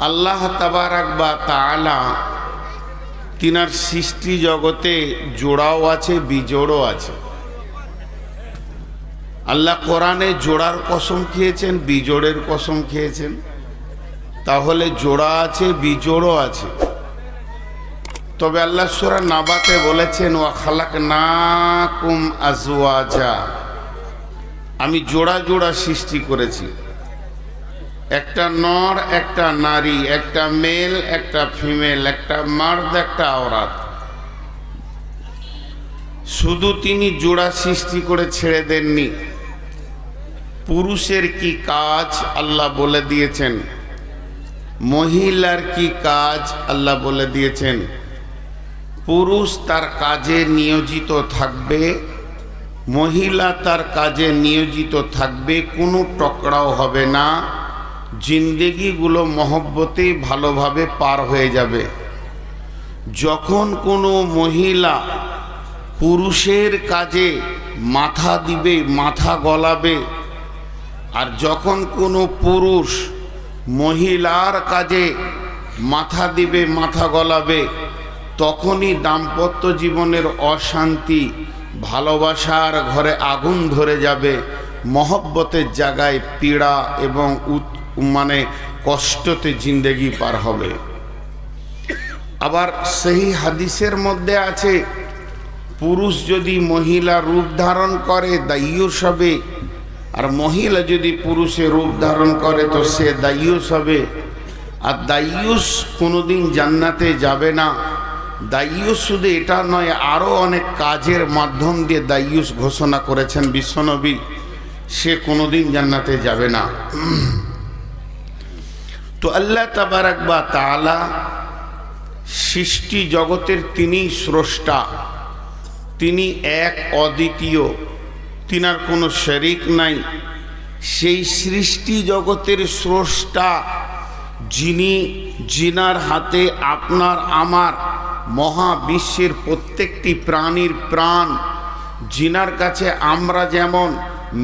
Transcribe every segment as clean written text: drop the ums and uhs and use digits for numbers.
আল্লাহ তাবারাক বা তাআলা তিনার সৃষ্টি জগতে জোড়াও আছে, বিজোড়ও আছে। আল্লাহ কোরআনে জোড়ার কসম খেয়েছেন, বিজোড়ের কসম খেয়েছেন। তাহলে জোড়া আছে, বিজোড়ও আছে। তবে আল্লাহ সূরা নাবাতে বলেছেন ওয়া খালাকনাকুম আজওয়াজা, আমি জোড়া জোড়া সৃষ্টি করেছি, একটা নর একটা নারী, একটা মেল একটা ফিমেল, একটা মার্দ একটা আওরাত। শুধু তিনি জোড়া সৃষ্টি করে ছেড়ে দেননি, পুরুষের কি কাজ আল্লাহ বলে দিয়েছেন, মহিলার কি কাজ আল্লাহ বলে দিয়েছেন। পুরুষ তার কাজে নিয়োজিত থাকবে, মহিলা তার কাজে নিয়োজিত থাকবে, কোনো টকরাও হবে না, জিন্দেগিগুলো মহব্বতে ভালোভাবে পার হয়ে যাবে। যখন কোনো মহিলা পুরুষের কাজে মাথা দিবে, মাথা গলাবে, আর যখন কোনো পুরুষ মহিলার কাজে মাথা দিবে, মাথা গলাবে, তখনই দাম্পত্য জীবনের অশান্তি, ভালোবাসার ঘরে আগুন ধরে যাবে, মহব্বতের জায়গায় পীড়া এবং কষ্টতে জিন্দেগি পার হবে। আবার সেই হাদিসের মধ্যে আছে, পুরুষ যদি মহিলা রূপ ধারণ করে দায়ুস হবে, আর মহিলা যদি পুরুষের রূপ ধারণ করে তো সে দায়ুস হবে। আর দায়ুস কোনোদিন জান্নাতে যাবে না। দায়ুস শুধু এটা নয়, আরও অনেক কাজের মাধ্যম দিয়ে দায়ুস ঘোষণা করেছেন বিশ্বনবী, সে কোনোদিন জান্নাতে যাবে না। তো আল্লাহ তাবারাক বা তাআলা সৃষ্টি জগতের তিনি স্রষ্টা, তিনি এক অদ্বিতীয়, তিনার কোনো শরীক নাই। সেই সৃষ্টি জগতের স্রষ্টা যিনি, জিনার হাতে আপনার আমার মহাবিশ্বের প্রত্যেকটি প্রাণীর প্রাণ, জিনার কাছে আমরা যেমন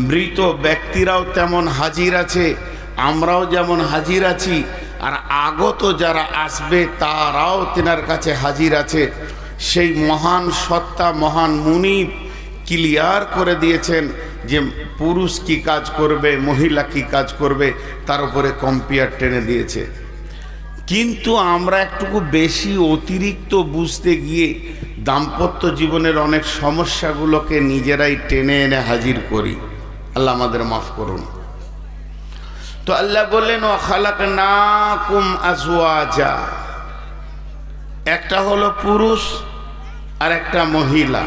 মৃত ব্যক্তিরাও তেমন হাজির আছে, আমরাও যেমন হাজির আছি, আর আগত যারা আসবে তারাও তেনার কাছে হাজির আছে। সেই মহান সত্তা, মহান মুনিব ক্লিয়ার করে দিয়েছেন যে পুরুষ কি কাজ করবে, মহিলা কি কাজ করবে, তার উপরে কম্পিয়ার টেনে দিয়েছে। কিন্তু আমরা একটুকু বেশি অতিরিক্ত বুঝতে গিয়ে দাম্পত্য জীবনের অনেক সমস্যাগুলোকে নিজেরাই টেনে এনে হাজির করি। আল্লাহ আমাদের মাফ করুন। তো আল্লাহ বললেন ওয়া খালাকনাকুম আজওয়াজা, একটা হলো পুরুষ আর একটা মহিলা।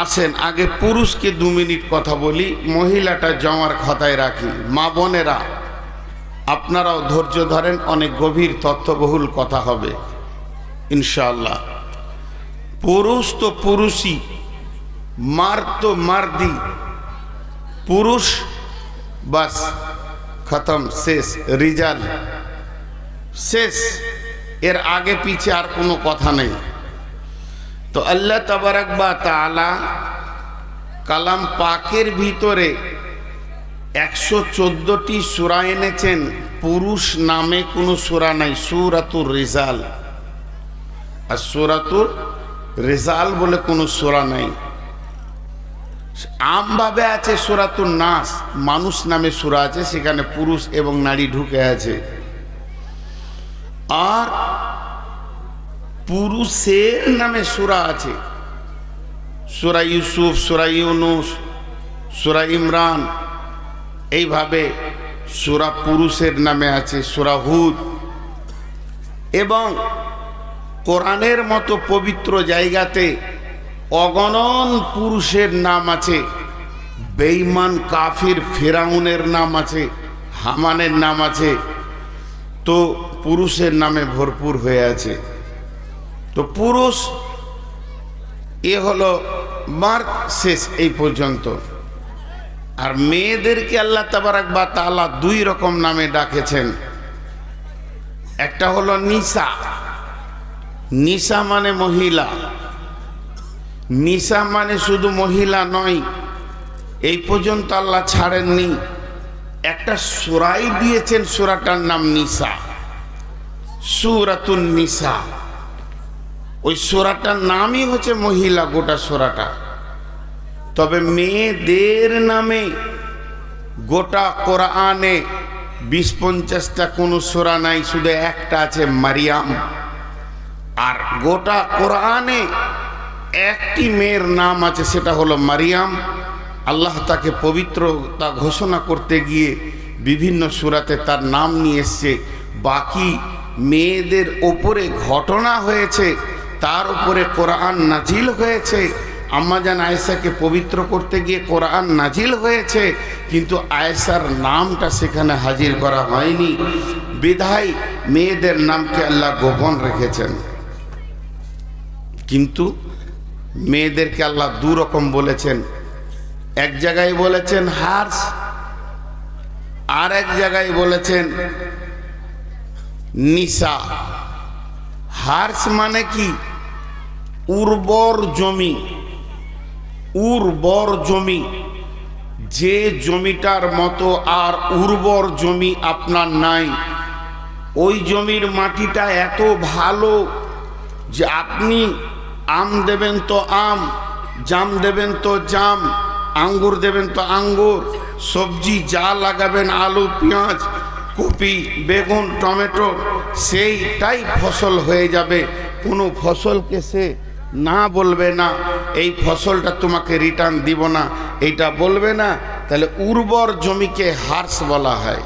আসেন আগে পুরুষকে 2 মিনিট কথা বলি, মহিলাটা জমার খাতায় রাখি। মা বোনেরা আপনারাও ধৈর্য ধরেন, অনেক গভীর তথ্যবহুল কথা হবে ইনশাআল্লাহ। পুরুষ তো পুরুষই, মার্দ তো মার্দি। পুরুষ বাস খতম, শেষ, রিজাল শেষ, এর আগে পিছে আর কোনো কথা নেই। তো আল্লাহ তাবারাক বা তাআলা কালাম পাকের ভিতরে 114টি সূরা এনেছেন, পুরুষ নামে কোনো সূরা নাই, সূরাতুর রিজাল। আর সূরাতুর রিজাল বলে কোনো সূরা নাই। আমভাবে আছে সূরাতুন নাস, মানুষ নামে সূরা আছে, সেখানে পুরুষ এবং নারী ঢুকে আছে। আর পুরুষের নামে সূরা আছে, সূরা ইউসুফ, সূরা ইউনুস, সূরা ইমরান, এইভাবে সূরা পুরুষের নামে আছে, সূরা হুদ। এবং কোরআনের মতো পবিত্র জায়গাতে অগণন পুরুষের নাম আছে। বেঈমান কাফির ফেরাউনের নাম আছে, হামানের নাম আছে, তো পুরুষের নামে ভরপুর হয়ে আছে। তো পুরুষ এ হলো মার্ক, শেষ, এই পর্যন্ত। আর মেয়েদেরকে আল্লাহ তাবারাক বা তাআলা 2 রকম নামে ডাকেছেন। একটা হলো নিসা, নিসা মানে মহিলা। নিসা মানে শুধু মহিলা নয়, এই পর্যন্ত আল্লাহ ছাড়েননি। একটা সূরাই দিয়েছেন, সূরাটার নাম নিসা, সূরাতুন নিসা। ওই সূরাটার নামই হচ্ছে মহিলা, গোটা সূরাটা। তবে মেয়েদের নামে গোটা কোরআনে 20-50টা কোনো সূরা নাই, শুধু একটা আছে মারিয়াম। আর গোটা কোরআনে একটি মেয়ের নাম আছে, সেটা হলো মারিয়াম। আল্লাহ তাকে পবিত্রতা ঘোষণা করতে গিয়ে বিভিন্ন সূরাতে তার নাম নিয়ে এসছে। বাকি মেয়েদের ওপরে ঘটনা হয়েছে, তার উপরে কোরআন নাজিল হয়েছে। আম্মাজান আয়েশাকে পবিত্র করতে গিয়ে কোরআন নাজিল হয়েছে, কিন্তু আয়েশার নামটা সেখানে হাজির করা হয়নি। বিধায় মেয়েদের নামকে আল্লাহ গোপন রেখেছেন। কিন্তু মেয়েদেরকে আল্লাহ দু রকম বলেছেন। এক জায়গায় বলেছেন হার্স, আর এক জায়গায় বলেছেন নিসা। হার্স মানে কি? উর্বর জমি। উর্বর জমি, যে জমিটার মতো আর উর্বর জমি আপনার নাই। ওই জমির মাটিটা এত ভালো যে আপনি আম দেবেন তো আম, জাম দেবেন তো জাম, আঙ্গুর দেবেন তো আঙ্গুর, সবজি যা লাগাবেন, আলু, পেঁয়াজ, কপি, বেগুন, টমেটো, সেইটাই ফসল হয়ে যাবে। কোনো ফসলকে সে না বলবে না এই ফসলটা তোমাকে রিটার্ন দিব না, এইটা বলবে না। তাহলে উর্বর জমিকে হার্স বলা হয়।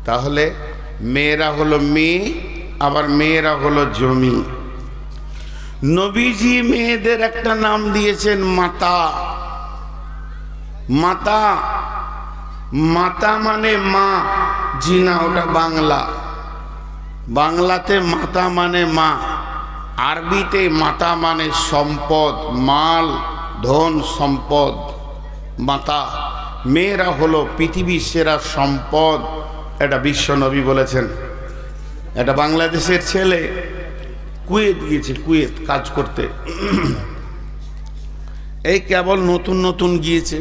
তাহলে মেয়েরা হলো মেয়ে, আবার মেয়েরা হলো জমি। নবীজি মেয়েদের একটা নাম দিয়েছেন মাতা। মাতা, মাতা মানে মা। জি না, ওটা বাংলা। বাংলাতে মাতা মানে মা, আরবিতে মাতা মানে সম্পদ, মাল, ধন, সম্পদ। মাতা। মেয়েরা হলো পৃথিবীর সেরা সম্পদ, এটা বিশ্ব নবী বলেছেন। এটা বাংলাদেশের ছেলে কুয়েত গিয়েছে, কুয়েত কাজ করতে। এই কেবল নতুন নতুন গিয়েছে,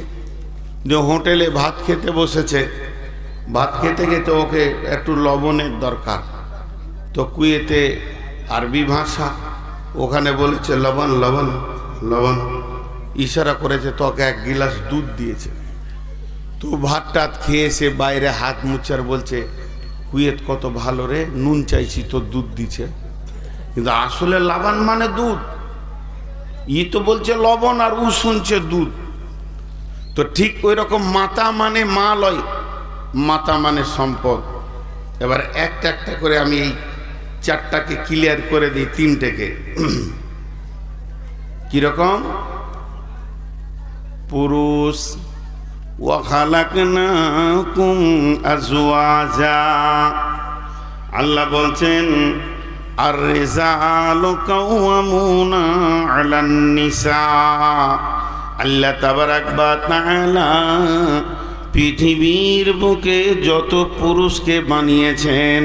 যে হোটেলে ভাত খেতে বসেছে। ভাত খেতে খেতে ওকে একটু লবণের দরকার। তো কুয়েতে আরবি ভাষা, ওখানে বলেছে লবণ লবণ লবণ, ইশারা করেছে, তোকে এক গিলাস দুধ দিয়েছে। তো ভাত টাত খেয়ে সে বাইরে হাত মুছার বলছে, কুয়েত কত ভালো রে, নুন চাইছি তো দুধ দিছে। কিন্তু আসলে লবণ মানে দুধ, ই তো বলছে লবণ আর ও শুনছে দুধ। তো ঠিক ওই রকম মাতা মানে মা লয়, মাতা মানে সম্পদ। এবার একটা একটা করে আমি এই চারটাকে ক্লিয়ার করে দিই, তিনটেকে। কিরকম? পুরুষ, ওয়া খালাকনাকুম আজওয়াজা। আল্লাহ বলছেন আর রিজালু কাওয়ামুনা আলান নিসা। আল্লাহ তাবারাক ওয়া তাআলা পৃথিবীর বুকে যত পুরুষকে বানিয়েছেন,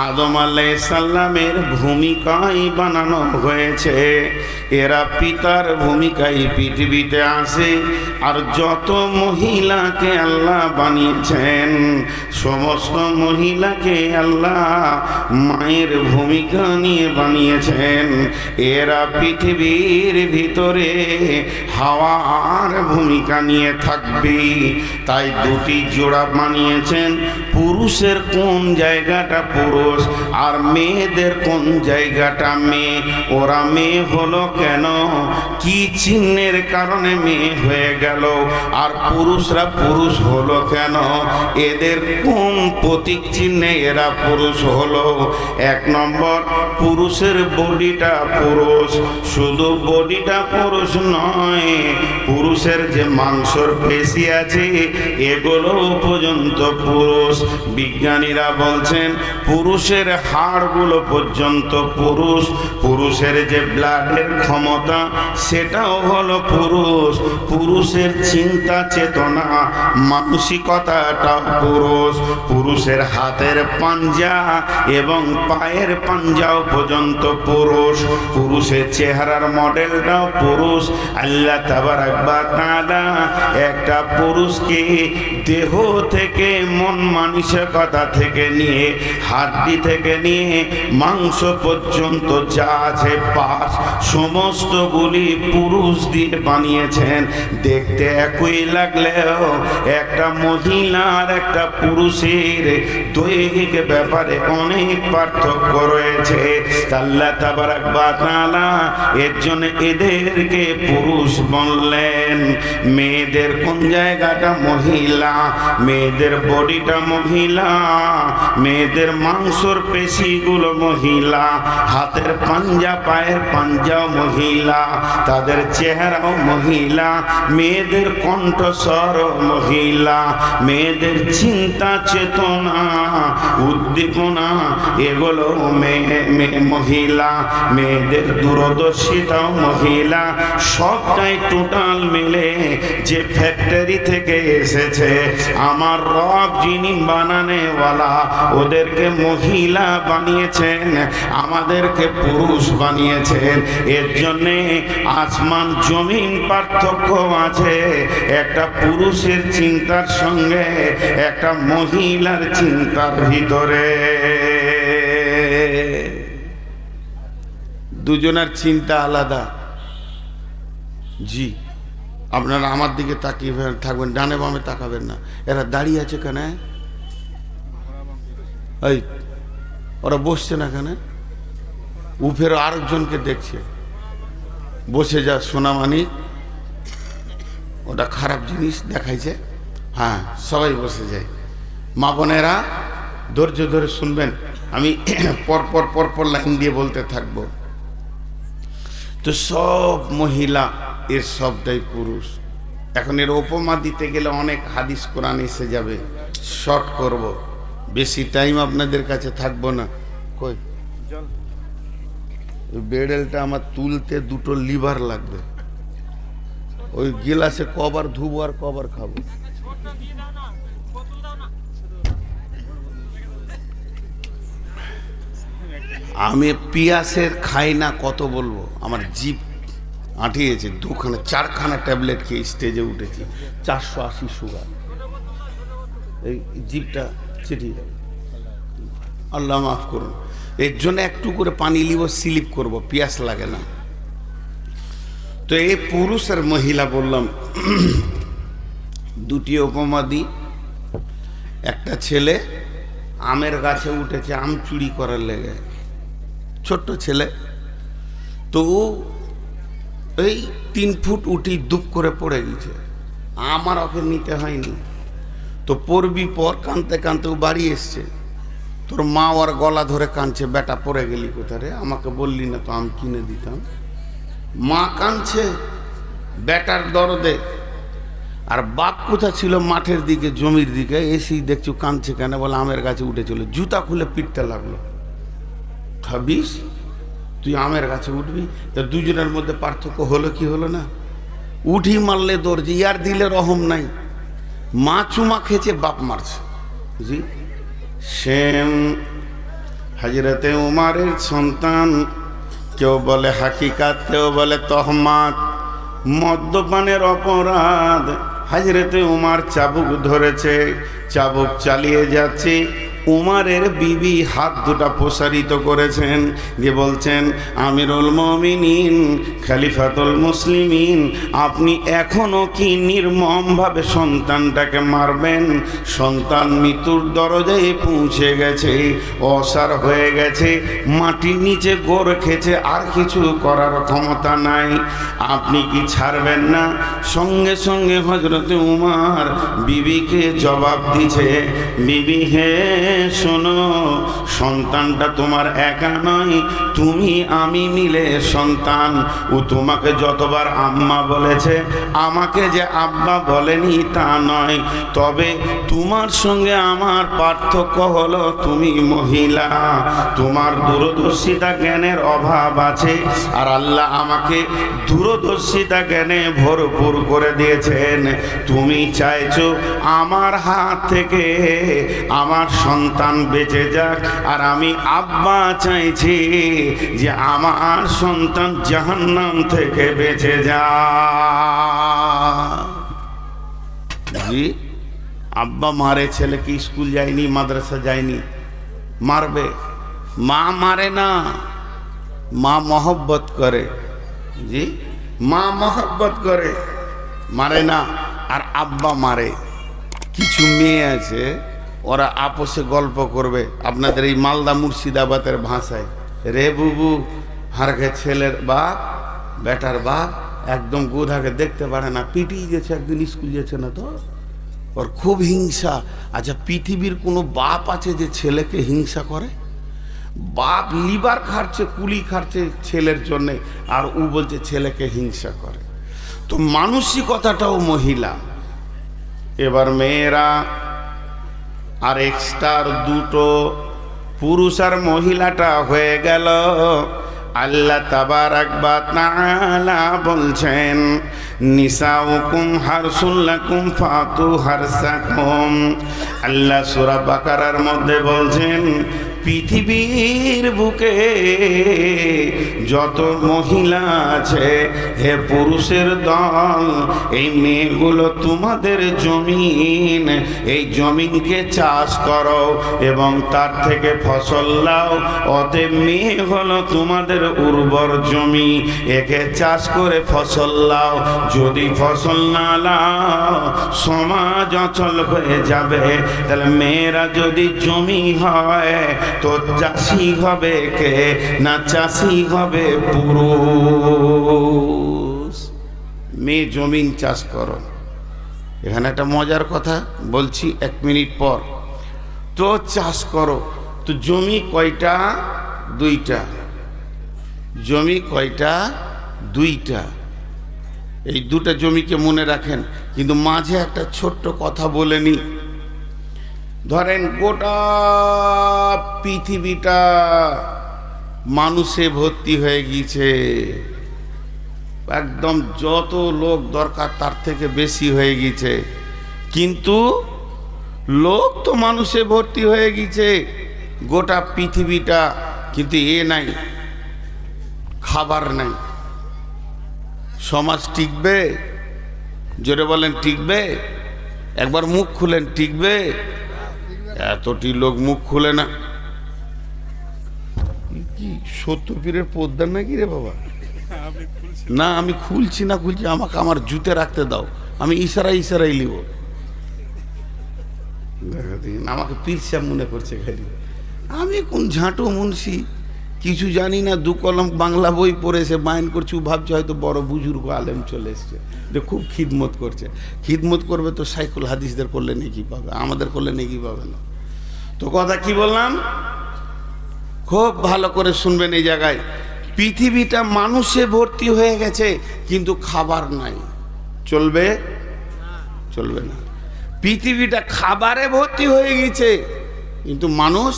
আদম আলাইহিস সালামের ভূমিকায় বানানো হয়েছে। এরা পিতার ভূমিকায় পৃথিবীতে আসে। আর যত মহিলাকে আল্লাহ বানিয়েছেন, সমস্ত মহিলাকে আল্লাহ মায়ের ভূমিকা নিয়ে বানিয়েছেন। এরা পৃথিবীর ভিতরে হাওয়ার ভূমিকা নিয়ে থাকবে। তাই দুটি জোড়া বানিয়েছেন। পুরুষের কোন জায়গাটা পুরুষ আর মেয়েদের কোন জায়গাটা মেয়ে। ওরা মেয়ে হলো কেন, কি চিহ্নের কারণে মেয়ে হয়ে গেল, আর পুরুষরা পুরুষ হলো কেন, এদের কোন প্রতীক চিহ্নে এরা পুরুষ হলো। এক নম্বর, পুরুষের বডিটা পুরুষ। শুধু বডিটা পুরুষ নয়, পুরুষের যে মাংসর পেশি আছে এগুলো পর্যন্ত পুরুষ। বিজ্ঞানীরা বলছেন পুরুষ পুরুষের হাড়গুলো পর্যন্ত পুরুষ, পুরুষের যে ব্লাডের ক্ষমতা সেটাও হলো পুরুষ, পুরুষের চিন্তা চেতনা মানসিকতাটাও পুরুষ, পুরুষের হাতের পাঞ্জা এবং পায়ের পাঞ্জাও পর্যন্ত পুরুষ, পুরুষের চেহারার মডেলটাও পুরুষ। আল্লাহ তাবারাক ওয়া তাআলা একটা পুরুষকে দেহ থেকে মন মানসিকতা থেকে নিয়ে হাড্ডি থেকে নিয়ে মাংস পর্যন্ত যা আছে পাঁচ সমস্তগুলি পুরুষ দিয়ে বানিয়েছেন। দেখতে একই লাগলেও একটা মহিলার একটা পুরুষের দৈহিক ব্যাপারে অনেক পার্থক্য রয়েছে। আল্লাহ তাবারাক ওয়া তাআলা এর জন্য এদেরকে পুরুষ বললেন। মেয়েদের কোন জায়গাটা মহিলা, মেয়েদের বডিটা মহিলা, মেয়েদের মাংসর পেশিগুলো মহিলা, হাতের পাঞ্জা পায়ের পাঞ্জাও মহিলা, তাদের চেহারাও মহিলা, মেয়েদের কণ্ঠস্বরও মহিলা, মেয়েদের চিন্তা চেতনা উদ্দীপনা এগুলো মহিলা, মেয়েদের দূরদর্শিতাও মহিলা। সবটাই টোটাল মিলে যে ফ্যাক্টরি থেকে এসেছে আমার রব যিনি বানানেওয়ালা ওদেরকে মহিলা বানিয়েছেন, আমাদেরকে পুরুষ বানিয়েছেন। এর জন্যে আসমান জমিন পার্থক্য আছে একটা পুরুষের চিন্তার সঙ্গে একটা মহিলার চিন্তার ভিতরে। দুজনের চিন্তা আলাদা। জি, আপনারা আমার দিকে তাকিয়ে থাকবেন, ডানে বামে তাকাবেন না। এরা দাঁড়িয়ে আছে কেন? এই ওরা বসছে না কেন? উফের আরেকজনকে দেখছে বসে যা সোনামানি, ওটা খারাপ জিনিস দেখাইছে। হ্যাঁ, সবাই বসে যায়। মা বোনেরা ধৈর্য ধরে শুনবেন, আমি পরপর পরপর লাইন দিয়ে বলতে থাকবো। তো সব মহিলা, এর সবটাই পুরুষ। এখন এর উপমা দিতে গেলে অনেক হাদিস কোরআন এসে যাবে, শর্ট করব, বেশি টাইম আপনাদের কাছে থাকবো না। কই বেডেলটা আমার তুলতে দুটো লিভার লাগবে, ওই গিলাসে কবার ধুবো আর কবার খাবো। আমি পিয়াসের খাই না, কত বলবো, আমার জিভ আঁটিয়েছে। দুখানা চারখানা ট্যাবলেট খেয়ে স্টেজে উঠেছি, 480 সুগার, এই জিভটা চিঠিয়ে যাবে। আল্লাহ মাফ করুন। এর জন্য একটু করে পানি লিব, স্লিপ করব, পিয়াস লাগে না। তো এই পুরুষ আর মহিলা বললাম, দুটি উপমা দিই। একটা ছেলে আমের গাছে উঠেছে আম চুরি করার লেগে, ছোট্ট ছেলে। তো এই 3 ফুট উঠি দুপ করে পড়ে গেছে, আমার ওকে নিতে হয়নি। তো পড়বি পর, কাঁদতে কাঁদতেও বাড়ি এসছে। তোর মা ওর গলা ধরে কাঁদছে, বেটা পড়ে গেলি কোথায় রে, আমাকে বললি না তো আমি কিনে দিতাম। মা কাঁদছে বেটার দরদে, আর বাপ কোথা ছিল মাঠের দিকে জমির দিকে। এসি দেখছো কাঁদছে কেন, বলে আমের গাছে উঠেছিল। জুতা খুলে পিটতে লাগলো। ভাবিস তুই আমের গাছে উঠবি? তা দুজনের মধ্যে পার্থক্য হলো কি হলো না? উঠি মারলে দর্জি, ইয়ার দিলে রহম নাই। মা চুমা খেয়েছে, বাপ মারছে। জি, সেম হযরতে উমারের সন্তান, কেউ বলে হাকিকাত, কেউ বলে তহমাত, মদ্যপানের অপরাধ। হযরতে উমার চাবুক ধরেছে, চাবুক চালিয়ে যাচ্ছে। উমারের বিবি হাত দুটা প্রসারিত করেছেন, দিয়ে বলছেন, আমিরুল মুমিনিন, খলিফাতুল মুসলিমিন, আপনি এখনো কি নির্মমভাবে সন্তানটাকে মারবেন? সন্তান মৃত্যুর দরজায় পৌঁছে গেছে, অসার হয়ে গেছে, মাটির নিচে গড় খেছে, আর কিছু করার ক্ষমতা নাই, আপনি কি ছাড়বেন না? সঙ্গে সঙ্গে হযরতে উমার বিবিকে জবাব দিছে, বিবি হে শোনো, সন্তানটা তোমার একা নয়, তুমি আমি মিলে সন্তান। ও তোমাকে যতবার আম্মা বলেছে, আমাকে যে আব্বা বলেনি তা নয়। তবে তোমার সঙ্গে আমার পার্থক্য হলো তুমি মহিলা, তোমার দূরদর্শিতা জ্ঞানের অভাব আছে, আর আল্লাহ আমাকে দূরদর্শিতা জ্ঞানে ভরপুর করে দিয়েছেন। তুমি চাইছো আমার হাত থেকে আমার সন্তান বেঁচে যাক, আর আমি আব্বা চাইছি যে আমার সন্তান জাহান্নাম থেকে বেঁচে যাক। জি, আব্বা মারে, ছেলে কি স্কুল যায়নি, মাদ্রাসা যায়নি, মারবে? মা মারে না, মা মহব্বত করে। জি, মা মহব্বত করে, মারে না। আর আব্বা মারে। কিছু মেয়ে আছে, ওরা আপোষে গল্প করবে আপনাদের এই মালদা মুর্শিদাবাদের ভাষায়, রে বুবু হারকে ছেলের বাপ, বেটার বাপ একদম গোধাকে দেখতে পারে না, পিটিয়ে গেছে, একদিন স্কুল গেছে না তো, ওর খুব হিংসা। আচ্ছা, পৃথিবীর কোনো বাপ আছে যে ছেলেকে হিংসা করে? বাপ লিভার খাচ্ছে, কুলি খাচ্ছে ছেলের জন্যে, আর ও বলছে ছেলেকে হিংসা করে। তো মানসিকতাটাও মহিলা। এবার মেয়েরা আর এক্সট্রার দুটো, পুরুষ আর মহিলাটা হয়ে গেল। আল্লাহ তাবারাক ওয়া তাআলা বলছেন, নিসাউকুম হারসুল লাকুম ফাতু হারসাকুম। আল্লাহ সূরা বাকারার মধ্যে বলছেন, পৃথিবীর বুকে যত মহিলা আছে, হে পুরুষের দল, এই মেয়েগুলো তোমাদের জমিন, এই জমিনকে চাষ করো এবং তার থেকে ফসল লাও। অতএব মেয়ে হলো তোমাদের উর্বর জমি, একে চাষ করে ফসল লাও। যদি ফসল না লাও, সমাজ অচল হয়ে যাবে। তাহলে মেয়েরা যদি জমি হয়, তো চাষি হবে কে? না চাষি হবে পুরুষ। মেয়ে জমিন চাষ করো। এখানে একটা মজার কথা বলছি, 1 মিনিট পর। তো চাষ করো, তো জমি কয়টা? 2টা। জমি কয়টা? 2টা। এই 2টা জমিকে মনে রাখেন। কিন্তু মাঝে একটা ছোট্ট কথা বলে নি। ধরেন গোটা পৃথিবীটা মানুষে ভর্তি হয়ে গিয়েছে, একদম যত লোক দরকার তার থেকে বেশি হয়ে গিয়েছে, কিন্তু লোক তো মানুষে ভর্তি হয়ে গিয়েছে গোটা পৃথিবীটা, কিন্তু এ নাই, খাবার নাই। সমাজ টিকবে? জোরে বলেন, টিকবে? একবার মুখ খুলেন, টিকবে? এতটি লোক মুখ খুলে না। কি সত্যপীরের পোদ্দার নাকি রে বাবা? না, আমি খুলছি না, আমাকে আমার জুতে রাখতে দাও, আমি ইশারাই লিব। আমাকে পীর সাহেব মনে করছে খালি। আমি কোন ঝাঁটু মুন্সি, কিছু জানি না, 2 কলম বাংলা বই পড়েছে, বায়ন করছি, ভাবছে হয়তো বড় বুজুর্গ আলেম চলে এসছে, যে খুব খিদমত করছে। খিদমত করবে তো সাইকুল হাদিসদের করলে নেকি পাবে, আমাদের করলে নেকি পাবে না। তো কথা কি বললাম, খুব ভালো করে শুনবেন এই জায়গায়। পৃথিবীটা মানুষে ভর্তি হয়ে গেছে, কিন্তু খাবার নাই। চলবে? চলবে না। পৃথিবীটা খাবারে ভর্তি হয়ে গেছে, কিন্তু মানুষ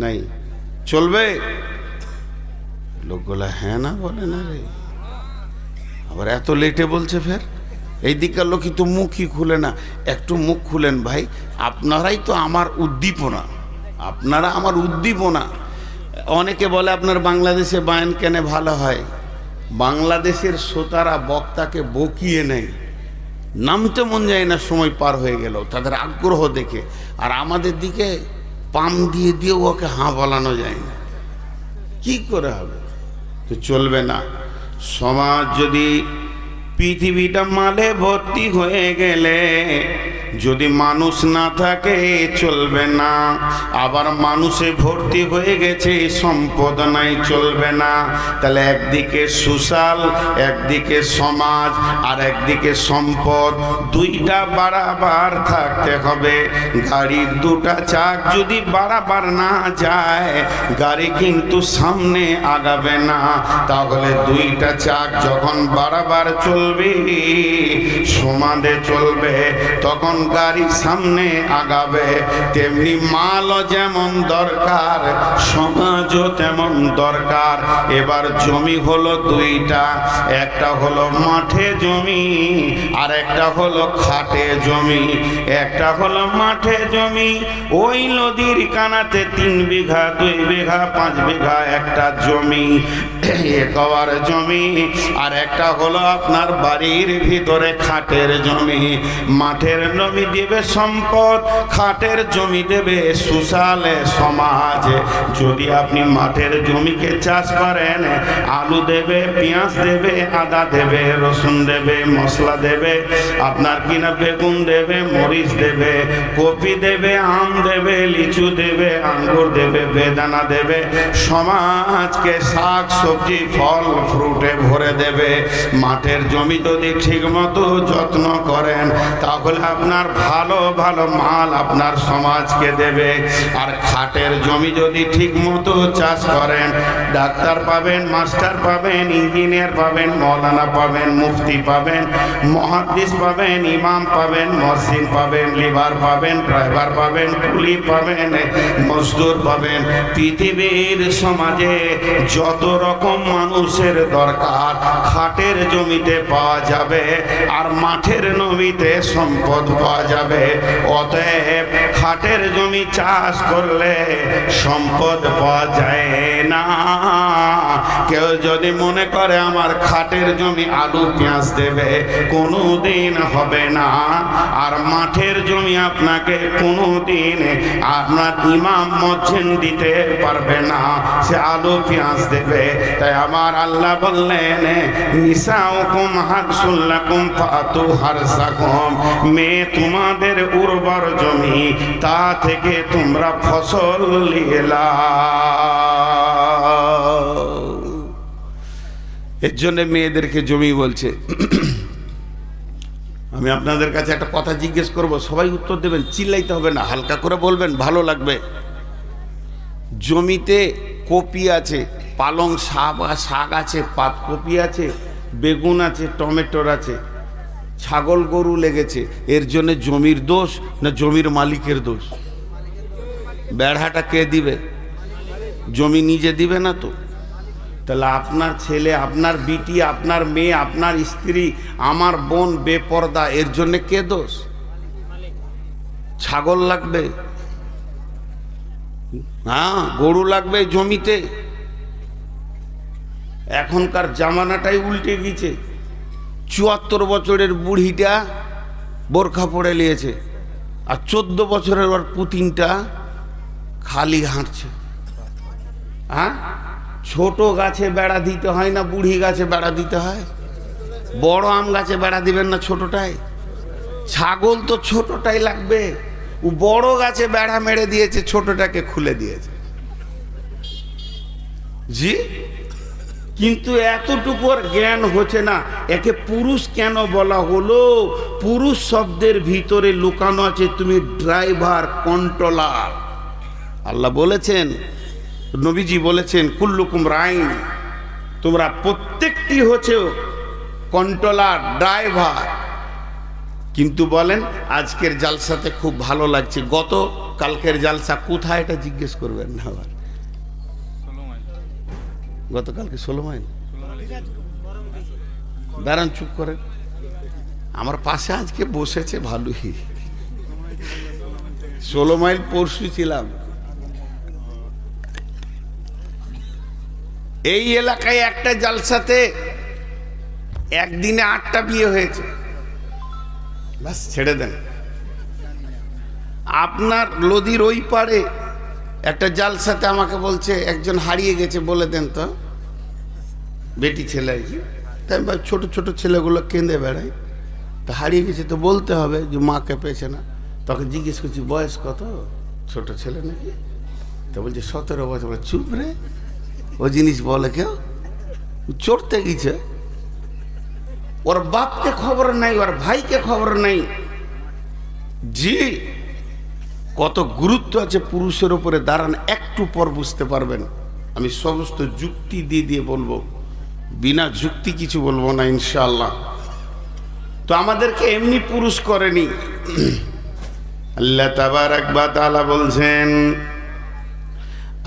নাই। চলবে? লোকগুলা হ্যাঁ না বলে না রে, আবার এত লেটে বলছে ফের। এই দিককার লোক তো মুখই খুলে না। একটু মুখ খুলেন ভাই, আপনারাই তো আমার উদ্দীপনা, আপনারা আমার উদ্দীপনা। অনেকে বলে আপনার বাংলাদেশে বায়ান কেন ভালো হয়? বাংলাদেশের শ্রোতারা বক্তাকে বকিয়ে নেয়, নামতে মন যায় না সময় পার হয়ে গেল, তাদের আগ্রহ দেখে। আর আমাদের দিকে পাম দিয়ে দিয়েও ওকে হাঁ বলানো যায় না, কি করে হবে? তো চলবে না। সমাজ যদি পৃথিবীটা মালে ভর্তি হয়ে গেলে যদি মানুষ না থাকে চলবে না, আবার মানুষে ভর্তি হয়ে গেছে সম্পদ নাই চলবে না। তাহলে একদিকে সোশ্যাল, একদিকে সমাজ, আর একদিকে সম্পদ, দুইটা বাড়াবার থাকতে হবে। গাড়ির দুটা চাক যদি বাড়াবার না যায় গাড়ি কিন্তু সামনে আগাবে না। তাহলে দুইটা চাক যখন বাড়াবার চলবে, সমানে চলবে, তখন গাড়ি সামনে আগাবে। তেমনি মালও যেমন দরকার, সমাজও তেমন দরকার। এবার জমি হলো দুইটা, একটা হলো মাঠে জমি আর একটা হলো খাটে জমি। একটা হলো মাঠে জমি, ওই নদীর কানাতে 3 বিঘা 2 বিঘা 5 বিঘা একটা জমি, একবার জমি। আর একটা হলো আপনার বাড়ির ভিতরে খাটের জমি। মাঠের জমি দেবে সম্পদ, খাটের জমি দেবে সুশালে সমাজ। যদি আপনি মাঠের জমিকে চাষ করেন, আলু দেবে, পেঁয়াজ দেবে, আদা দেবে, রসুন দেবে, মশলা দেবে, আপনার কিনা বেগুন দেবে, মরিচ দেবে, কপি দেবে, আম দেবে, লিচু দেবে, আঙ্গুর দেবে, বেদানা দেবে, সমাজকে শাক সবজি ফল ফ্রুটে ভরে দেবে। মাঠের জমি যদি ঠিক মতো যত্ন করেন তাহলে আপনার ভালো ভালো মাল আপনার সমাজকে দেবে। আর খাটের জমি যদি ঠিক মতো চাষ করেন, ডাক্তার পাবেন, মাস্টার পাবেন, ইঞ্জিনিয়ার পাবেন, মৌলানা পাবেন, মুফতি পাবেন, মুহাদ্দিস পাবেন, ইমাম পাবেন, মসজিদ পাবেন, লিভার পাবেন, ড্রাইভার পাবেন, কুলি পাবেন, মজদুর পাবেন। পৃথিবীর সমাজে যত রকম মানুষের দরকার খাটের জমিতে পাওয়া যাবে, আর মাঠের জমিতে সম্পদ পাওয়া যাবে। অতএব খাটের জমি চাষ করলে সম্পদ পাওয়া যায় না। কেউ যদি মনে করে আমার খাটের জমি আলু পেঁয়াজ দেবে, কোনোদিন হবে না। আর মাঠের জমি আপনাকে কোনোদিন আপনার ইমাম মসজিদ দিতে পারবে না, সে আলু পেঁয়াজ দেবে। তাই আমার আল্লাহ বললেন, নিসাউকুম হারসুল লাকুম ফাতু হারসাকুম, মেয়ে তোমাদের উর্বর জমি, তা থেকে তোমরা ফসল নিয়ে লাও। এর জন্য মেয়েদেরকে জমি বলছে। আমি আপনাদের কাছে একটা কথা জিজ্ঞেস করব, সবাই উত্তর দেবেন, চিল্লাইতে হবে না, হালকা করে বলবেন, ভালো লাগবে। জমিতে কপি আছে, পালং শাক আছে, পাতকপি আছে, বেগুন আছে, টমেটোর আছে, ছাগল গরু লেগেছে, এর জন্য জমির দোষ না জমির মালিকের দোষ? বেড়াটা কে দিবে? জমি নিজে দিবে না তো। তাহলে আপনার ছেলে, আপনার বিটি, আপনার মেয়ে, আপনার স্ত্রী, আমার বোন বেপরদা, এর জন্য কে দোষ? ছাগল লাগবে, হ্যাঁ, গরু লাগবে জমিতে। এখনকার জামানাটাই উল্টে গেছে। 74 বছরের বুড়িটা বোরখা পরে নিয়েছে, আর 14 বছরের ওর পুতিনটা খালি হাঁটছে। হ্যাঁ, ছোট গাছে বেড়া দিতে হয় না বুড়ি গাছে বেড়া দিতে হয়? বড় আম গাছে বেড়া দিবেন না ছোটটাই? ছাগল তো ছোটটাই লাগবে। ও বড় গাছে বেড়া মেরে দিয়েছে, ছোটটাকে খুলে দিয়েছে। জি, কিন্তু এতটুকু জ্ঞান হচ্ছে না। একে পুরুষ কেন বলা হলো? পুরুষ শব্দের ভিতরে লুকানো আছে তুমি ড্রাইভার, কন্ট্রোলার। আল্লাহ বলেছেন, নবীজি বলেছেন, কুল্লুকুম রাইন, তোমরা প্রত্যেকটি হচ্ছে কন্ট্রোলার, ড্রাইভার। কিন্তু বলেন আজকের জালসাতে খুব ভালো লাগছে, গত কালকের জালসা কোথায় এটা জিজ্ঞেস করবেন না। আবার গতকালকে 16 মাইল, দাঁড়ান চুপ করেন, আমার পাশে আজকে বসেছে ভালোই। 16 মাইল পরশু ছিলাম। এই এলাকায় একটা জালসাতে একদিনে 8টা বিয়ে হয়েছে। বাস ছেড়ে দেন। আপনার নদীর ওই পারে একটা জালসাতে আমাকে বলছে একজন হারিয়ে গেছে, বলে দেন তো, বেটি ছেলে আর কি। তাই ছোট ছোট ছেলেগুলো কেঁদে বেড়ায়। তা হারিয়ে গেছে তো বলতে হবে যে মাকে পেয়েছে না। তখন জিজ্ঞেস করছি বয়স কত, ছোট ছেলে নাকি? তো বলছে 17 বছর। বলে চুপ রে, ও জিনিস বলে কেউ? চড়তে গেছে, ওর বাপকে খবর নাই, ওর ভাইকে খবর নাই। জি, কত গুরুত্ব আছে পুরুষের উপরে দাঁড়ান, একটু পর বুঝতে পারবেন। আমি সমস্ত যুক্তি দিয়ে দিয়ে বলবো, বিনা যুক্তি কিছু বলবো না ইনশাআল্লাহ। তো আমাদেরকে এমনি পুরুষ করেনি। আল্লাহ তাবারাক ওয়া তাআলা বলছেন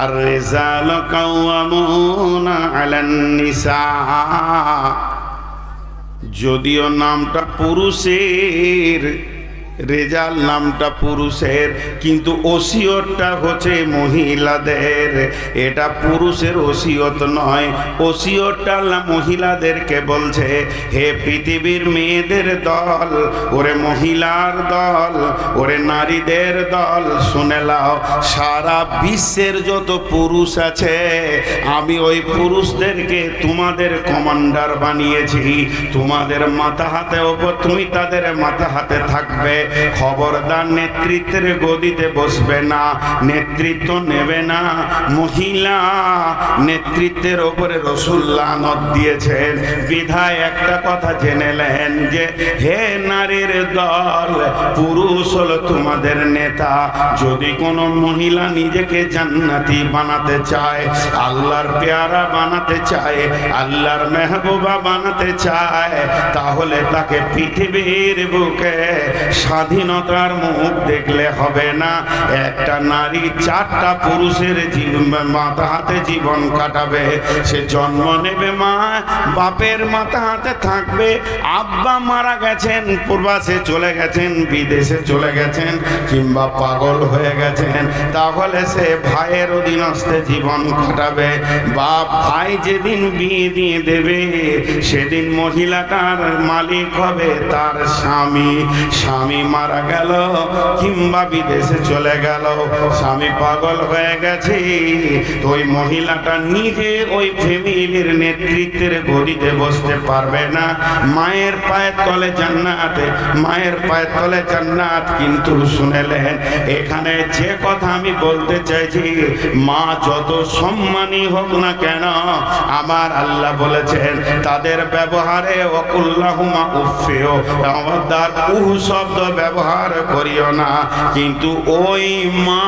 আর-রিজালু কাওয়ামুনা আলান নিসা। যদিও নামটা পুরুষের, রেজাল নামটা পুরুষের, কিন্তু ওসিয়তটা হচ্ছে মহিলাদের। এটা পুরুষের ওসিয়ত নয়, ওসিয়তটা আল্লাহ মহিলাদেরকে বলছে, হে পৃথিবীর মেয়েদের দল, ওরে মহিলার দল, ওরে নারীদের দল, শুনে লাও, সারা বিশ্বের যত পুরুষ আছে আমি ওই পুরুষদেরকে তোমাদের কমান্ডার বানিয়েছি। তোমাদের মাথা হাতে ওপর, তুমি তাদের মাথা হাতে থাকবে। খবরদার নেতৃত্বের গদিতে বসবে না, নেতৃত্ব নেবে না। মহিলা নেতৃত্বের ওপরে রাসূল লানত দিয়েছেন। বিধায় একটা কথা জেনে নেন যে হে নারীর দল, পুরুষ হলো তোমাদের নেতা। যদি কোনো মহিলা নিজেকে জান্নাতি বানাতে চায়, আল্লাহর পেয়ারা বানাতে চায়, আল্লাহর মেহবুবা বানাতে চায়, তাহলে তাকে পৃথিবীর বুকে স্বাধীনতার মুখ দেখলে হবে না। একটা নারী 4টা পুরুষের মাথা হাতে জীবন কাটাবে। সে জন্ম নেবে মা, বাপের মাথা হাতে থাকবে। আব্বা মারা গেছেন, প্রবাসে চলে গেছেন, বিদেশে চলে গেছেন, কিংবা পাগল হয়ে গেছেন, তাহলে সে ভাইয়ের অধীনস্থে জীবন কাটাবে। বাপ ভাই যেদিন বিয়ে দিয়ে দেবে, সেদিন মহিলাটার মালিক হবে তার স্বামী। স্বামী মারা গেল কিংবা বিদেশে চলে গেল, স্বামী পাগল হয়ে গেছে, ওই মহিলাটা নিজে ওই ফ্যামিলির নেতৃত্বের গদিতে বসতে পারবে না। মায়ের পায়ের তলে জান্নাতে, মায়ের পায়ের তলে জান্নাত। কিন্তু শুনেলেন, এখানে যে কথা আমি বলতে চাইছি, মা যত সম্মানী হোক না কেন, আমার আল্লাহ বলেছেন তাদের ব্যবহারে ওয়াকুল্লাহুমা উফিও, খবরদার উহ শব্দ ব্যবহার করিও না। কিন্তু ওই মা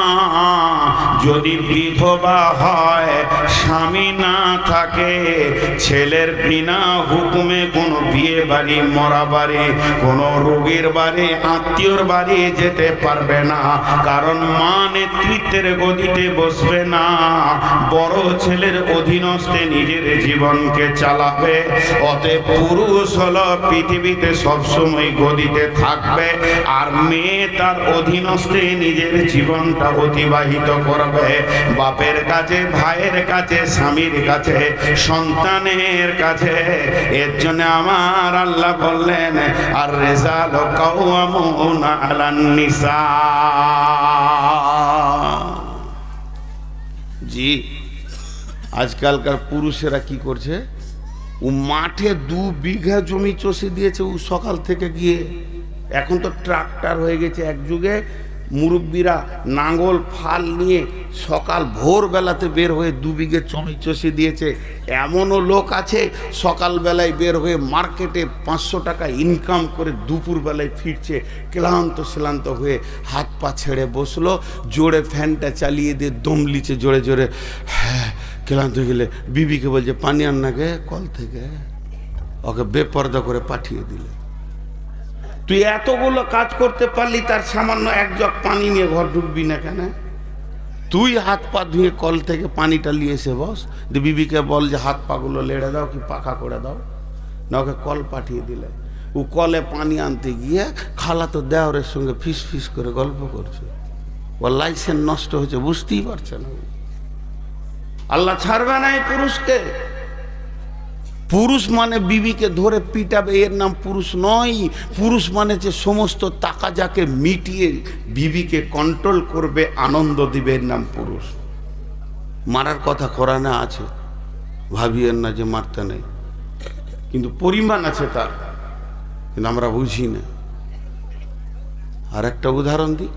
যদি বিধবা হয়, স্বামী না থাকে, ছেলের বিনা হুকুমে কোনো বিয়ে বাড়ি, মরা বাড়ি, কোনো রোগীর বাড়ি, আত্মীয়র বাড়ি যেতে পারবে না। কারণ মা নেতৃত্বের গদিতে বসবে না, বড় ছেলের অধীনস্থে নিজের জীবনকে চালাবে। অতএব পুরুষ হলো পৃথিবীতে সবসময় গদিতে থাকবে, আর মেয়ে তার অধীনস্থে নিজের জীবনটা অতিবাহিত করবে। বাপের কাছে, ভাইয়ের কাছে, স্বামীর কাছে, সন্তানের কাছে। এর জন্য আমার আল্লাহ বললেন আর-রিজালু কাওয়ামুনা আলান নিসা। জি, আজকালকার পুরুষেরা কি করছে, ও মাঠে 2 বিঘা জমি চষে দিয়েছে ও সকাল থেকে গিয়ে। এখন তো ট্রাক্টর হয়ে গেছে। এক যুগে মুরব্বীরা নাঙ্গল ফাল নিয়ে সকাল ভোরবেলাতে বের হয়ে 2 বিঘে জমি চষে দিয়েছে। এমনও লোক আছে সকালবেলায় বের হয়ে মার্কেটে 500 টাকা ইনকাম করে দুপুরবেলায় ফিরছে, ক্লান্ত হয়ে হাত পা ছেড়ে বসলো, জোরে ফ্যানটা চালিয়ে দিয়ে দম লিচে জোরে জোরে, হ্যাঁ ক্লান্ত হয়ে গেলে বিবিকে বলছে পানি আন না গে কল থেকে, ওকে বেপর্দা করে পাঠিয়ে দিলে। তুই এতগুলো কাজ করতে পারলি, তার সামান্য 1 জগ পানি নিয়ে ঘর ঢুকবি না কেন? তুই হাত পা ধুয়ে কল থেকে পানিটা নিয়ে এসে বস, বিবিকে বল যে হাত পাগুলো লেড়ে দাও কি পাখা করে দাও, না ওকে কল পাঠিয়ে দিলে। ও কলে পানি আনতে গিয়ে খালাতো দেওরের সঙ্গে ফিস ফিস করে গল্প করছে। ও লাইসেন্স নষ্ট হয়েছে, বুঝতেই পারছে না। আল্লাহ ছাড়বে না এই পুরুষকে। পুরুষ মানে বিবিকে ধরে পিটাবে, এর নাম পুরুষ নয়। পুরুষ মানে যে সমস্ত তাকাজাকে মিটিয়ে বিবিকে কন্ট্রোল করবে, আনন্দ দিবে, এর নাম পুরুষ। মারার কথা কোরআনে আছে, ভাবিয়েন না যে মারতে নেই, কিন্তু পরিমাণ আছে তার। কিন্তু আমরা বুঝি না। আর একটা উদাহরণ দিই,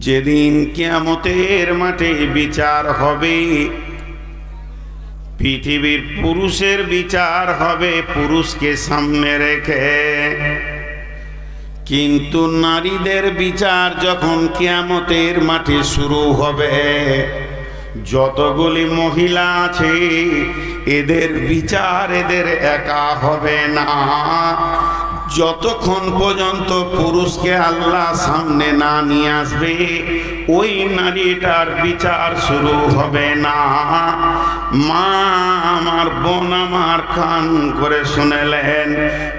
যেদিন কিয়ামতের মাঠে বিচার হবে, পৃথিবীর পুরুষের বিচার হবে পুরুষকে সামনে রেখে, কিন্তু নারীদের বিচার যখন কিয়ামতের মাঠে শুরু হবে, যতগুলি মহিলা আছে এদের বিচার এদের একা হবে না। যতক্ষণ পর্যন্ত পুরুষকে আল্লাহ সামনে না নিয়ে আসবে, ওই নারীটার বিচার শুরু হবে না। মা আমার, বোন আমার, কান করে শুনেলেন,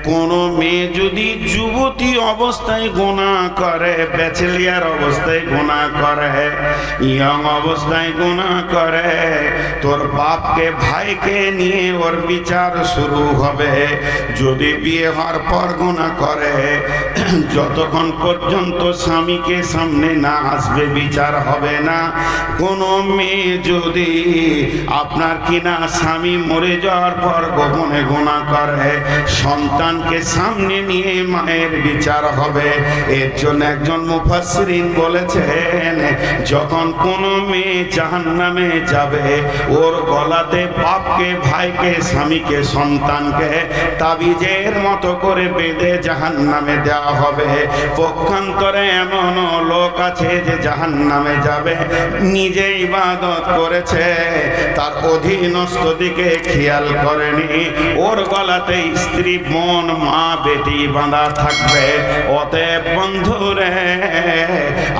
কোন মেয়ে যদি যুবতী অবস্থায় গুনাহ করে, ব্যাচেলিয়ার অবস্থায় গুনাহ করে, ইয়ং অবস্থায় গুনাহ করে, তোর বাপকে ভাইকে নিয়ে ওর বিচার শুরু হবে। যদি বিয়ে হওয়ার পর গুনাহ করে, যতক্ষণ পর্যন্ত স্বামীকে সামনে না আসবে বিচার হবে না। কোন মেয়ে যদি আপনার কিনা স্বামী মরে যাওয়ার পর গোপনে গুনাহ করে, সন্তানকে সামনে নিয়ে মায়ের বিচার হবে। এর জন্য একজন মুফাসসিরিন বলেছেন, যখন কোন মেয়ে জাহান্নামে যাবে, ওর গলাতে বাপকে, ভাইকে, স্বামীকে, সন্তানকে তাবিজের মতো করে বেঁধে জাহান্নামে দেওয়া হবে। পক্ষান্তরে এমন লোক আছে যে জাহান্নামে যাবে, নিজে ইবাদত করেছে, তার অধীনস্থ দিকে খেয়াল করেনি, ওর গলাতে স্ত্রী, বোন, মা, বেটি বাঁধা থাকবে। অতএব বন্ধুরে,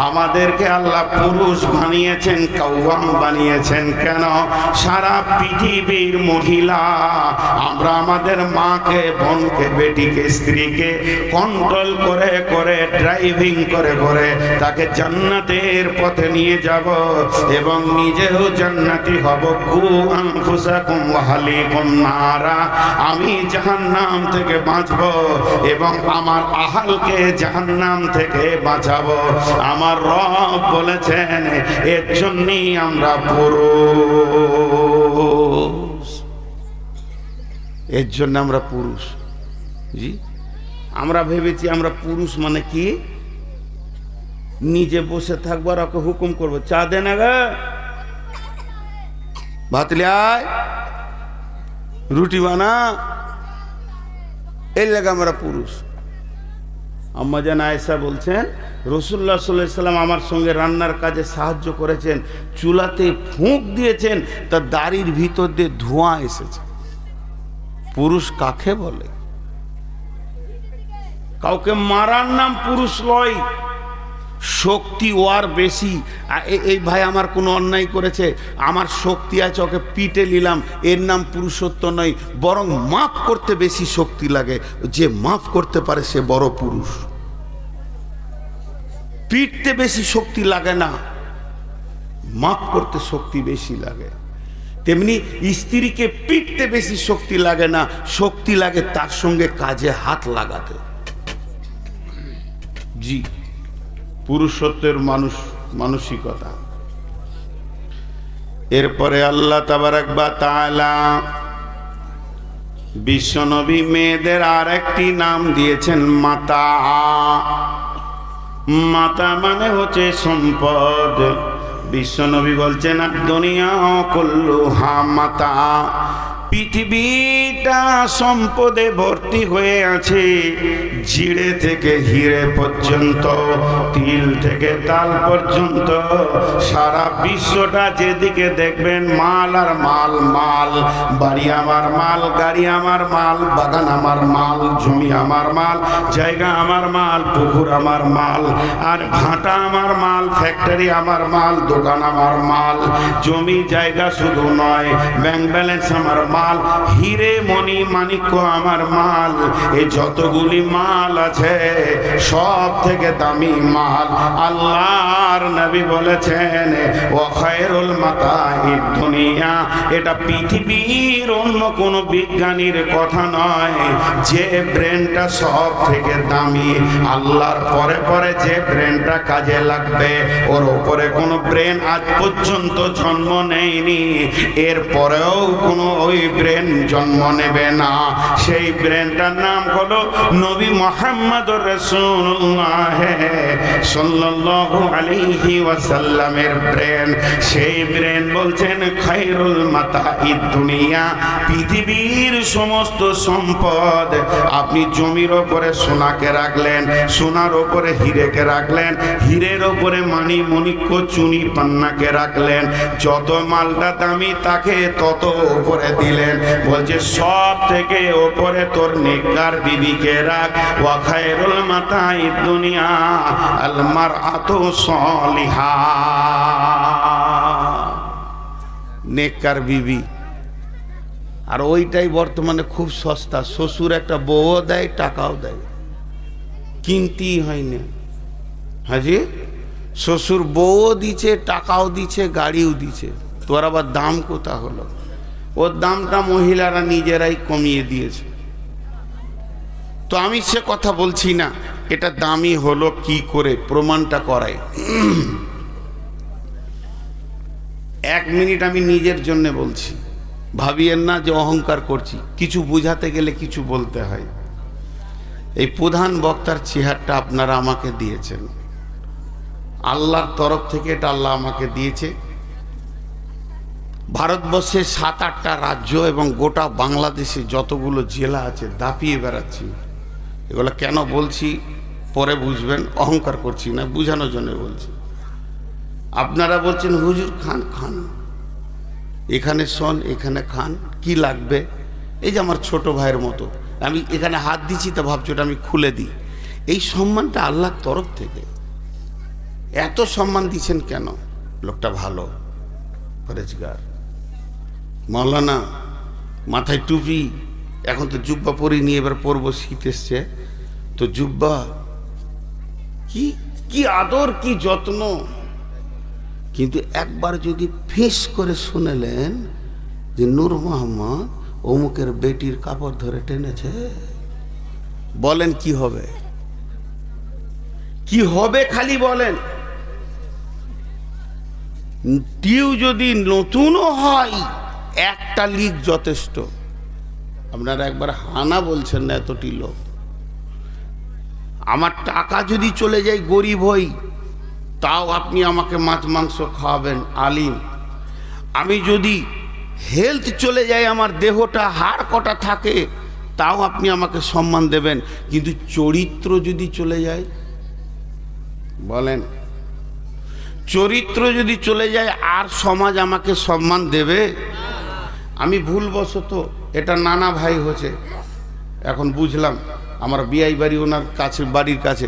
আমাদেরকে আল্লাহ পুরুষ বানিয়েছেন, কাওয়াম বানিয়েছেন কেন? সারা পৃথিবীর মহিলা আমরা আমাদের মাকে, বোনকে, বেটিকে, স্ত্রীকে কন্ট্রোল করে করে, ড্রাইভিং করে করে তাকে জান্নাতের পথে নিয়ে যাব এবং নিজেও জান্নাতি হব। কু আনফুসাকুম ওয়া আহলিকুম নারা, আমি জাহান্নাম থেকে বাঁচব এবং আমার আহালকে জাহান্নাম থেকে বাঁচাবো। আমার রব বলেছেন, এর জন্যই আমরা পুরুষ, এর জন্য আমরা পুরুষ। জি, আমরা ভেবেছি আমরা পুরুষ মানে কি, নিজে বসে থাকবো আর ওকে হুকুম করবো, চা দে না গা, ভাত লে আয়, রুটি বানা, এই লাগে আমরা পুরুষ। আম্মা জান আয়েশা বলছেন, রাসূলুল্লাহ সাল্লাল্লাহু আলাইহি সাল্লাম আমার সঙ্গে রান্নার কাজে সাহায্য করেছেন, চুলাতে ফুঁক দিয়েছেন, তার দাড়ির ভিতর দিয়ে ধোঁয়া এসেছে। পুরুষ কাকে বলে? কাউকে মারার নাম পুরুষ লয়, শক্তি ওর বেশি। এই ভাই আমার কোনো অন্যায় করেছে, আমার শক্তি আছে, ওকে পিটে নিলাম, এর নাম পুরুষত্ব নয়, বরং মাফ করতে বেশি শক্তি লাগে। যে মাফ করতে পারে সে বড় পুরুষ। পিটতে বেশি শক্তি লাগে না, মাফ করতে শক্তি বেশি লাগে। তেমনি স্ত্রীকে পিটতে বেশি শক্তি লাগে না, শক্তি লাগে তার সঙ্গে কাজে হাত লাগাতে। জি, পুরুষত্বের মানসিকতা। এরপরে আল্লাহ তাবারাক ওয়া তাআলা বিশ্বনবী মেয়েদের আর একটি নাম দিয়েছেন মাতা। মাতা মানে হচ্ছে সম্পদ। বিশ্বনবী বলছেন, দুনিয়া কুল্লুহা মাতা, পৃথিবীটা সম্পদে ভর্তি হয়ে আছে। জিড়ে থেকে হিরে পর্যন্ত, তিল থেকে তাল পর্যন্ত, সারা বিশ্বটা যেদিকে দেখবেন মাল আর মাল, মাল। বাড়ি আমার মাল, গাড়ি আমার মাল, বাগান আমার মাল, জমি আমার মাল, জায়গা আমার মাল, পুকুর আমার মাল, আর ভাটা আমার মাল, ফ্যাক্টরি আমার মাল, দোকান আমার মাল। জমি জায়গা শুধু নয়, ব্যাংক ব্যালেন্স আমার মাল, হিরে মণি মাণিক্য আমার মাল। এই যতগুলি মাল আছে সব থেকে দামি মাল আল্লাহর নবী বলেছেন, ওয়া খায়রুল মাতাইদ দুনিয়া। এটা পৃথিবীর অন্য কোন বিজ্ঞানীর কথা নয়। যে ব্রেনটা সব থেকে দামি, আল্লাহর পরে পরে যে ব্রেনটা কাজে লাগবে, ওর উপরে কোনো ব্রেন আজ পর্যন্ত জন্ম নেয়নি। এরপরেও কোনো ওই ব্রেন জন্ম নেবে না। সেই ব্রেনটার নাম হলো নবী মুহাম্মদুর রাসূলুল্লাহ সাল্লাল্লাহু আলাইহি ওয়াসাল্লামের ব্রেন। সেই ব্রেন বলছেন খায়রুল মাতাঈদ দুনিয়া, পৃথিবীর সমস্ত সম্পদ আপনি জমির ওপরে সোনাকে রাখলেন, সোনার ওপরে হিরেকে রাখলেন, হীরের ওপরে মানি মণিক্য চুনি পান্নাকে রাখলেন, যত মালটা দামি তাকে তত ওপরে দিলেন। বলছে সব থেকে ওপরে তোর নেককার বিবিকে রাখ। ওয়া খায়রুল মাতাঈদ দুনিয়া আল মারআতু সালিহা, নেককার বিবি। আর ওইটাই বর্তমানে খুব সস্তা, শ্বশুর একটা বউও দেয় টাকাও দেয়, কিনতেই হয় না। হাজি শ্বশুর বউও দিচ্ছে টাকাও দিচ্ছে গাড়িও দিচ্ছে, তোর আবার দাম কোথা হলো? ওর দামটা মহিলারা নিজেরাই কমিয়ে দিয়েছে। তো আমি সে কথা বলছি না, এটা দামি হলো কি করে প্রমাণটা করাই। 1 মিনিট আমি নিজের জন্য বলছি, ভাবিয়েন না যে অহংকার করছি, কিছু বুঝাতে গেলে কিছু বলতে হয়। এই প্রধান বক্তার চেহারটা আপনারা আমাকে দিয়েছেন, আল্লাহর তরফ থেকে এটা আল্লাহ আমাকে দিয়েছে। ভারতবর্ষের 7-8টা রাজ্য এবং গোটা বাংলাদেশে যতগুলো জেলা আছে দাপিয়ে বেড়াচ্ছি। এগুলো কেন বলছি পরে বুঝবেন, অহংকার করছি না, বুঝানোর জন্য বলছি। আপনারা বলছেন হুজুর খান খান, এখানে শোন, এখানে খান, কি লাগবে? এই যে আমার ছোট ভাইয়ের মতো, আমি এখানে হাত দিচ্ছি তো ভাবছি ওটা আমি খুলে দিই। এই সম্মানটা আল্লাহর তরফ থেকে। এত সম্মান দিচ্ছেন কেন? লোকটা ভালো, পরেজগার, মাওলানা, মাথায় টুপি, এখন তো জুব্বা পরি নিয়ে এবার পরবো, শীত এসছে তো জুব্বা, কি কি আদর, কি যত্ন। কিন্তু একবার যদি ফিস করে শুনেলেন যে নূর মোহাম্মদ অমুকের বেটির কাপড় ধরে টেনেছে, বলেন কি হবে? কি হবে খালি বলেন। টিউ যদি নতুনও হয় একটা লিগ যথেষ্ট। আপনারা একবার হানা বলছেন না, এতটি লোক। আমার টাকা যদি চলে যায় গরিব হই, তাও আপনি আমাকে মাছ মাংস খাওয়াবেন, আলিম। আমি যদি হেলথ চলে যায়, আমার দেহটা হাড় কটা থাকে, তাও আপনি আমাকে সম্মান দেবেন। কিন্তু চরিত্র যদি চলে যায়, বলেন চরিত্র যদি চলে যায় আর সমাজ আমাকে সম্মান দেবে? আমি ভুলবশত, এটা নানা ভাই হচ্ছে, এখন বুঝলাম, আমার বিয়াই বাড়ি ওনার কাছে, বাড়ির কাছে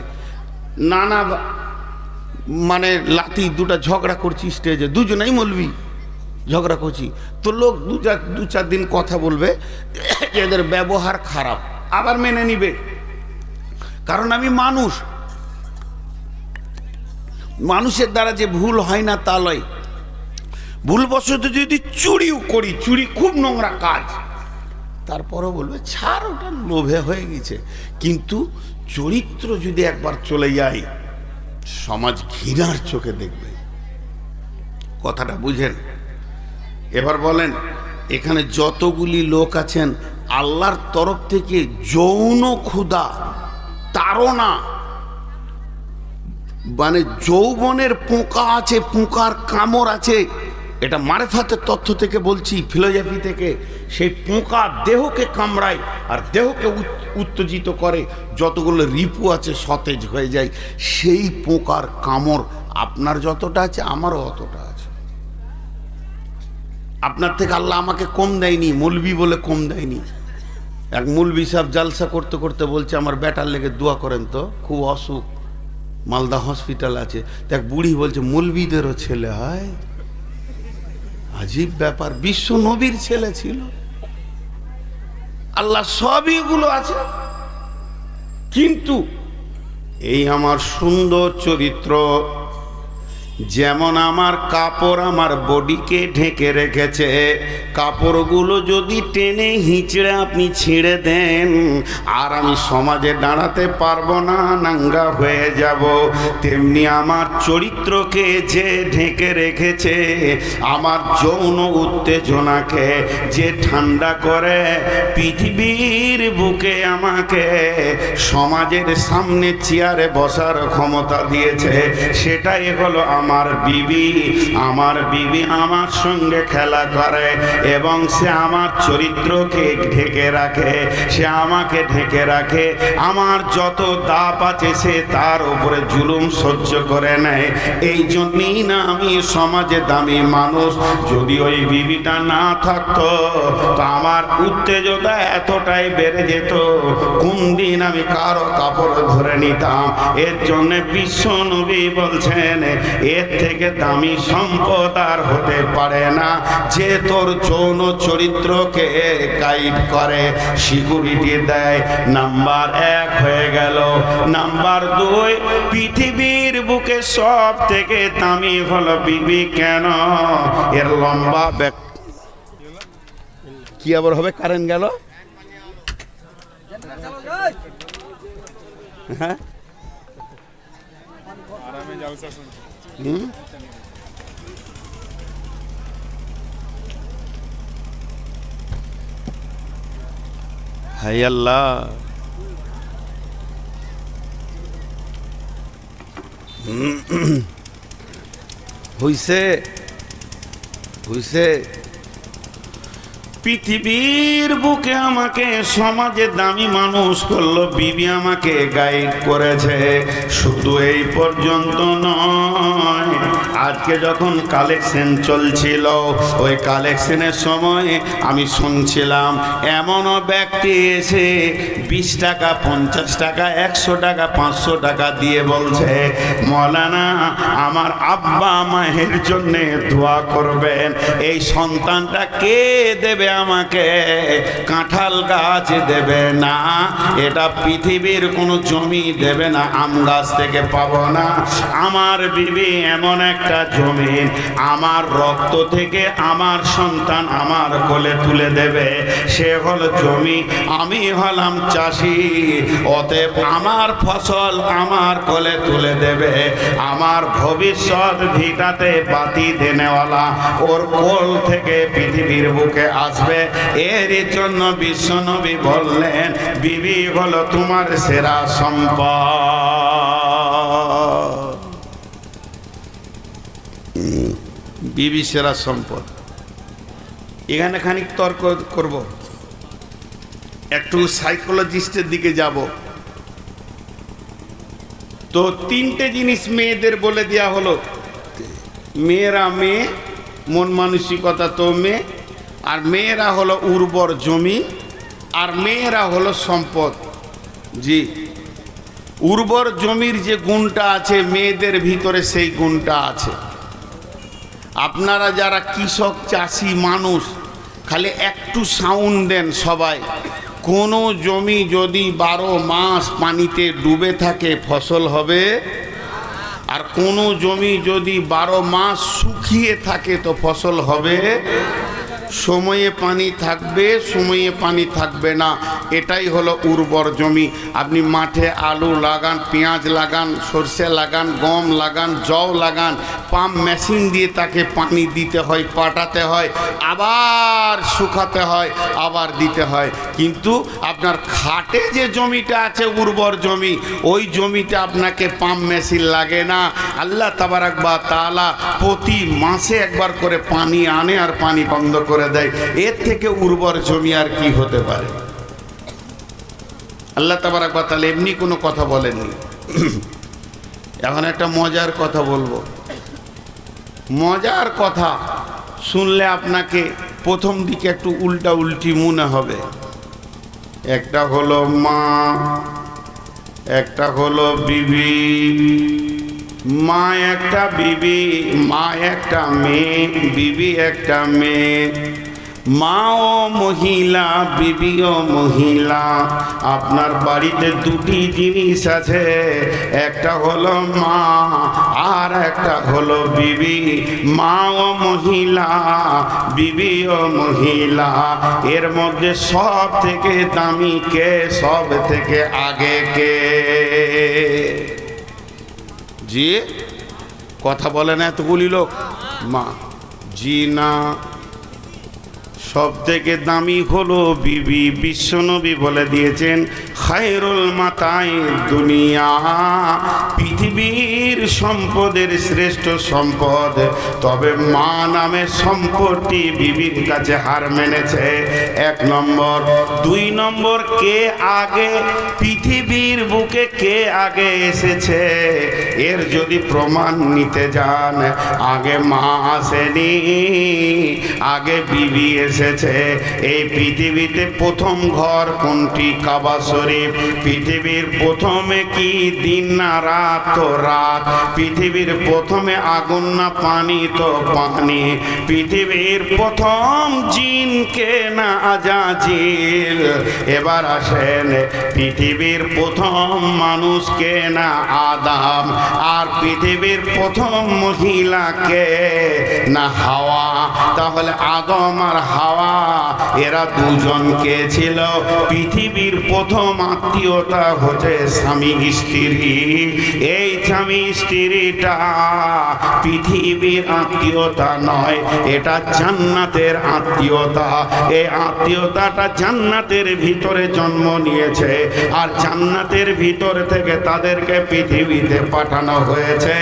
নানা মানে লাতি দুটা ঝগড়া করছি স্টেজে, দুজনেই মলবি ঝগড়া করছি। তো লোক দু চার দিন কথা বলবে, এদের ব্যবহার খারাপ, আবার মেনে নিবে, কারণ আমি মানুষ। মানুষের দ্বারা যে ভুল হয় না তা নয়। ভুলবশত যদি চুরিও করি, চুরি খুব নোংরা কাজ, তারপরও বলবে ছাড়, ওটা লোভে হয়ে গেছে। কিন্তু চরিত্র যদি একবার চলে যায়, সমাজ ঘৃণার চোখে দেখবে। কথাটা বুঝেন? এবার বলেন, এখানে যতগুলি লোক আছেন, আল্লাহর তরফ থেকে যৌন ক্ষুধা, তাড়না, মানে যৌবনের পোকা আছে, পোকার কামড় আছে, এটা মারেফাতের তথ্য থেকে বলছি, ফিলোসফি থেকে। সেই পোকা দেহকে কামড়ায় আর দেহকে উত্তেজিত করে, যতগুলো রিপু আছে সতেজ হয়ে যায়। সেই পোকার কামড় আপনার যতটা আছে আমারও অতটা আছে। আপনার থেকে আল্লাহ আমাকে কম দেয়নি, মৌলবি বলে কম দেয়নি। এক মৌলবি সাহেব জালসা করতে করতে বলছে আমার বেটার লেগে দোয়া করেন তো, খুব অসুখ, মালদা হসপিটাল আছে। দেখ বুড়ি বলছে মৌলবিদেরও ছেলে হয়, আজীব ব্যাপার। বিশ্ব নবীর ছেলে ছিল, আল্লাহ সবই এগুলো আছে। কিন্তু এই আমার সুন্দর চরিত্র, যেমন আমার কাপড় আমার বডিকে ঢেকে রেখেছে, কাপড়গুলো যদি টেনে হিঁচড়ে আপনি ছিঁড়ে দেন আর আমি সমাজে দাঁড়াতে পারবো না, নাঙ্গা হয়ে যাব। তেমনি আমার চরিত্রকে যে ঢেকে রেখেছে, আমার যৌন উত্তেজনাকে যে ঠান্ডা করে পৃথিবীর বুকে আমাকে সমাজের সামনে চেয়ারে বসার ক্ষমতা দিয়েছে, সেটাই হলো আমার বিবি। আমার বিবি আমার সঙ্গে খেলা করে এবং সে আমার চরিত্রকে ঢেকে রাখে, সে আমাকে ঢেকে রাখে। আমার যত দাপ আছে সে তার উপরে জুলুম সহ্য করে নেয়। এই জন্যই না আমি সমাজে দামি মানুষ। যদি ওই বিবিটা না থাকতো তো আমার উত্তেজনা এতটাই বেড়ে যেত, কোন দিন আমি কারো কাপড় ধরে নিতাম। এর জন্য বিশ্ব নবী বলছেন, এর থেকে দামি সম্পদ আর হতে পারে না যে তোর যৌন চরিত্রকে গাইড করে, সিকিউরিটি দেয়। নাম্বার 1 হয়ে গেল। নাম্বার 2, পৃথিবীর বুকে সব থেকে দামি হলো বিবি। কেন? এর লম্বা ব্যাক কি আবার হবে? কারেন্ট গেল। হ্যাঁ, হাই আল্লাহ। হইছে হইছে। পৃথিবীর বুকে আমাকে সমাজে দামি মানুষ করলো, বিবি আমাকে গাইড করেছে। শুধু এই পর্যন্ত নয়, আজকে যখন কালেকশন চলছিল, ওই কালেকশনের সময় আমি শুনছিলাম এমনও ব্যক্তি এসে 20 টাকা, 50 টাকা, 100 টাকা, 500 টাকা দিয়ে বলছে, মৌলানা আমার আব্বা মায়ের জন্যে দোয়া করবেন, এই সন্তানটা কে দেবে আমাকে? কাঁঠাল গাছ দেবে না, এটা পৃথিবীর কোনো জমি দেবে না, আম গাছ থেকে পাবো না। আমার বিবি এমন একটা জমিন, আমার রক্ত থেকে আমার সন্তান আমার কোলে তুলে দেবে, সে হলো জমি। আমি হলাম চাষি, অতএব আমার ফসল আমার কোলে তুলে দেবে। আমার ভবিষ্যৎ ভিটাতে বাতি দেনেওয়ালা ওর কোল থেকে পৃথিবীর বুকে আসবে। এর জন্য বিশ্বনবী বললেন, বিবি হলো তোমার সেরা সম্পদ। বিবি সেরা সম্পদ। এখানে খানিক তর্ক করব, একটু সাইকোলজিস্টের দিকে যাব। তো 3টে জিনিস মেয়েদের বলে দেওয়া হলো। মেয়েরা মেয়ে, মন মানসিকতা তো মেয়ে, আর মেয়েরা হলো উর্বর জমি, আর মেয়েরা হলো সম্পদ। জি, উর্বর জমির যে গুণটা আছে মেয়েদের ভিতরে, সেই গুণটা আছে। আপনারা যারা কৃষক চাষি মানুষ, খালি একটু সাউন্ড দেন সবাই। কোনো জমি যদি 12 মাস পানিতে ডুবে থাকে ফসল হবে, আর কোনো জমি যদি 12 মাস শুকিয়ে থাকে তো ফসল হবে। সময়ে পানি থাকবে, সময়ে পানি থাকবে না, এটাই হলো উর্বর জমি। আপনি মাঠে আলু লাগান, পেঁয়াজ লাগান, সরষে লাগান, গম লাগান, জও লাগান, পাম্প মেশিন দিয়ে তাকে পানি দিতে হয়, পাটাতে হয়, আবার শুকাতে হয়, আবার দিতে হয়। কিন্তু আপনার খাটে যে জমিটা আছে উর্বর জমি, ওই জমিতে আপনাকে পাম্প মেশিন লাগে না। আল্লাহ তাবারাক ওয়া তাআলা প্রতি মাসে একবার করে পানি আনে আর পানি বন্ধ করে দেয়। এর থেকে উর্বর জমি আর কি হতে পারে? আল্লাহ তাবারাক ওয়া তাআলা এমনি কোনো কথা বলেননি। এখন একটা মজার কথা বলবো। মজার কথা শুনলে আপনাকে প্রথম দিকে একটু উল্টা উল্টি মনে হবে। একটা হলো মা, একটা হলো বিবি। মা একটা, বিবি, মা একটা মেয়ে, বিবি একটা মেয়ে। মা ও মহিলা, বিবি ও মহিলা, আপনার বাড়িতে দুটি জিনিস আছে, একটা হলো মা আর একটা হলো বিবি। মা ও মহিলা, বিবি ও মহিলা, এর মধ্যে সব থেকে দামি কে, সব থেকে আগে কে? জি, কথা বলে না এতগুলি লোক? মা। জি না, সব থেকে দামি হলো বিবি। বিশ্বনবী বলে দিয়েছেন খায়রুল মাতাই দুনিয়া, পৃথিবীর সম্পদের শ্রেষ্ঠ সম্পদ, তবে মা নামের সম্পদটি বিবির কাছে হার মেনেছে। 1 নম্বর। 2 নম্বর, কে আগে পৃথিবীর বুকে কে আগে এসেছে, এর যদি প্রমাণ নিতে যান, আগে মা আসেনি, আগে বিবি এসেছে। এই পৃথিবীতে প্রথম ঘর কোনটি? কাবা শরীফ। পৃথিবীর প্রথমে কি দিন না রাত? তো রাত। পৃথিবীর প্রথমে আগুন না পানি? তো পানি। পৃথিবীর প্রথম জিনকে না আজাজিল? এবার আসেন, পৃথিবীর প্রথম মানুষকে না আদম? আর পৃথিবীর প্রথম মহিলাকে না হাওয়া? তাহলে আদম আর হাওয়া এরা দুজনকে ছিল? পৃথিবীর প্রথম আত্মীয়তা হচ্ছে স্বামী স্ত্রী। এই স্বামী স্ত্রীটা পৃথিবীর আত্মীয়তা নয়, এটা জান্নাতের আত্মীয়তা। এই আত্মীয়তাটা জান্নাতের ভিতরে জন্ম নিয়েছে, আর জান্নাতের ভিতর থেকে তাদেরকে পৃথিবীতে পাঠানো হয়েছে।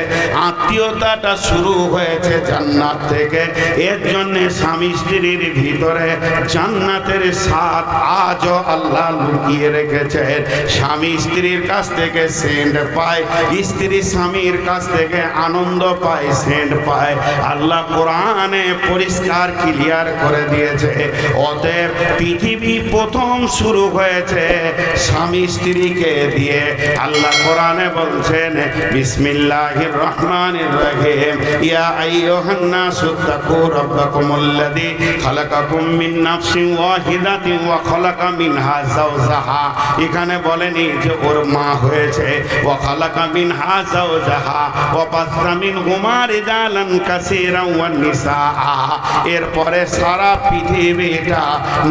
আত্মীয়তাটা শুরু হয়েছে জান্নাত থেকে। এর জন্য স্বামী স্ত্রীর ভিতরে জান্নাতের স্বাদ আজও আল্লাহ লুকিয়ে রেখেছেন। স্বামী স্ত্রীর কাছ থেকে সেন্ট পায়, স্ত্রী স্বামীর কাছ থেকে আনন্দ পায়, সেন্ট পায়। আল্লাহ কোরআনে পরিষ্কার ক্লিয়ার করে দিয়েছে। অতএব পৃথিবী প্রথম শুরু হয়েছে স্বামী স্ত্রীকে দিয়ে। আল্লাহ কোরআনে বলছেন বিসমিল্লাহির রহমানির রহিম, ইয়া আইয়ুহান নাসু তাকু রাব্বাকুমুল্লাযী খালাকাকুম মিন নাফসিন ওয়াহিদাতিন ওয়া খালাকা মিনহা যাওজাহা। এখানে বলেনি যে ওর মা হয়েছে, ওয়া খালাকা মিনহা যাওজাহা ওয়া বাসা মিনহুমা রিজালান কাসীরান ওয়ান নিসা। এরপরে সারা পৃথিবীটা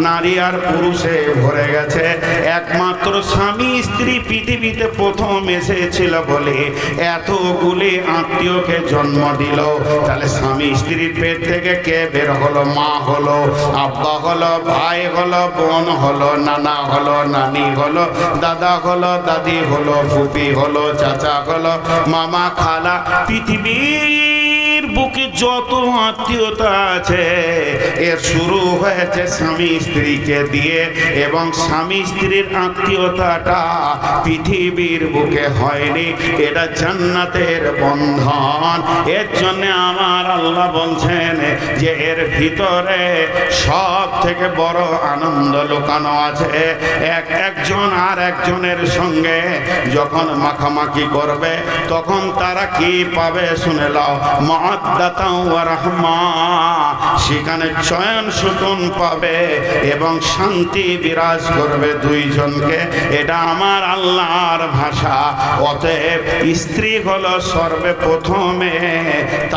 নারী আর পুরুষে ভরে গেছে। একমাত্র স্বামী স্ত্রী পৃথিবীতে প্রথম এসেছিল বলে এতগুলি আত্মীয়কে জন্ম দিল। তাহলে স্বামী স্ত্রীর পেট থেকে কে বের হলো? মা হলো, আব্বা হলো, ভাই হলো, বোন হলো, নানা হলো, নানি হলো, দাদা হলো, দাদি হলো, ফুপি হলো, চাচা হলো, মামা, খালা। পৃথিবীর বুকে যত আত্মীয়তা আছে এর শুরু হয়েছে স্বামী স্ত্রীকে দিয়ে, এবং স্বামী স্ত্রীর আত্মীয়তাটা পৃথিবীর বুকে হয়নি, এটা জান্নাতের বন্ধন। এর জন্য আমার আল্লাহ বলছেন যে এর ভিতরে সব থেকে বড় আনন্দ লুকানো আছে। একজন আর একজনের সঙ্গে যখন মাখামাখি করবে তখন তারা কি পাবে শুনে নাও, মাওয়াদ্দাতাও ওয়া রাহমা। সেখানে চয়ন সুকুন পাবে এবং শান্তি বিরাজ করবে দুইজনকে। এটা আমার আল্লাহর ভাষা। অতএব স্ত্রী হলো সর্বপ্রথমে,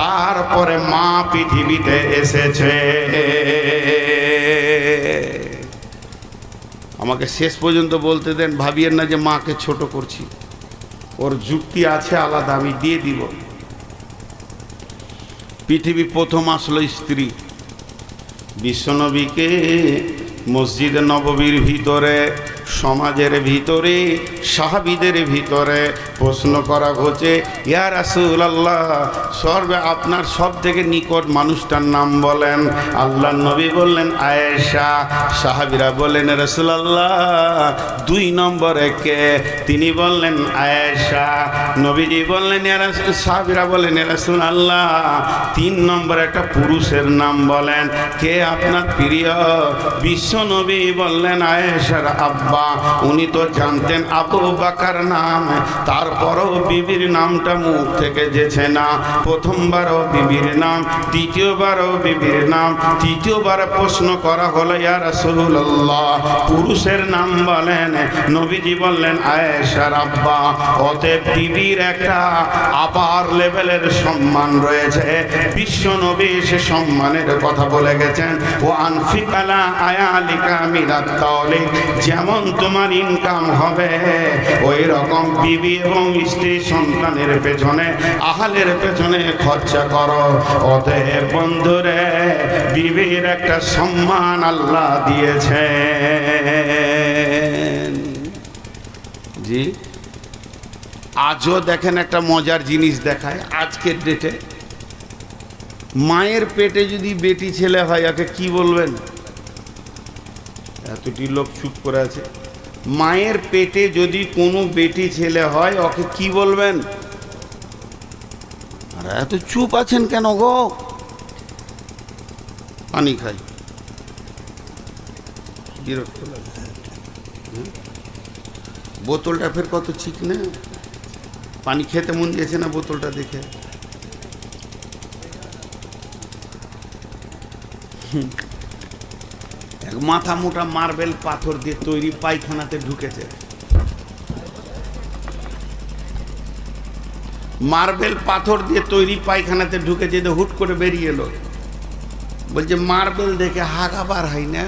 তারপরে মা পৃথিবীতে এসেছে। আমাকে শেষ পর্যন্ত বলতে দেন, ভাবিয়েন না যে মাকে ছোট করছি, ওর যুক্তি আছে আলাদা, আমি দিয়ে দিব। পৃথিবী প্রথম আসলো স্ত্রী। বিশ্বনবীকে মসজিদ নববীর ভিতরে, সমাজের ভিতরে, সাহাবীদের ভিতরে প্রশ্ন করা হচ্ছে, ইয়া রাসূলুল্লাহ, আপনার সব থেকে নিকট মানুষটার নাম বলেন। আল্লাহর নবী বললেন আয়েশা। সাহাবীরা বললেন রাসূলুল্লাহ 2 নম্বরে কে? তিনি বললেন আয়েশা। নবীজি বললেন, সাহাবীরা বললেন রাসূলুল্লাহ 3 নম্বরে একটা পুরুষের নাম বলেন, কে আপনার প্রিয়? বিশ্বনবী বললেন আয়েশার আব্বা। উনি তো জানতেন আবু বকর নাম, তার তারপরও বিবির নামটা মুখ থেকে যেছে না। প্রথমবারও বিবির নাম, দ্বিতীয়বারও বিবির নাম, তৃতীয়বার প্রশ্ন করা হলো ইয়া রাসূলুল্লাহ পুরুষের নাম বলেন। নবীজি বললেন আয়েশার আব্বা। অতএব বিবির একটা আপার লেভেলের সম্মান রয়েছে। বিশ্ব নবী সে সম্মানের কথা বলে গেছেন, ও আনফিক আলা আয়ালিকা মিনাত তাওলিক, যেমন তোমার ইনকাম হবে ওই রকম বিবি এবং স্ত্রী সন্তানের পেছনে, আহালের পেছনে খরচা করো। অতএব বন্ধুরে বিবির একটা সম্মান আল্লাহ দিয়েছেন। জি, আজও দেখেন একটা মজার জিনিস দেখায় আজকের ডেটে। মায়ের পেটে যদি বেটি ছেলে হয় একে কি বলবেন? এতটি লোক চুপ করে আছে। মায়ের পেটে যদি কোনো বেটি ছেলে হয় ওকে কি বলবেন? আর এত চুপ আছেন কেন গো? পানি খাই, বিরক্ত লাগে। বোতলটা ফের কত চিকনে, পানি খেতে মন দিয়েছে না বোতলটা দেখে। এক মাথা মোটা মার্বেল পাথর দিয়ে তৈরি পায়খানাতে ঢুকেছে। মার্বেল পাথর দিয়ে তৈরি পায়খানাতে ঢুকেছে, হুট করে বেরিয়ে এলো। বলছে মার্বেল দেখে হাগাবার হয় না,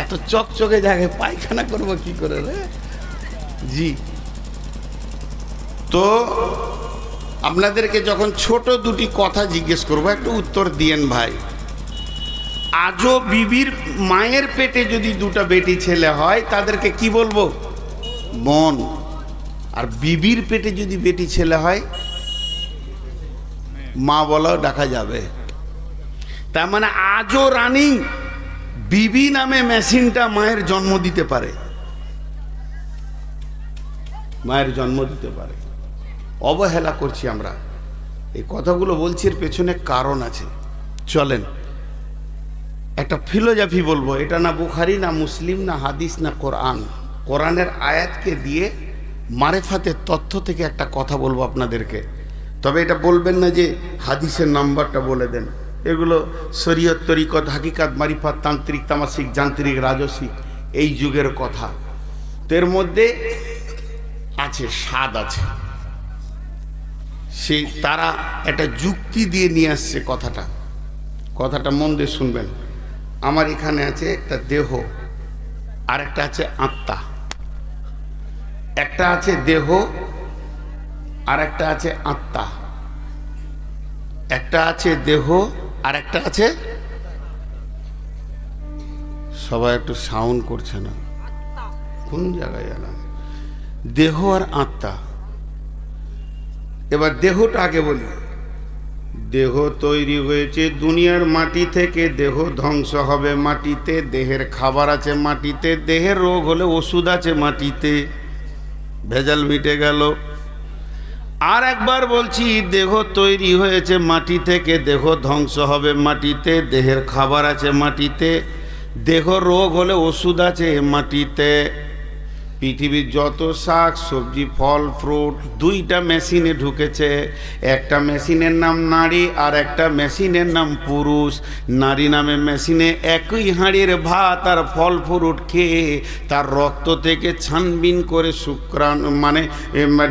এত চকচকে জায়গায় পায়খানা করবো কি করে রে? জি, তো আপনাদেরকে যখন ছোট দুটি কথা জিজ্ঞেস করবো একটু উত্তর দিয়েন ভাই। আজও বিবির মায়ের পেটে যদি দুটো বেটি ছেলে হয় তাদেরকে কি বলবো? বোন। আর বিবির পেটে যদি বেটি ছেলে হয় মা বলাও ডাকা যাবে। তার মানে আজও রানিং বিবি নামে মেশিনটা মায়ের জন্ম দিতে পারে, মায়ের জন্ম দিতে পারে। অবহেলা করছি আমরা। এই কথাগুলো বলছি এর পেছনে কারণ আছে। চলেন একটা ফিলোজফি বলবো। এটা না বুখারি, না মুসলিম, না হাদিস, না কোরআন। কোরআনের আয়াতকে দিয়ে মারেফাতের তথ্য থেকে একটা কথা বলবো আপনাদেরকে। তবে এটা বলবেন না যে হাদিসের নাম্বারটা বলে দেন। এগুলো শরীয়ত, তরিকত, হাকিকাত, মারিফাত, তান্ত্রিক, তামাসিক, যান্ত্রিক, রাজসিক এই যুগের কথা। তো এর মধ্যে আছে স্বাদ আছে। সেই তারা একটা যুক্তি দিয়ে নিয়ে আসছে কথাটা। কথাটা মন দিয়ে শুনবেন। আমার এখানে আছে একটা দেহ, আর একটা আছে আত্মা। একটা আছে দেহ আর একটা আছে আত্মা। একটা আছে দেহ আর একটা আছে, সবাই একটু সাউন্ড করছে না, কোন জায়গায় জানা? দেহ আর আত্মা। এবার দেহটা আগে বলি। দেহ তৈরি হয়েছে দুনিয়ার মাটি থেকে, দেহ ধ্বংস হবে মাটিতে। দেহের খাবার আছে মাটিতে, দেহের রোগ হলে ওষুধ আছে মাটিতে, ভেজাল মিটে গেল। আর একবার বলছি, দেহ তৈরি হয়েছে মাটি থেকে, দেহ ধ্বংস হবে মাটিতে, দেহের খাবার আছে মাটিতে, দেহ রোগ হলে ওষুধ আছে মাটিতে। পৃথিবীর যত শাক সবজি, ফল, ফ্রুট দুইটা মেশিনে ঢুকেছে। একটা মেশিনের নাম নারী আর একটা মেশিনের নাম পুরুষ। নারী নামে মেশিনে একই হাঁড়ির ভাত আর ফল ফ্রুট খেয়ে তার রক্ত থেকে ছানবিন করে শুক্রাণু মানে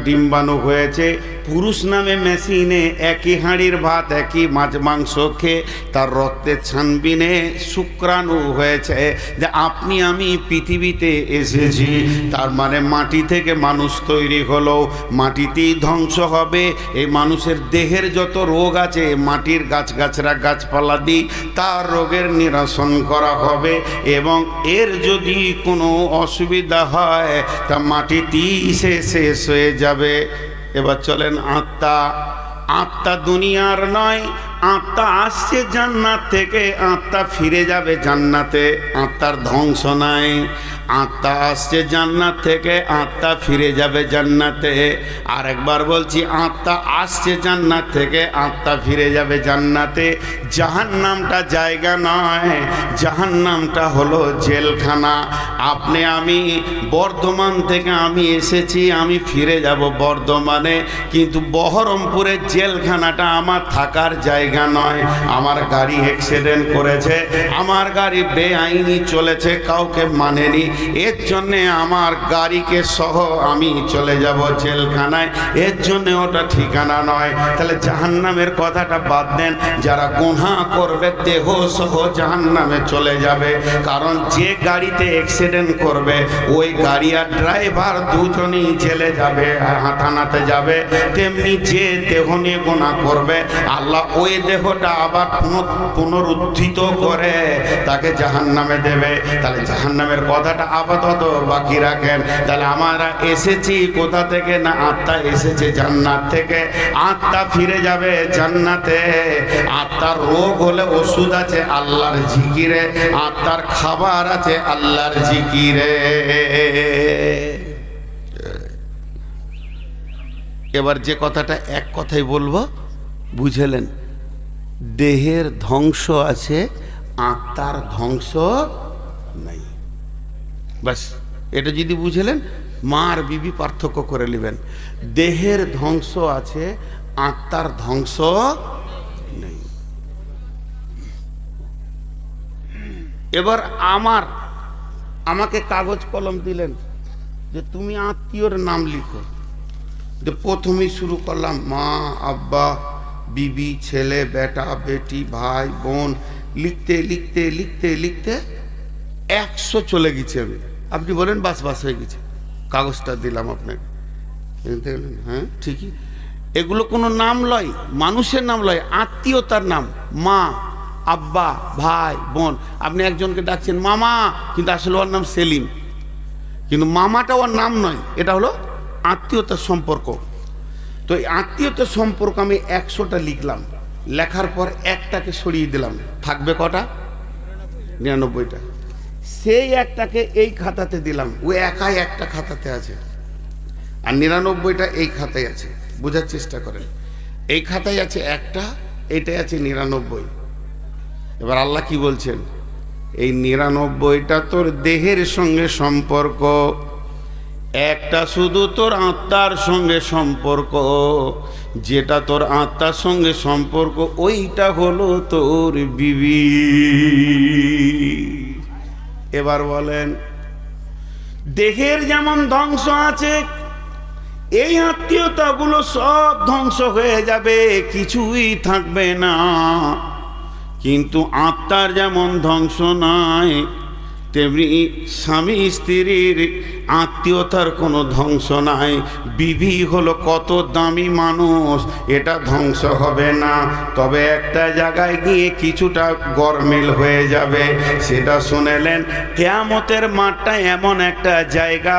ডিম্বাণু হয়েছে। পুরুষ নামে মেশিনে একই হাঁড়ির ভাত, একই মাছ মাংস খেয়ে তার রক্তের ছানবিনে শুক্রাণু হয়েছে। যে আপনি আমি পৃথিবীতে এসেছি, তার মানে মাটি থেকে মানুষ তৈরি হলো, মাটিতেই ধ্বংস হবে। এই মানুষের দেহের যত রোগ আছে মাটির গাছগাছরা গাছপালা দিয়ে তার রোগের নিরসন করা হবে। এবং এর যদি কোনো অসুবিধা হয় তা মাটিতেই সে শেষ হয়ে যাবে। এবার চলেন আত্মা। আত্মা দুনিয়ার নয়, আত্মা আসছে জান্নাত থেকে, আত্মা ফিরে যাবে জান্নাতে। আত্মার ধ্বংস নাই। আত্মা আসছে জান্নাত থেকে, আত্মা ফিরে যাবে জান্নাতে। আর একবার বলছি, আত্মা আসছে জান্নাত থেকে, আত্মা ফিরে যাবে জান্নাতে। জাহান্নামটা জায়গা নয়, জাহান্নামটা হলো জেলখানা। আপনি আমি বর্ধমান থেকে আমি এসেছি, আমি ফিরে যাব বর্ধমানে, কিন্তু বহরমপুরের জেলখানাটা আমার থাকার জায়গা নয়। আমার গাড়ি অ্যাক্সিডেন্ট করেছে, আমার গাড়ি বেআইনি চলেছে, কাউকে মানেনি, এর জন্যে আমার গাড়িকে সহ আমি চলে যাব জেলখানায়, এর জন্যে ওটা ঠিকানা নয়। তাহলে জাহান্নামের কথাটা বাদ দেন। যারা গুনাহ করবে দেহ সহ জাহান্নামে চলে যাবে। কারণ যে গাড়িতে অ্যাক্সিডেন্ট করবে ওই গাড়ি আর ড্রাইভার দুজনেই জেলে যাবে, থানাতে যাবে। তেমনি যে দেহ নিয়ে গুনাহ করবে আল্লাহ ওই দেহটা আবার পুনরুত্থিত করে তাকে জাহান্নামে দেবে। তাহলে জাহান্নামের কথাটা আপাতত বাকি রাখেন। তাহলে আমরা এসেছি কোথা থেকে? না, আত্মা এসেছে জান্নাত থেকে, আত্মা ফিরে যাবে জান্নাতে। আত্মার রোগ হলে ওষুধ আছে আল্লাহর জিকিরে, আত্মার খাবার আছে আল্লাহর জিকিরে। এবার যে কথাটা এক কথাই বলবো, বুঝলেন? দেহের ধ্বংস আছে, আত্মার ধ্বংস নাই। বাস এটা যদি বুঝলেন, মা আর বিবি পার্থক্য করে নেবেন। দেহের ধ্বংস আছে, আত্মার ধ্বংস নেই। এবার আমাকে কাগজ কলম দিলেন যে তুমি আত্মীয়র নাম লিখো। যে প্রথমেই শুরু করলাম মা, আব্বা, বিবি, ছেলে, বেটা, বেটি, ভাই, বোন, লিখতে লিখতে লিখতে লিখতে 100 চলে গেছে। আপনি বলেন বাস বাস হয়ে গেছে, কাগজটা দিলাম আপনাকে। হ্যাঁ ঠিকই, এগুলো কোনো নাম লয়, মানুষের নাম লয়, আত্মীয়তার নাম। মা, আব্বা, ভাই, বোন। আপনি একজনকে ডাকছেন মামা, কিন্তু আসলে ওর নাম সেলিম, কিন্তু মামাটা ওর নাম নয়, এটা হলো আত্মীয়তার সম্পর্ক। তো এই আত্মীয়তার সম্পর্ক আমি 100টা লিখলাম, লেখার পর একটাকে সরিয়ে দিলাম, থাকবে কটা? 99টা। সেই একটাকে এই খাতাতে দিলাম, ও একাই একটা খাতাতে আছে, আর 99টা এই খাতায় আছে। বোঝার চেষ্টা করেন, এই খাতায় আছে একটা, এটাই আছে 99। এবার আল্লাহ কি বলছেন? এই 99টা তোর দেহের সঙ্গে সম্পর্ক, একটা শুধু তোর আত্মার সঙ্গে সম্পর্ক। যেটা তোর আত্মার সঙ্গে সম্পর্ক ওইটা হলো তোর বিবি। এবার বলেন, দেহের যেমন ধ্বংস আছে, এই আত্মীয়তাগুলো সব ধ্বংস হয়ে যাবে, কিছুই থাকবে না। কিন্তু আত্মার যেমন ধ্বংস নাই, তেমনি স্বামী স্ত্রীর আত্মীয়তার কোনো ধ্বংস নাই। বিবি হলো কত দামি মানুষ, এটা ধ্বংস হবে না, তবে একটা জায়গায় গিয়ে কিছুটা গরমিল হয়ে যাবে। সেটা শুনেলেন, কিয়ামতের মাঠটা এমন একটা জায়গা,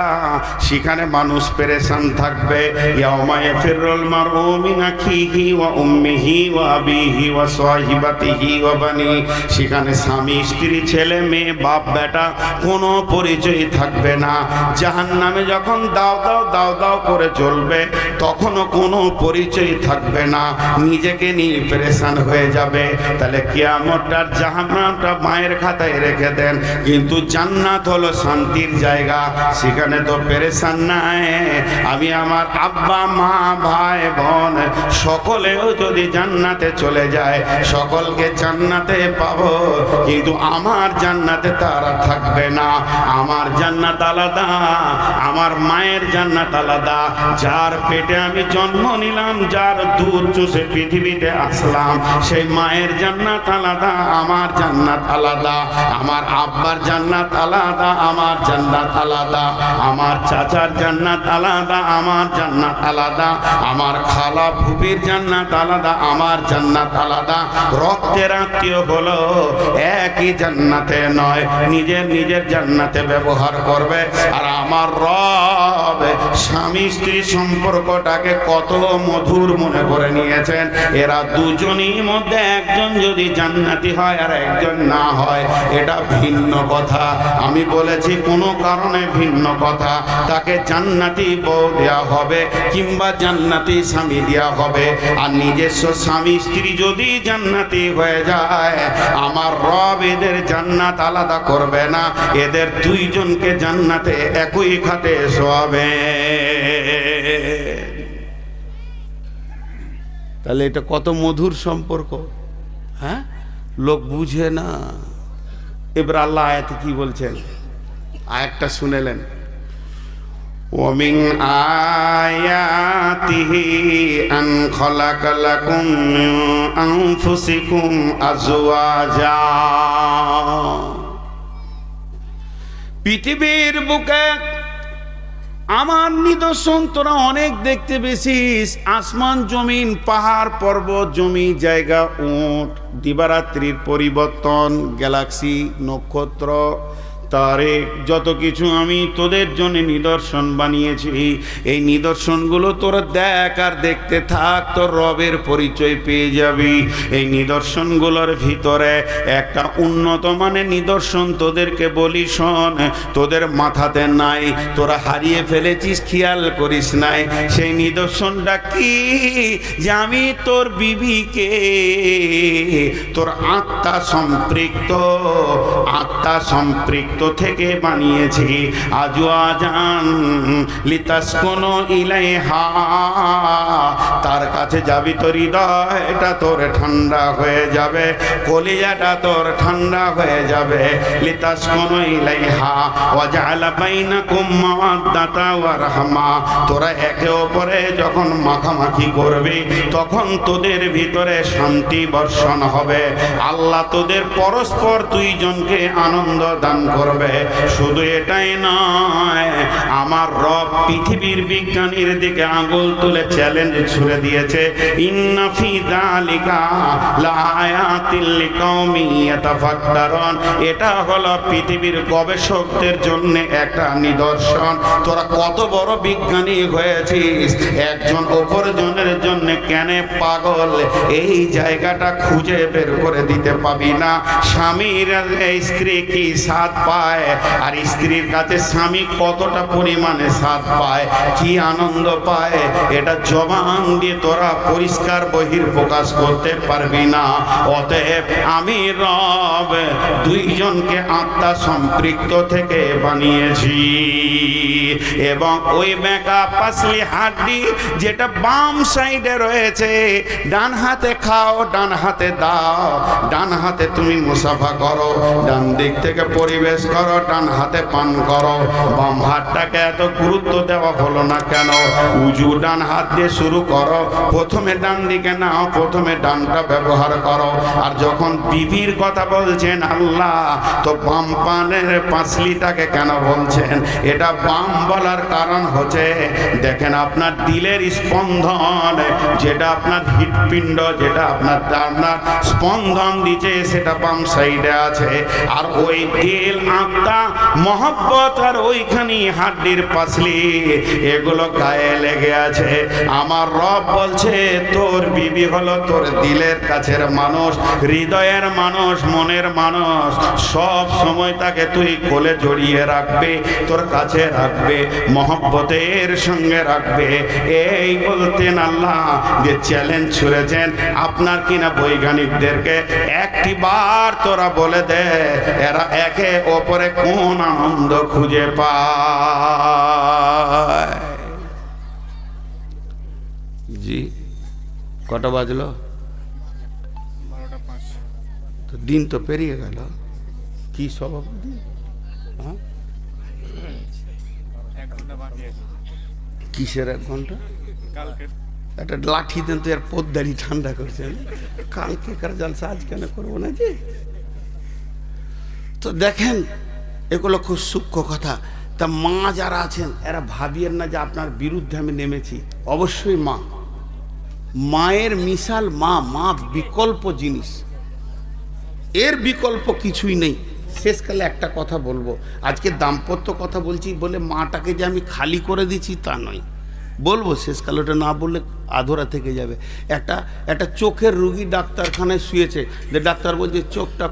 সেখানে মানুষ পেরেশান থাকবে। ইয়াউমা ইয়াফিরুল মারউ মিন আখিহি ওয়া উম্মিহি ওয়া আবিহি ওয়া সাহিবাতিহি ওয়া বানি। সেখানে স্বামী স্ত্রী, ছেলে মেয়ে, বাপ বেটা কোনো পরিচয় থাকবে না। জাহান্নামে যখন দাও দাও দাও দাও করে চলবে, তখনও কোনো পরিচয় থাকবে না, নিজেকে নিয়ে পেরেশান হয়ে যাবে। তাহলে কিয়ামতটা, জাহান্নামটা মায়ের খাতায় রেখে দেন, কিন্তু জান্নাত হলো শান্তির জায়গা, সেখানে তো পেরেশান নাই। আমি আমার আব্বা, মা, ভাই, বোন সকলেও যদি জান্নাতে চলে যায়, সকলকে জান্নাতে পাবো, কিন্তু আমার জান্নাতে তারা থাকবে না। আমার জান্নাত আলাদা, আমার মায়ের জান্নাত আলাদা। যার পেটে আমি জন্ম নিলাম, যার দুধ চুষে পৃথিবীতে আসলাম, সেই মায়ের জান্নাত আলাদা, আমার জান্নাত আলাদা। আমার আব্বার জান্নাত আলাদা, আমার জান্নাত আলাদা। আমার চাচার জান্নাত আলাদা, আমার জান্নাত আলাদা। আমার খালা ফুপির জান্নাত আলাদা, আমার জান্নাত আলাদা। রক্তের আত্মীয় হলো একই জান্নাতে নয়। নিজের নিজের জান্নাতে ব্যবহার করবে। আর আমার রব স্বামী স্ত্রী সম্পর্কটাকে কত মধুর মনে করে নিয়েছেন। এরা দুজনই মধ্যে একজন যদি জান্নাতি হয় আর একজন না হয়, এটা ভিন্ন কথা। আমি বলেছি কোনো কারণে ভিন্ন কথা, তাকে জান্নাতি বউ দেওয়া হবে কিংবা জান্নাতি স্বামী দেওয়া হবে। আর নিজস্ব স্বামী স্ত্রী যদি জান্নাতি হয়ে যায়, আমার রব এদের জান্নাত আলাদা করবে না, এদের দুইজনকে জান্নাতে একই খাটে শোয়াবে। তাহলে এটা কত মধুর সম্পর্ক, হ্যাঁ? লোক বুঝে না। এবার আল্লাহ আয়াতে কি বলছেন, আয়াতটা শুনেলেন, وَمِنْ آيَاتِهِ أَنْ خَلَقَ لَكُمْ مِنْ أَنْفُسِكُمْ أَزْوَاجًا। পৃথিবীর বুকে আমার নিদর্শন তোরা অনেক দেখতে পেয়েছিস। আসমান জমিন, পাহাড় পর্বত, জমি জায়গা, উট, দিবারাত্রির পরিবর্তন, গ্যালাক্সি, নক্ষত্র, তারে, যত কিছু আমি তোদের জন্য নিদর্শন বানিয়েছি। এই নিদর্শনগুলো তোরা দেখ আর দেখতে থাক, তোর রবের পরিচয় পেয়ে যাবি। এই নিদর্শনগুলোর ভিতরে একটা উন্নত মানের নিদর্শন তোদেরকে বলি, শোন, তোদের মাথাতে নাই, তোরা হারিয়ে ফেলেছিস, খেয়াল করিস নাই। সেই নিদর্শনটা কি? যে আমি তোর বিবিকে তোর আত্মা সম্পৃক্ত থেকে বানিয়েছি। আজওয়াজান লিতাসকুনু ইলাইহা, তার কাছে যাবি তোর হৃদয়টা তোর ঠান্ডা হয়ে যাবে, কলিজাটা তোর ঠান্ডা হয়ে যাবে। লিতাসকুনু ইলাইহা ওয়া জাআলা বাইনাকুম মাওয়াদ্দাতা ওয়া রাহমা, তোরা একে অপরে যখন মাখামাখি করবি তখন তোদের ভিতরে শান্তি বর্ষণ হবে। আল্লাহ তোদের পরস্পর দুইজনকে আনন্দ দান করবে। শুধু এটাই নয়, আমার রব পৃথিবীর বিজ্ঞানীর দিকে আঙুল তুলে চ্যালেঞ্জ ছুড়ে দিয়েছে, ইন্না ফি যালিকা লাআয়াতিল লিকাউমিন ইয়াতাফাক্কারুন। এটা হলো পৃথিবীর গবেষকদের জন্য একটা নিদর্শন। তোরা কত বড় বিজ্ঞানী হয়েছিস, একজন অপরজনের জন্য কেন পাগল, এই জায়গাটা খুঁজে বের করে দিতে পাবি না। স্বামীর স্ত্রী কি স্বাদ পায়, আর স্ত্রীর কাছে স্বামী কতটা পরিমাণে স্বাদ পায়, কি আনন্দ পায়, এটা জবান দিয়ে তোরা পরিষ্কার বহির প্রকাশ করতে পারবি না। অতএব আমি রব দুইজনকে আত্মা সম্পৃক্ত থেকে বানিয়েছি। এবং ওই বেঁকা পাসলি হাড্ডি যেটা বাম সাইডে রয়েছে, ডান হাতে খাও, ডান হাতে দাও, ডান হাতে তুমি মুসাফা করো, ডান দিক থেকে পরিবেশ করো, ডান হাতে পান করো। বাম হাতটাকে এত গুরুত্ব দেওয়া হলো না কেন? উজু ডান হাত দিয়ে শুরু করো, প্রথমে ডান দিকে নাও, প্রথমে ডানটা ব্যবহার করো। আর যখন বিবির কথা বলছেন আল্লাহ, তো বাম পানের পাঁচলিটাকে কেন বলছেন? এটা বাম বলার কারণ হচ্ছে, দেখেন আপনার দিলের স্পন্দন, যেটা আপনার হৃৎপিণ্ড, যেটা আপনার স্পন্দন দিচ্ছে, সেটা বাম সাইডে আছে। আর ওই দিল, আত্মা, মহব্বত আর ওইখানে হাড্ডির পাসলি, এগুলো গায়ে লেগে আছে। আমার রব বলছে তোর বিবি হলো তোর দিলের কাছের মানুষ, হৃদয়ের মানুষ, মনের মানুষ। সব সময় তাকে তুই কোলে জড়িয়ে রাখবে, তোর কাছে রাখবে, মহব্বতের সঙ্গে রাখবে। এই বলতেন আল্লাহ যে চ্যালেঞ্জ ছুড়েছেন আপনার কিনা বৈজ্ঞানিকদেরকে, একটি বার তোরা বলে দে এরা একে অপরে কোন আনন্দ খুঁজে পায়। জি কটা বাজলো? 12:05। তো দিন তো পেরিয়ে গেল। কি সভাপতি? কিসের 1 ঘন্টা? একটা লাঠি দেন তো, এর পদ্মারি ঠান্ডা করছেন। কালকে কার জলসা আজ কেন করবো না জি? তো দেখেন এগুলো খুব সূক্ষ্ম কথা। তা মা যারা আছেন এরা ভাবিয়েন না যে আপনার বিরুদ্ধে আমি নেমেছি। অবশ্যই মা, মায়ের মিশাল মা, মা বিকল্প জিনিস, এর বিকল্প কিছুই নেই। শেষকালে একটা কথা বলবো, আজকে দাম্পত্য কথা বলছি বলে মাটাকে যে আমি খালি করে দিচ্ছি তা নয়, বলবো শেষকালে, ওটা না বললে আধরা থেকে যাবে। একটা চোখের রুগী ডাক্তারখানায় শুয়েছে, যে ডাক্তার বলছে চোখটা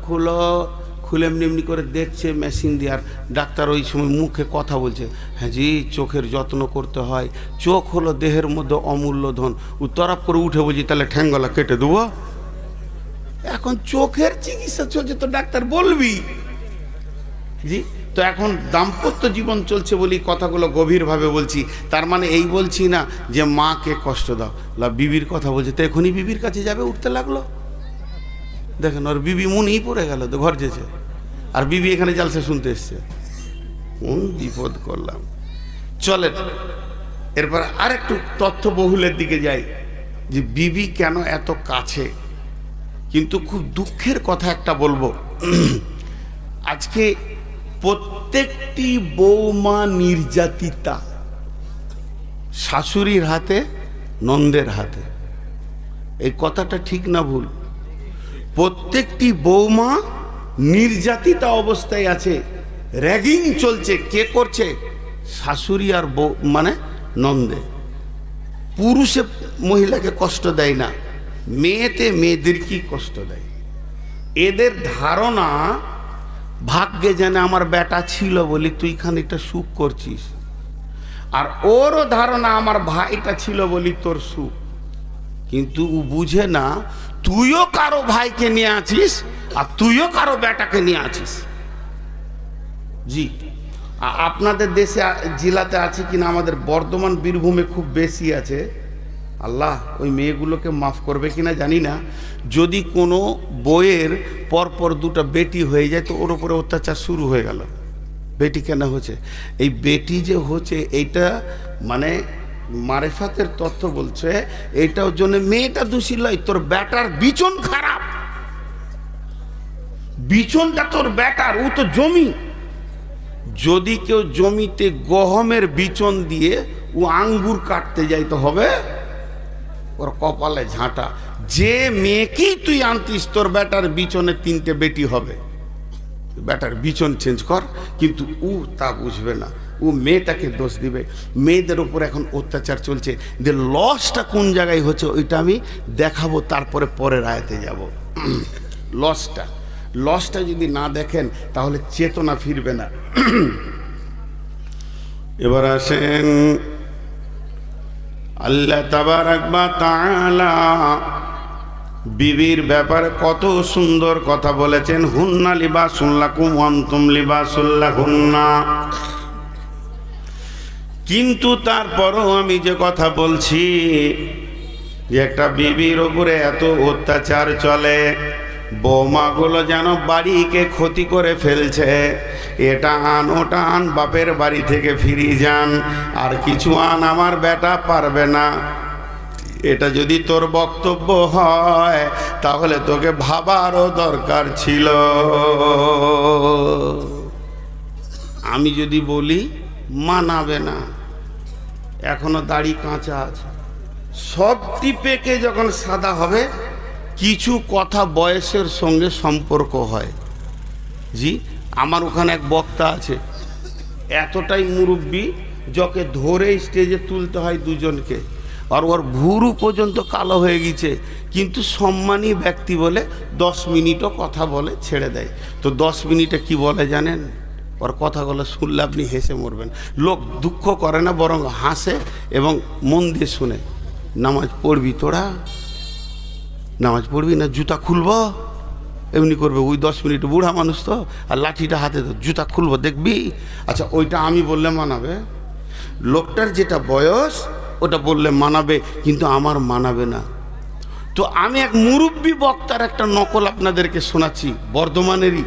খুলে এমনি করে দেখছে মেশিন দিয়ে, আর ডাক্তার ওই সময় মুখে কথা বলছে, হ্যাঁ জি চোখের যত্ন করতে হয়, চোখ হলো দেহের মধ্যে অমূল্য ধন। ও তরফ করে উঠে বলছি তাহলে ঠ্যাঙ্গলা কেটে দেবো। এখন চোখের চিকিৎসা চলছে তো ডাক্তার বলবি জি। তো এখন দাম্পত্য জীবন চলছে বলি কথাগুলো গভীরভাবে বলছি, তার মানে এই বলছি না যে মাকে কষ্ট দাও। বিবির কথা বলছে, তো এখনই বিবির কাছে যাবে, উঠতে লাগলো, দেখেন ওর বিবি মনেই পড়ে গেল, তো ঘর যেছে, আর বিবি এখানে জালসা শুনতে এসছে, কোন বিপদ করলাম। চলেন এরপর আর একটু তথ্যবহুলের দিকে যাই, যে বিবি কেন এত কাছে। কিন্তু খুব দুঃখের কথা একটা বলবো, আজকে প্রত্যেকটি বৌমা নির্যাতিতা, শাশুড়ির হাতে নন্দের হাতে। এই কথাটা ঠিক না ভুল? প্রত্যেকটি বৌমা নির্যাতিতা অবস্থায় আছে, র্যাগিং চলছে। কে করছে? শাশুড়ি আর বউ মানে নন্দে। পুরুষে মহিলাকে কষ্ট দেয় না, মেয়েদেরকেই কষ্ট দেয়। এদের ধারণা ভাগ্যে জানে আমার বেটা ছিল বলি তুই খানিকটা সুখ করছিস, আর ওরও ধারণা আমার ভাইটা ছিল বলি তোর সুখ। কিন্তু ও বুঝে না তুইও কারো ভাইকে নিয়ে আছিস আর তুইও কারো বেটাকে নিয়ে আছিস। জি, আপনাদের দেশে জেলাতে আছে কিনা, আমাদের বর্ধমান বীরভূমে খুব বেশি আছে। আল্লাহ ওই মেয়েগুলোকে মাফ করবে কিনা জানি না। যদি কোনো বইয়ের পরপর দুটো বেটি হয়ে যায় তো ওর উপরে অত্যাচার শুরু হয়ে গেল। বেটি কেন হচ্ছে? এই বেটি যে হচ্ছে এইটা মানে মারেফাতের তথ্য বলছে, এইটার জন্য মেয়েটা দোষী নয়, তোর বেটার বিচন খারাপ, বিচনটা তোর বেটার, ও তো জমি। যদি কেউ জমিতে গহমের বিচন দিয়ে ও আঙ্গুর কাটতে যাইতে হবে, ওর কপালে ঝাঁটা। যে মেয়েকেই তুই আনতিস তোর বেটার বিচনে 3টে বেটি হবে, বেটার বিচন চেঞ্জ কর। কিন্তু ও তা বুঝবে না, ও মেয়েটাকে দোষ দিবে। মেয়েদের উপর এখন অত্যাচার চলছে, যে লসটা কোন জায়গায় হচ্ছে ওইটা আমি দেখাবো, তারপরে পরের আয়াতে যাব। লসটা যদি না দেখেন তাহলে চেতনা ফিরবে না। এবার আসেন আল্লাহ তাবারাক ওয়া তাআলা বিবির ব্যাপারে কত সুন্দর কথা বলেছেন। হুন্না লিবাসুল লাকুম ওয়া আনতুম লিবাসুল লাহুন্না। কিন্তু তারপরও আমি যে কথা বলছি, যে একটা বিবির উপরে এত অত্যাচার চলে, বৌমাগুলো যেন বাড়িকে ক্ষতি করে ফেলছে। এটা আন ওটা আন, বাপের বাড়ি থেকে ফিরিয়ে যান, আর কিছু আন, আমার বেটা পারবে না। এটা যদি তোর বক্তব্য হয় তাহলে তোকে ভাবারও দরকার ছিল। আমি যদি বলি মানাবে না, এখনো দাড়ি কাঁচা আছে। সব টিপেকে যখন সাদা হবে, কিছু কথা বয়সের সঙ্গে সম্পর্ক হয়। জি, আমার ওখানে এক বক্তা আছে, এতটাই মুরব্বী, যাকে ধরে স্টেজে তুলতে হয় দুজনকে, আর ওর ভুরু পর্যন্ত কালো হয়ে গেছে, কিন্তু সম্মানী ব্যক্তি বলে 10 মিনিটও কথা বলে ছেড়ে দেয়। তো 10 মিনিটে কি বলে জানেন? ওর কথাগুলো শুনলে আপনি হেসে মরবেন। লোক দুঃখ করে না, বরং হাসে এবং মন দিয়ে শুনে। নামাজ পড়বি তোরা? নামাজ পড়বি না? জুতা খুলবো? এমনি করবে ওই 10 মিনিট। বুড়া মানুষ তো, আর লাঠিটা হাতে তো, জুতা খুলবো দেখবি। আচ্ছা, ওইটা আমি বললে মানাবে? লোকটার যেটা বয়স ওটা বললে মানাবে, কিন্তু আমার মানাবে না। তো আমি এক মুরব্বী বক্তার একটা নকল আপনাদেরকে শোনাচ্ছি, বর্ধমানেরই।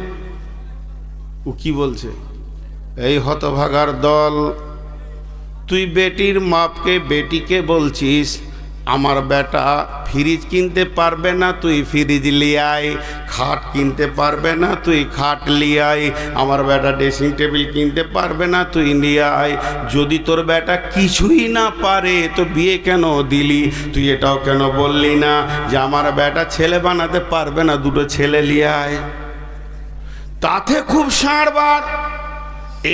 ও কি বলছে? এই হতভাগার দল, তুই বেটির মাপকে বেটিকে বলছিস আমার বেটা ফ্রিজ কিনতে পারবে না, তুই ফ্রিজ লিয়াই। খাট কিনতে পারবে না, তুই খাট লিয়াই। আমার বেটা ড্রেসিং টেবিল কিনতে পারবে না, তুই লিয়াই। যদি তোর বেটা কিছুই না পারে তো বিয়ে কেন দিলি? তুই এটাও কেন বললি না যে আমার বেটা ছেলে বানাতে পারবে না, 2টো ছেলে লিয়াই? তাতে খুব সাড়বার,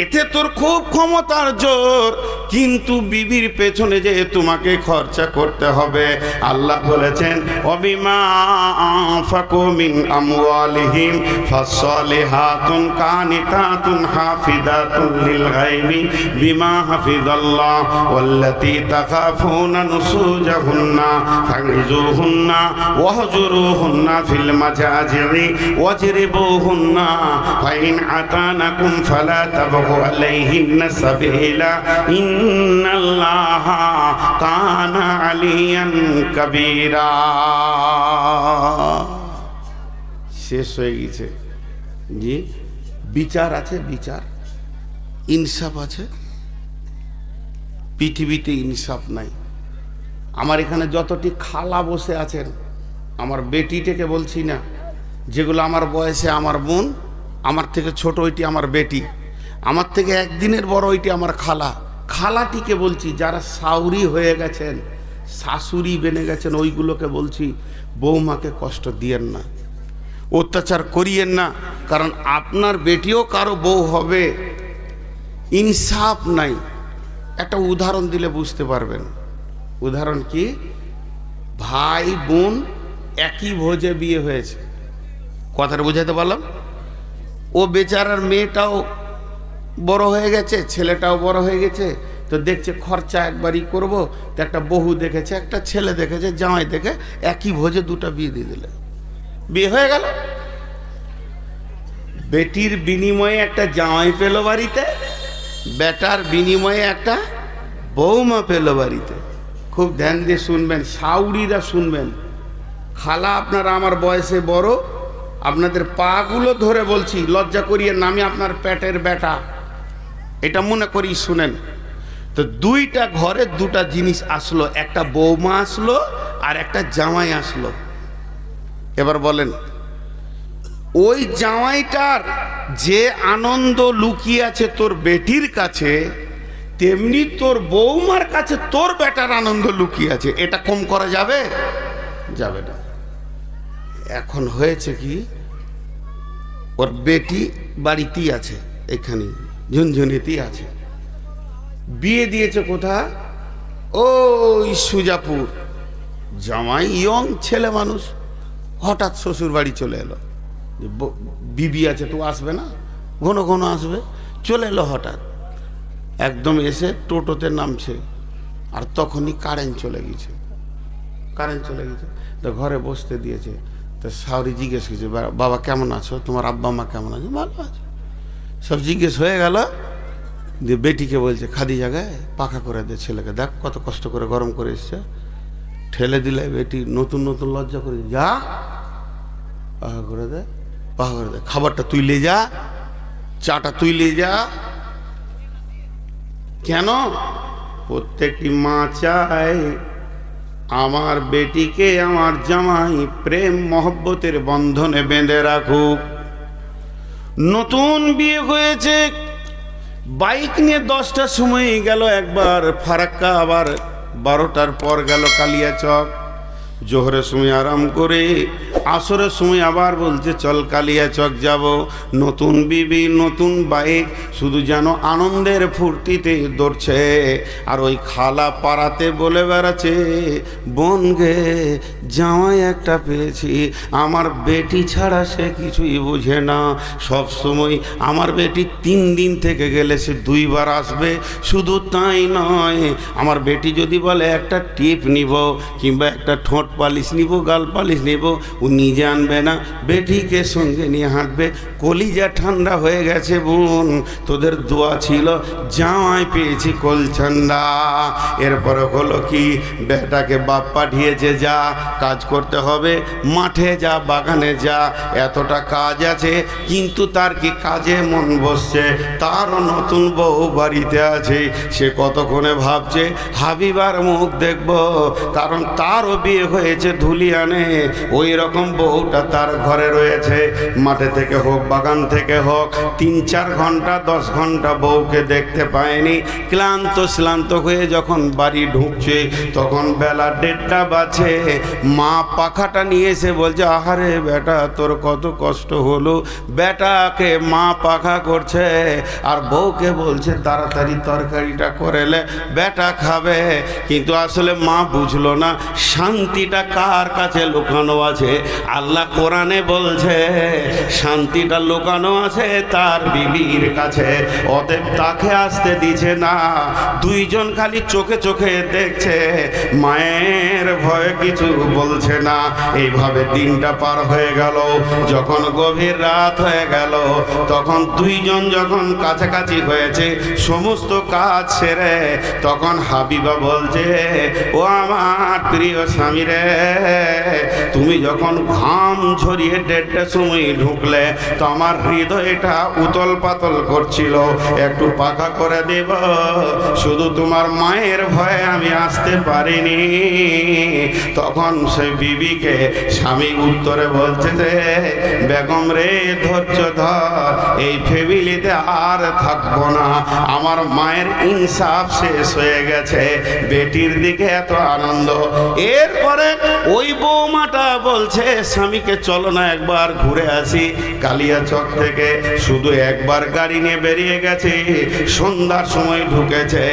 এতে তোর খুব ক্ষমতার জোর, কিন্তু বিবির পেছনে যে তোমাকে খরচা করতে হবে। আল্লাহ বলেছেন অবিমা আনফাকু মিন আমওয়ালিহিম ফাসসালিহাতুন কানিতাতুন হাফিজাতুন লিল গায়বি বিমা হাফিজাল্লাহ ওয়াল্লাতী তাখাফুনা নুশুজাহুন্না ফাগজুহুন্না ওয়াহজুরুহুন্না ফিল মাজাজি'i ওয়াজরিবুহুন্না ফাইন আতানাকুম ফালা আলাইহিন্না সাবিলা ইন্নাল্লাহা কানা আলিয়ান কাবীরা। শেষ হয়ে গেছে জি। বিচার আছে, বিচার, ইনসাফ আছে। পৃথিবীতে ইনসাফ নাই। আমার এখানে যতটি খালা বসে আছেন, আমার বেটিটাকে বলছি না, যেগুলো আমার বয়সে আমার বোন, আমার থেকে ছোট ওইটি আমার বেটি, আমার থেকে একদিনের বড় ওইটি আমার খালা। খালাটিকে বলছি, যারা সাউরি হয়ে গেছেন, শাশুড়ি বেনে গেছেন, ওইগুলোকে বলছি বৌমাকে কষ্ট দিয়েন না, অত্যাচার করিয়েন না, কারণ আপনার বেটিও কারো বউ হবে। ইনসাফ নাই। একটা উদাহরণ দিলে বুঝতে পারবেন। উদাহরণ কি? ভাই বোন একই ভোজে বিয়ে হয়েছে, কথাটা বুঝাতে পারলাম? ও বেচারার মেয়েটাও বড় হয়ে গেছে, ছেলেটাও বড় হয়ে গেছে, তো দেখছে খরচা একবারই করব, তো একটা বহু দেখেছে, একটা ছেলে দেখেছে, জামাই দেখে একই ভোজে দুটো বিয়ে দিয়ে দিলে, বিয়ে হয়ে গেল। বেটির বিনিময়ে একটা জামাই পেল বাড়িতে, বেটার বিনিময়ে একটা বৌমা পেল বাড়িতে। খুব ধ্যান দিয়ে শুনবেন, সাউরিরা শুনবেন। খালা আপনারা আমার বয়সে বড়, আপনাদের পাগুলো ধরে বলছি, লজ্জা করিয়ে নামি, আপনার পেটের বেটা, এটা মনে করি শুনেন। তো দুইটা ঘরে দুটা জিনিস আসলো, একটা বৌমা আসলো আর একটা জামাই আসলো। এবার বলেন, ওই জামাইটার যে আনন্দ লুকিয়ে আছে তোর বেটির কাছে, তেমনি তোর বৌমার কাছে তোর বেটার আনন্দ লুকিয়ে আছে। এটা কম করা যাবে? যাবে না। এখন হয়েছে কি, ওর বেটি বাড়িতেই আছে, এখানে ঝুনঝুনিতেই আছে, বিয়ে দিয়েছে কোথা? ওই সুজাপুর। জামাই ইয়ং ছেলে মানুষ, হঠাৎ শ্বশুর বাড়ি চলে এলো। বিবি আছে তো আসবে না, ঘন ঘন আসবে, চলে এলো হঠাৎ। একদম এসে টোটোতে নামছে, আর তখনই কারেন্ট চলে গেছে। কারেন্ট চলে গেছে তো ঘরে বসতে দিয়েছে। তো শাওরি জিজ্ঞেস করছে, বাবা কেমন আছো, তোমার আব্বা মা কেমন আছে? ভালো আছে, সব জিজ্ঞেস হয়ে গেল। দিয়ে বেটিকে বলছে, খাদি জায়গায় পাখা করে দে ছেলেকে, দেখ কত কষ্ট করে গরম করে এসছে। ঠেলে দিলে বেটি নতুন নতুন লজ্জা করে, যা পাখা করে দে, পাখা করে দে, খাবারটা তুই লে যা, চাটা তুই লে যা। কেন? প্রত্যেকটি মা চায় আমার বেটিকে আমার জামাই প্রেম মহব্বতের বন্ধনে বেঁধে রাখুক। নতুন বিয়ে হয়েছে, বাইক নিয়ে 10টার সময় গেল একবার ফারাক্কা, আবার 12টার পর গেল কালিয়াচক। জোহরের সময় আরাম করে আসরের সময় আবার বলছে চল কালিয়াচক যাব। নতুন বিবি, নতুন বাইক, শুধু যেন আনন্দের ফুর্তিতে দৌড়ছে। আর ওই খালা পাড়াতে বলে বেড়াচ্ছে, বোন গে জামাই একটা পেয়েছি, আমার বেটি ছাড়া সে কিছুই বুঝে না। সব সময় আমার বেটি 3 দিন থেকে গেলে সে 2 বার আসবে। শুধু তাই নয়, আমার বেটি যদি বলে একটা টিপ নিব কিংবা একটা ঠোঁট পালিশ নিব, গাল পালিশ নিব, ও নিজে আনবে না, বেটিকে সঙ্গে নিয়ে হাঁটবে। কলিজা ঠান্ডা হয়ে গেছে বোন, তোদের দোয়া ছিল, জামাই পেয়েছি কলছান্ডা। এরপরে হলো কি, বেটাকে বাপ পাঠিয়েছে, যা কাজ করতে হবে, মাঠে যা, বাগানে যা, এতটা কাজ আছে। কিন্তু তার কি কাজে মন বসছে? তারও নতুন বউ বাড়িতে আছে, সে কতক্ষণে ভাবছে হাবিবার মুখ দেখব, কারণ তারও বিয়ে হয়েছে ধুলিয়ানে, ওই রকম বউটা তার ঘরে রয়েছে। মাঠে থেকে হোক বাগান থেকে হোক 3-4 ঘন্টা 10 ঘন্টা বউকে দেখতে পায়নি। ক্লান্ত হয়ে যখন বাড়ি ঢুকছে তখন বেলা 1:30 বাজে। মা পাখাটা নিয়ে এসে বলছে, আহারে বেটা তোর কত কষ্ট হলো। বেটাকে মা পাখা করছে আর বউকে বলছে তাড়াতাড়ি তরকারিটা করেলে বেটা খাবে। কিন্তু আসলে মা বুঝলো না শান্তিটা কার কাছে লুকানো আছে। আল্লাহ কোরআনে বলছে শান্তিটা লুকানো আছে তার বিবির কাছে, অতএব তাকে আসতে দিছে না। দুইজন খালি চোখে চোখে দেখছে, মায়ের ভয়ে কিছু বলছে না। এইভাবে দিনটা পার হয়ে গেল। যখন গভীর রাত হয়ে গেল তখন দুইজন যখন কাছাকাছি হয়েছে সমস্ত কাজ সেরে, তখন হাবিবা বলছে, ও আমার প্রিয় স্বামী রে, তুমি যখন ঘাম ঝরিয়ে 1:30টার সময় ঢুকলে তো আমার হৃদয়টা উতল পাতল করছিল, একটু পাখা করে দেব। শুধু তোমার মায়ের ভয়ে আমি আসতে পারিনি। তখন সে বিবিকে স্বামী উত্তরে বলছে যে, বেগম রে ধৈর্য ধর, এই ফ্যামিলিতে আর থাকবো না। আমার মায়ের ইনসাফ শেষ হয়ে গেছে, বেটির দিকে এত আনন্দ। এরপরে ওই বৌমাটা বলছে স্বামীকে, চলো না একবার ঘুরে আসি কালিয়াচক থেকে। শুধু একবার গাড়ি নিয়ে বেরিয়ে গেছে, সন্ধ্যার সময় ঢুকেছে।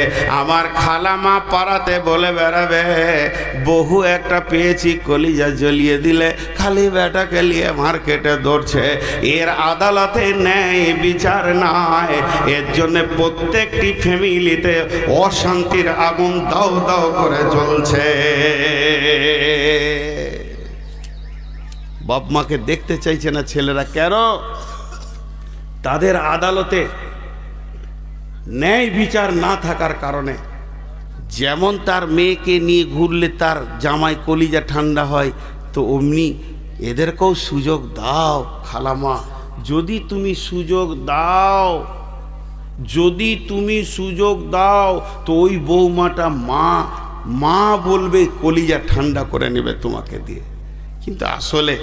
আমার খালামা পাড়াতে বলে বেড়াবে, বহু একটা পেয়েছি কলিজা জ্বলিয়ে দিলে, খালি বেটাকে নিয়ে মার্কেটে দৌড়ছে। এর আদালতে ন্যায় বিচার নাই। এর জন্য প্রত্যেকটি ফ্যামিলিতে অশান্তির আগুন দাও দাও করে জ্বলছে। বাপ মাকে দেখতে চাইছে না ছেলেরা, কেন? তাদের আদালতে ন্যায় বিচার না থাকার কারণে। যেমন তার মেয়েকে নিয়ে ঘুরলে তার জামাই কলিজা ঠান্ডা হয়, তো অমনি এদেরকেও সুযোগ দাও খালামা। যদি তুমি সুযোগ দাও, যদি তুমি সুযোগ দাও তো ওই বৌমাটা মা বলবে, কলিজা ঠান্ডা করে নেবে তোমাকে দিয়ে। কিন্তু আসলে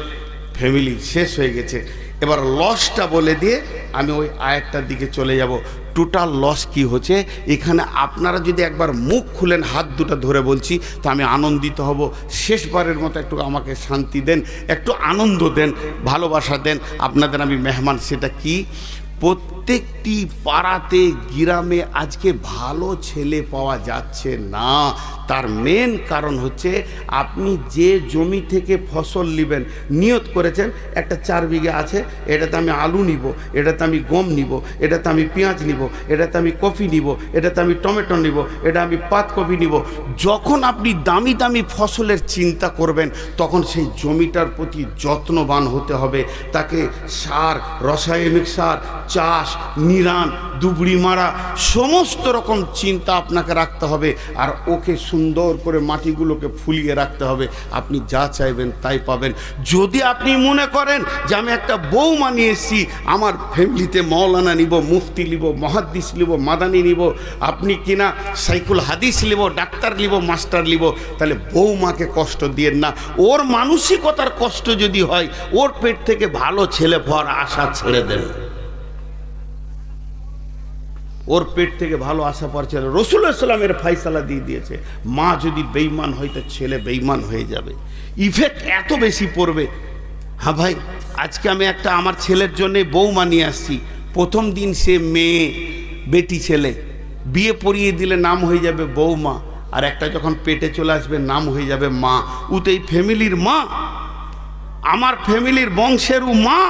ফ্যামিলি শেষ হয়ে গেছে। এবার লসটা বলে দিয়ে আমি ওই আয়াতটার দিকে চলে যাব। টোটাল লস কি হচ্ছে এখানে আপনারা যদি একবার মুখ খুলেন, হাত দুটো ধরে বলছি, তো আমি আনন্দিত হব। শেষবারের মতো একটু আমাকে শান্তি দেন, একটু আনন্দ দেন, ভালোবাসা দেন। আপনাদের আমি মেহমান। সেটা কি? প্রত্যেকটি পাড়াতে গ্রামে আজকে ভালো ছেলে পাওয়া যাচ্ছে না। তার মেন কারণ হচ্ছে আপনি যে জমি থেকে ফসল নেবেন, নিয়ত করেছেন একটা 4 বিঘা আছে, এটাতে আমি আলু নিব, এটাতে আমি গম নিব, এটাতে আমি পেঁয়াজ নিব, এটাতে আমি কফি নিব, এটাতে আমি টমেটো নিব, এটা আমি পাতকপি নিব। যখন আপনি দামি দামি ফসলের চিন্তা করবেন তখন সেই জমিটার প্রতি যত্নবান হতে হবে। তাকে সার, রাসায়নিক সার, চাষ, নিরান, দুবড়ি মারা, সমস্ত রকম চিন্তা আপনাকে রাখতে হবে। আর ওকে সুন্দর করে মাটিগুলোকে ফুলিয়ে রাখতে হবে। আপনি যা চাইবেন তাই পাবেন। যদি আপনি মনে করেন যে আমি একটা বৌমা নিয়ে এসেছি, আমার ফ্যামিলিতে মৌলানা নিব, মুফতি নিব, মহাদ্দিস নিব, মাদানি নিব, আপনি কিনা সাইকুল হাদিস নিব, ডাক্তার নিব, মাস্টার নিব, তাহলে বৌমাকে কষ্ট দিয়েন না। ওর মানসিকতার কষ্ট যদি হয়, ওর পেট থেকে ভালো ছেলে পাওয়ার আশা ছেড়ে দেন। ওর পেট থেকে ভালো আশা পাওয়ার ছেলে রাসূলুল্লাহ সাল্লাল্লাহু আলাইহি ওয়াসাল্লামের ফায়সালা দিয়ে দিয়েছে। মা যদি বেঈমান হয় তো ছেলে বেঈমান হয়ে যাবে। ইফেক্ট এত বেশি পড়বে। হ্যাঁ ভাই, আজকে আমি একটা আমার ছেলের জন্য বৌমা নিয়ে আসছি। প্রথম দিন সে মেয়ে, বেটি ছেলে, বিয়ে পড়িয়ে দিলে নাম হয়ে যাবে বৌমা, আর একটা যখন পেটে চলে আসবে নাম হয়ে যাবে মা। ও তো এই ফ্যামিলির মা, আমার ফ্যামিলির বংশের ও মা।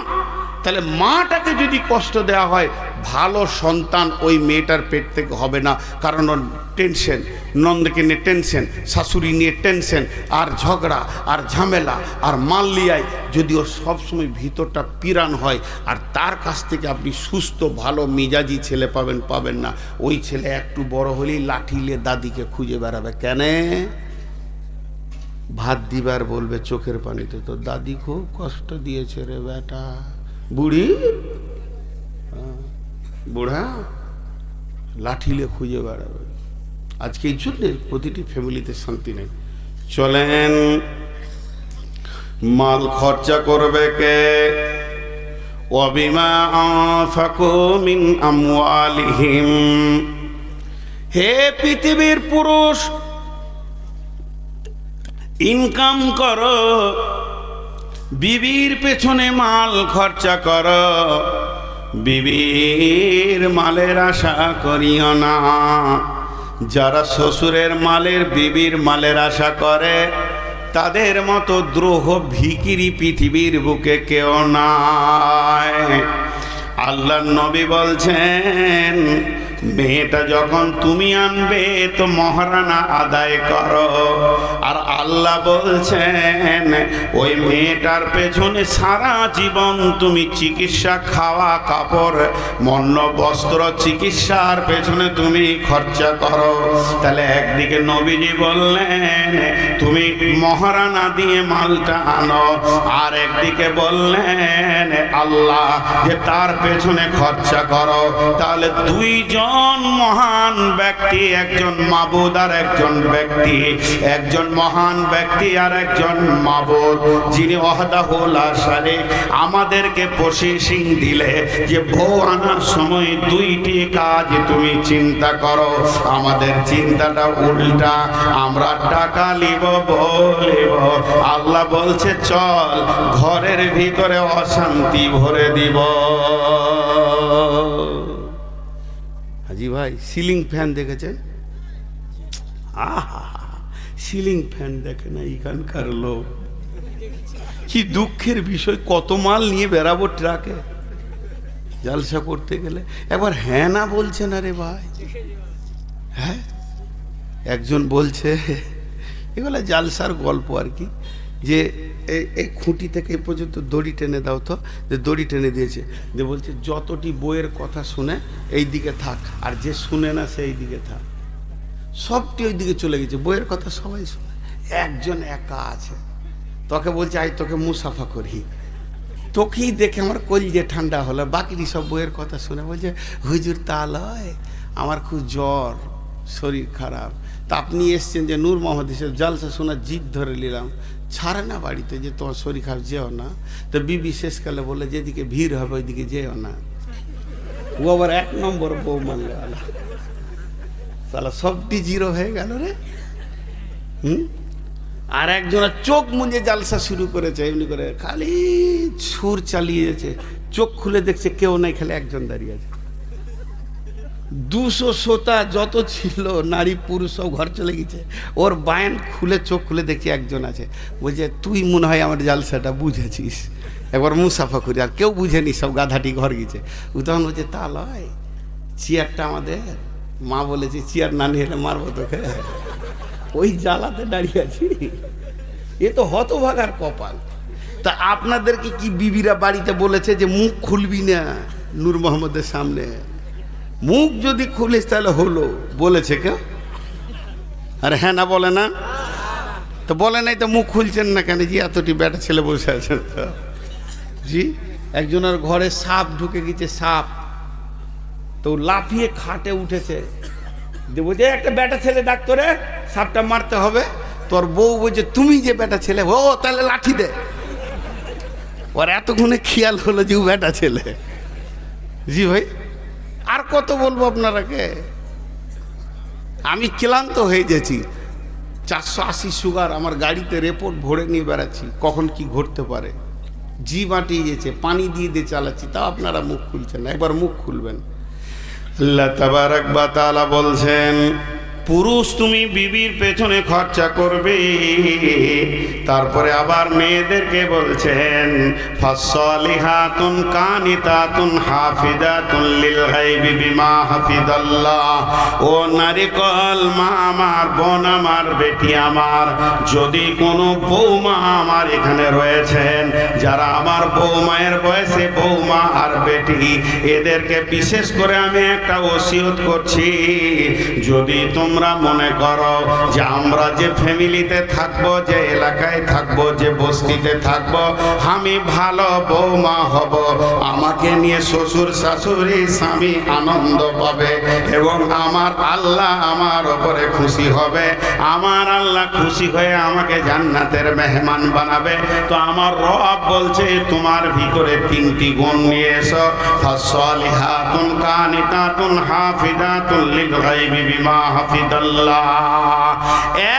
তাহলে মাটাকে যদি কষ্ট দেওয়া হয়, ভালো সন্তান ওই মেয়েটার পেট থেকে হবে না। কারণ ওর টেনশন, নন্দকে নিয়ে টেনশন, শাশুড়ি নিয়ে টেনশন, আর ঝগড়া আর ঝামেলা আর মাল্লিয়ায় যদি ওর সবসময় ভিতরটা পিরান হয়, আর তার কাছ থেকে আপনি সুস্থ ভালো মিজাজি ছেলে পাবেন না। ওই ছেলে একটু বড় হলেই লাঠি নিয়ে দাদিকে খুঁজে বেড়াবে। কেন? ভাত দিবার বলবে চোখের পানিতে, তো দাদি খুব কষ্ট দিয়েছে রে বেটা। বুড়ি, বুড়া লাঠিলে খুঁজে বেড়াবে। আজকে এই জন্যে প্রতিটি ফ্যামিলিতে শান্তি নেই। চলেন মাল খরচা করবে কে? ওয়াবিমা আনফাকু মিন আমওয়ালিহিম। হে পৃথিবীর পুরুষ, ইনকাম করো, বিবির পেছনে মাল খরচা করো, বিবির মালের আশা করিও না। যারা শ্বশুরের মালের বিবির মালের আশা করে তাদের মতো দ্রোহ ভিখিরি পৃথিবীর বুকে কেউ নাই। আল্লাহর নবী বলছেন, মেয়েটা যখন তুমি আনবে তো মহারানা আদায় করো। আর আল্লাহ বলছেন ওই মেয়েটার পেছনে সারা জীবন তুমি চিকিৎসা, খাওয়া, কাপড়, মন্ন, বস্ত্র, চিকিৎসার পেছনে তুমি খরচা করো। তাহলে একদিকে নবীজি বললেন তুমি মহারানা দিয়ে মালটা আনো, আর একদিকে বললেন আল্লাহ যে তার পেছনে খরচা করো। তাহলে দুইজন মহান ব্যক্তি, একজন মাবুদ আর একজন ব্যক্তি, একজন মহান ব্যক্তি আর একজন মাবুদ, যিনি ওয়াহদাহু লা শারীক, আমাদেরকে প্রসেসিং দিলে যে বউ আনার সময় দুইটি কাজ তুমি চিন্তা করো। আমাদের চিন্তাটা উল্টা, আমরা টাকা লিব, বলিব। আল্লাহ বলছে চল ঘরের ভিতরে অশান্তি ভরে দিব। হাজি ভাই সিলিং ফ্যান দেখেছেন? আহা, সিলিং ফ্যান দেখে না এখানকার লোক। কি দুঃখের বিষয়, কত মাল নিয়ে বেরাবো ট্রাকে জালসা করতে গেলে। একবার হ্যাঁ না বলছে না রে ভাই। হ্যাঁ, একজন বলছে, এগুলো জালসার গল্প আর কি, যে এই খুঁটি থেকে এই পর্যন্ত দড়ি টেনে দাও তো, যে দড়ি টেনে দিয়েছে, যে বলছে যতটি বইয়ের কথা শুনে এই দিকে থাক, আর যে শুনে না সেই দিকে থাক। সবটি ওই দিকে চলে গেছে, বইয়ের কথা সবাই শুনে, একজন একা আছে। তোকে বলছে আই তোকে মুসাফা করি, তোকেই দেখে আমার কলিজে ঠান্ডা হলো। বাকিটি সব বইয়ের কথা শুনে বলছে হুজুর তা লয়, আমার খুব জ্বর, শরীর খারাপ। তা আপনি এসছেন যে নূর মোহাম্মদ হিসেবে জালসা শোনার জিদ ধরে নিলাম, ছাড়ে না বাড়িতে যে তোমার শরীর খারাপ, যেও না। তো বিবি শেষকালে বলে যেদিকে ভিড় হবে ওইদিকে যেও না। ও আবার এক নম্বর বউ মানলে আলা, তাহলে সবটি জিরো হয়ে গেল রে। আর একজনের চোখ মুজে জালসা শুরু করেছে, এমনি করে খালি সুর চালিয়েছে, চোখ খুলে দেখছে কেউ নাই, খালি একজন দাঁড়িয়ে আছে। 200 শ্রোতা যত ছিল নারী পুরুষ সব ঘর চলে গেছে, ওর বায়ান খুলে চোখ খুলে দেখছি একজন আছে। বলছে তুই মনে হয় আমার জালসাটা বুঝেছিস, একবার মুসাফা করি। আর কেউ বুঝেনি, সব গাধাটি ঘর গেছে। ও তখন বলছে তা লয়, চেয়ারটা আমাদের, মা বলেছে চেয়ার না নিয়ে এলে মারবো তোকে। ওই জ্বালাতে দাঁড়িয়ে আছি, এ তো হতভাগার কপাল। তা আপনাদেরকে কি বিবিরা বাড়িতে বলেছে যে মুখ খুলবি না নূর মোহাম্মদের সামনে? মুখ যদি খুলিস তাহলে হলো, বলেছে কেউ? আরে হ্যাঁ না বলে না? তো বলে নাই তো মুখ খুলছেন না কেন? জি এতটি বেটা ছেলে বসে আছেন তো। জি একজনের ঘরে সাপ ঢুকে গেছে, সাপ তো লাফিয়ে খাটে উঠেছে, বলছে একটা বেটা ছেলে ডাক্তারে সাপটা মারতে হবে। তোর বউ বলছে তুমি যে বেটা ছেলে, ও তাহলে লাঠি দে। ওর এতক্ষণে খেয়াল হলো যে ও বেটা ছেলে। জি ভাই, আর কত বলবো আপনারাকে, আমি ক্লান্ত হয়ে গেছি। 480 সুগার, আমার গাড়িতে রিপোর্ট ভরে নিয়ে বেড়াচ্ছি, কখন কি ঘটতে পারে। জি মাটিয়ে গেছে, পানি দিয়ে দিয়ে চালাচ্ছি, তাও আপনারা মুখ খুলছেন না। একবার মুখ খুলবেন। আল্লাহ তাবারক ওয়া তাআলা বলছেন পুরুষ তুমি বিবির পেছনে খরচা করবে। তারপরে আবার মেয়েদেরকে বলছেন ফাসসালিহাতুন কানিতাতুন হাফিজাতুন লিল গায়বি বিমা হাফিজাল্লাহ। ও নারীকল মা আমার, বোন আমার, বেটি আমার, যদি কোনো বৌমা আমার এখানে রয়েছেন যারা আমার বৌমায়ের বয়সে বৌমা আর বেটি, এদেরকে বিশেষ করে আমি একটা ওসিয়ত করছি, যদি তোমরা তোমরা মনে করো যে আমরা যে ফ্যামিলিতে থাকবো, যে এলাকায় থাকবো, যে বস্তিতে থাকবো, আমি ভালো বৌমা হব, আমাকে নিয়ে শ্বশুর শাশুড়ি স্বামী আনন্দ পাবে এবং আমার আল্লাহ আমার ওপরে খুশি হবে, আমার আল্লাহ খুশি হয়ে আমাকে জান্নাতের মেহমান বানাবে। তো আমার রব বলছে তোমার ভিতরে তিনটি গুণ নিয়ে এসো, ফাসলিহাতুন কানিতাতুন হাফিজাতুন লিল গায়বি বিমা হাফিজাল্লাহ।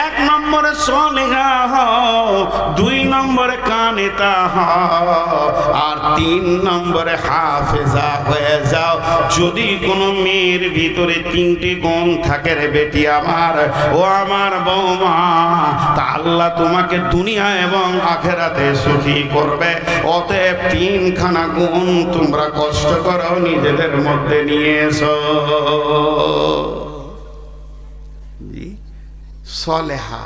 এক নম্বরে সলিহা হও, দুই নম্বরে কানিতা হও, আর তিন নম্বরে হাফেজা হয়ে যাও। যদি কোনো মেয়ের ভিতরে তিনটি গুণ থাকে রে বেটি আমার, ও আমার বৌমা, তা আল্লাহ তোমাকে দুনিয়া এবং আখেরাতে সুখী করবে। অতএব তিনখানা গুণ তোমরা কষ্ট করো নিজেদের মধ্যে নিয়ে এসো। সলেহা,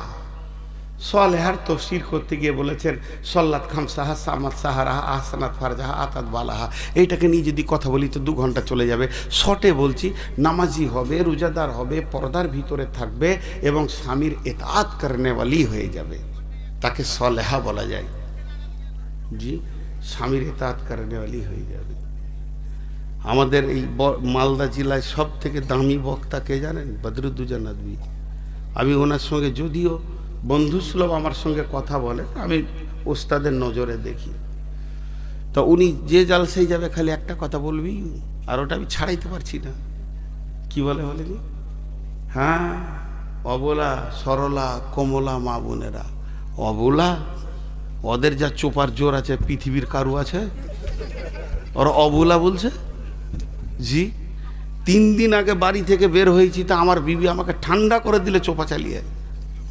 সলেহার তফসির করতে গিয়ে বলেছেন সল্লাত খামসাহা সামাত সাহারাহা আহসানাত ফারজাহা আতাত বালাহা। এইটাকে নিয়ে যদি কথা বলি তো 2 ঘন্টা চলে যাবে। শর্টে বলছি, নামাজি হবে, রোজাদার হবে, পর্দার ভিতরে থাকবে এবং স্বামীর ইতাআত করনেওয়ালি হয়ে যাবে, তাকে সলেহা বলা যায়। জি, স্বামীর ইতাআত করনেওয়ালি হয়ে যাবে। আমাদের এই মালদা জেলায় সব থেকে দামি বক্তা কে জানেন? বদরুদ্দোজা নদভী। আমি ওনার সঙ্গে যদিও বন্ধুসুলভ আমার সঙ্গে কথা বলে, আমি ওস্তাদের নজরে দেখি, তো উনি যে জালসায় যাবে খালি একটা কথা বলবি, আর ওটা আমি ছাড়াইতে পারছি না। কি বলে বলেনি? হ্যাঁ, অবলা সরলা কমলা মা বোনেরা, অবলা, ওদের যা চোপার জোর আছে পৃথিবীর কারু আছে, ওরা অবলা বলছে। জি, 3 দিন আগে বাড়ি থেকে বের হয়েছি, তা আমার বিবি আমাকে ঠান্ডা করে দিলে চোপা চালিয়ে।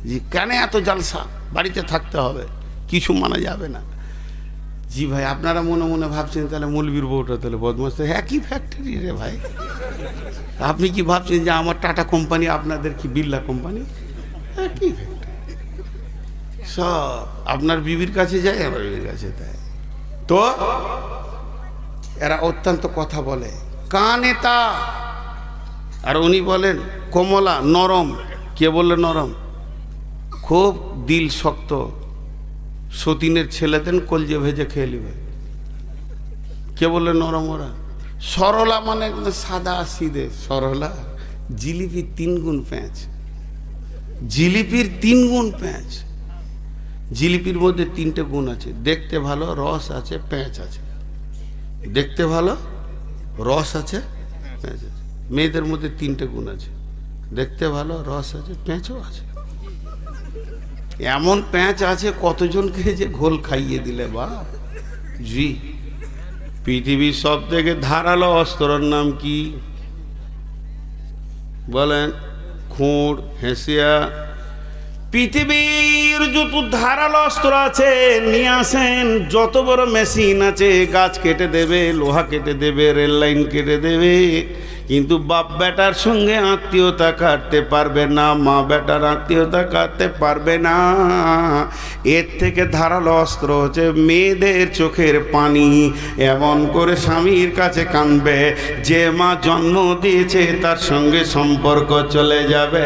জি, কেন এত জালসা, বাড়িতে থাকতে হবে, কিছু মানা যাবে না। জি ভাই, আপনারা মনে মনে ভাবছেন তাহলে মৌলবীর বউটা তাহলে বদমাস। একই ফ্যাক্টরি রে ভাই। আপনি কি ভাবছেন যে আমার টাটা কোম্পানি, আপনাদের কি বিড়লা কোম্পানি? একই ফ্যাক্টরি, সব আপনার বিবির কাছে যায়, আমার বিবির কাছে দেয়। তো এরা অত্যন্ত কথা বলে, কানেতা, আর উনি বলেন কমলা, নরম। কে বললে নরম? খুব দিল শক্ত, সতীনের ছেলেদের কলজে ভেজে খেয়ে নিবে। কে বললে নরম? ওরা সরলা, মানে সাদা সিধে সরলা। জিলিপির 3 গুণ প্যাঁচ, জিলিপির 3 গুণ প্যাঁচ। জিলিপির মধ্যে 3টে গুণ আছে, দেখতে ভালো, রস আছে, প্যাঁচ আছে। দেখতে ভালো, রস আছে, প্যাঁচ আছে। মেয়েদের মধ্যে 3টে গুণ আছে, দেখতে ভালো, রস আছে, প্যাঁচও আছে। এমন প্যাঁচ আছে কতজনকে যে ঘোল খাইয়ে দিলে বাপ। জি, পৃথিবীর সব থেকে ধারালো অস্ত্রের নাম কি বলেন? খুঁড়, হেঁসিয়া। পৃথিবীর যত ধারালো অস্ত্র আছে নিয়ে আসেন, যত বড় মেশিন আছে, গাছ কেটে দেবে, লোহা কেটে দেবে, রেল লাইন কেটে দেবে, কিন্তু বাপ বেটার সঙ্গে আত্মীয়তা কাটতে পারবে না, মা বেটার আত্মীয়তা কাটতে পারবে না। এর থেকে ধারালো অস্ত্র হচ্ছে মেয়েদের চোখের পানি। এমন করে স্বামীর কাছে কাঁদবে, যে মা জন্ম দিয়েছে তার সঙ্গে সম্পর্ক চলে যাবে,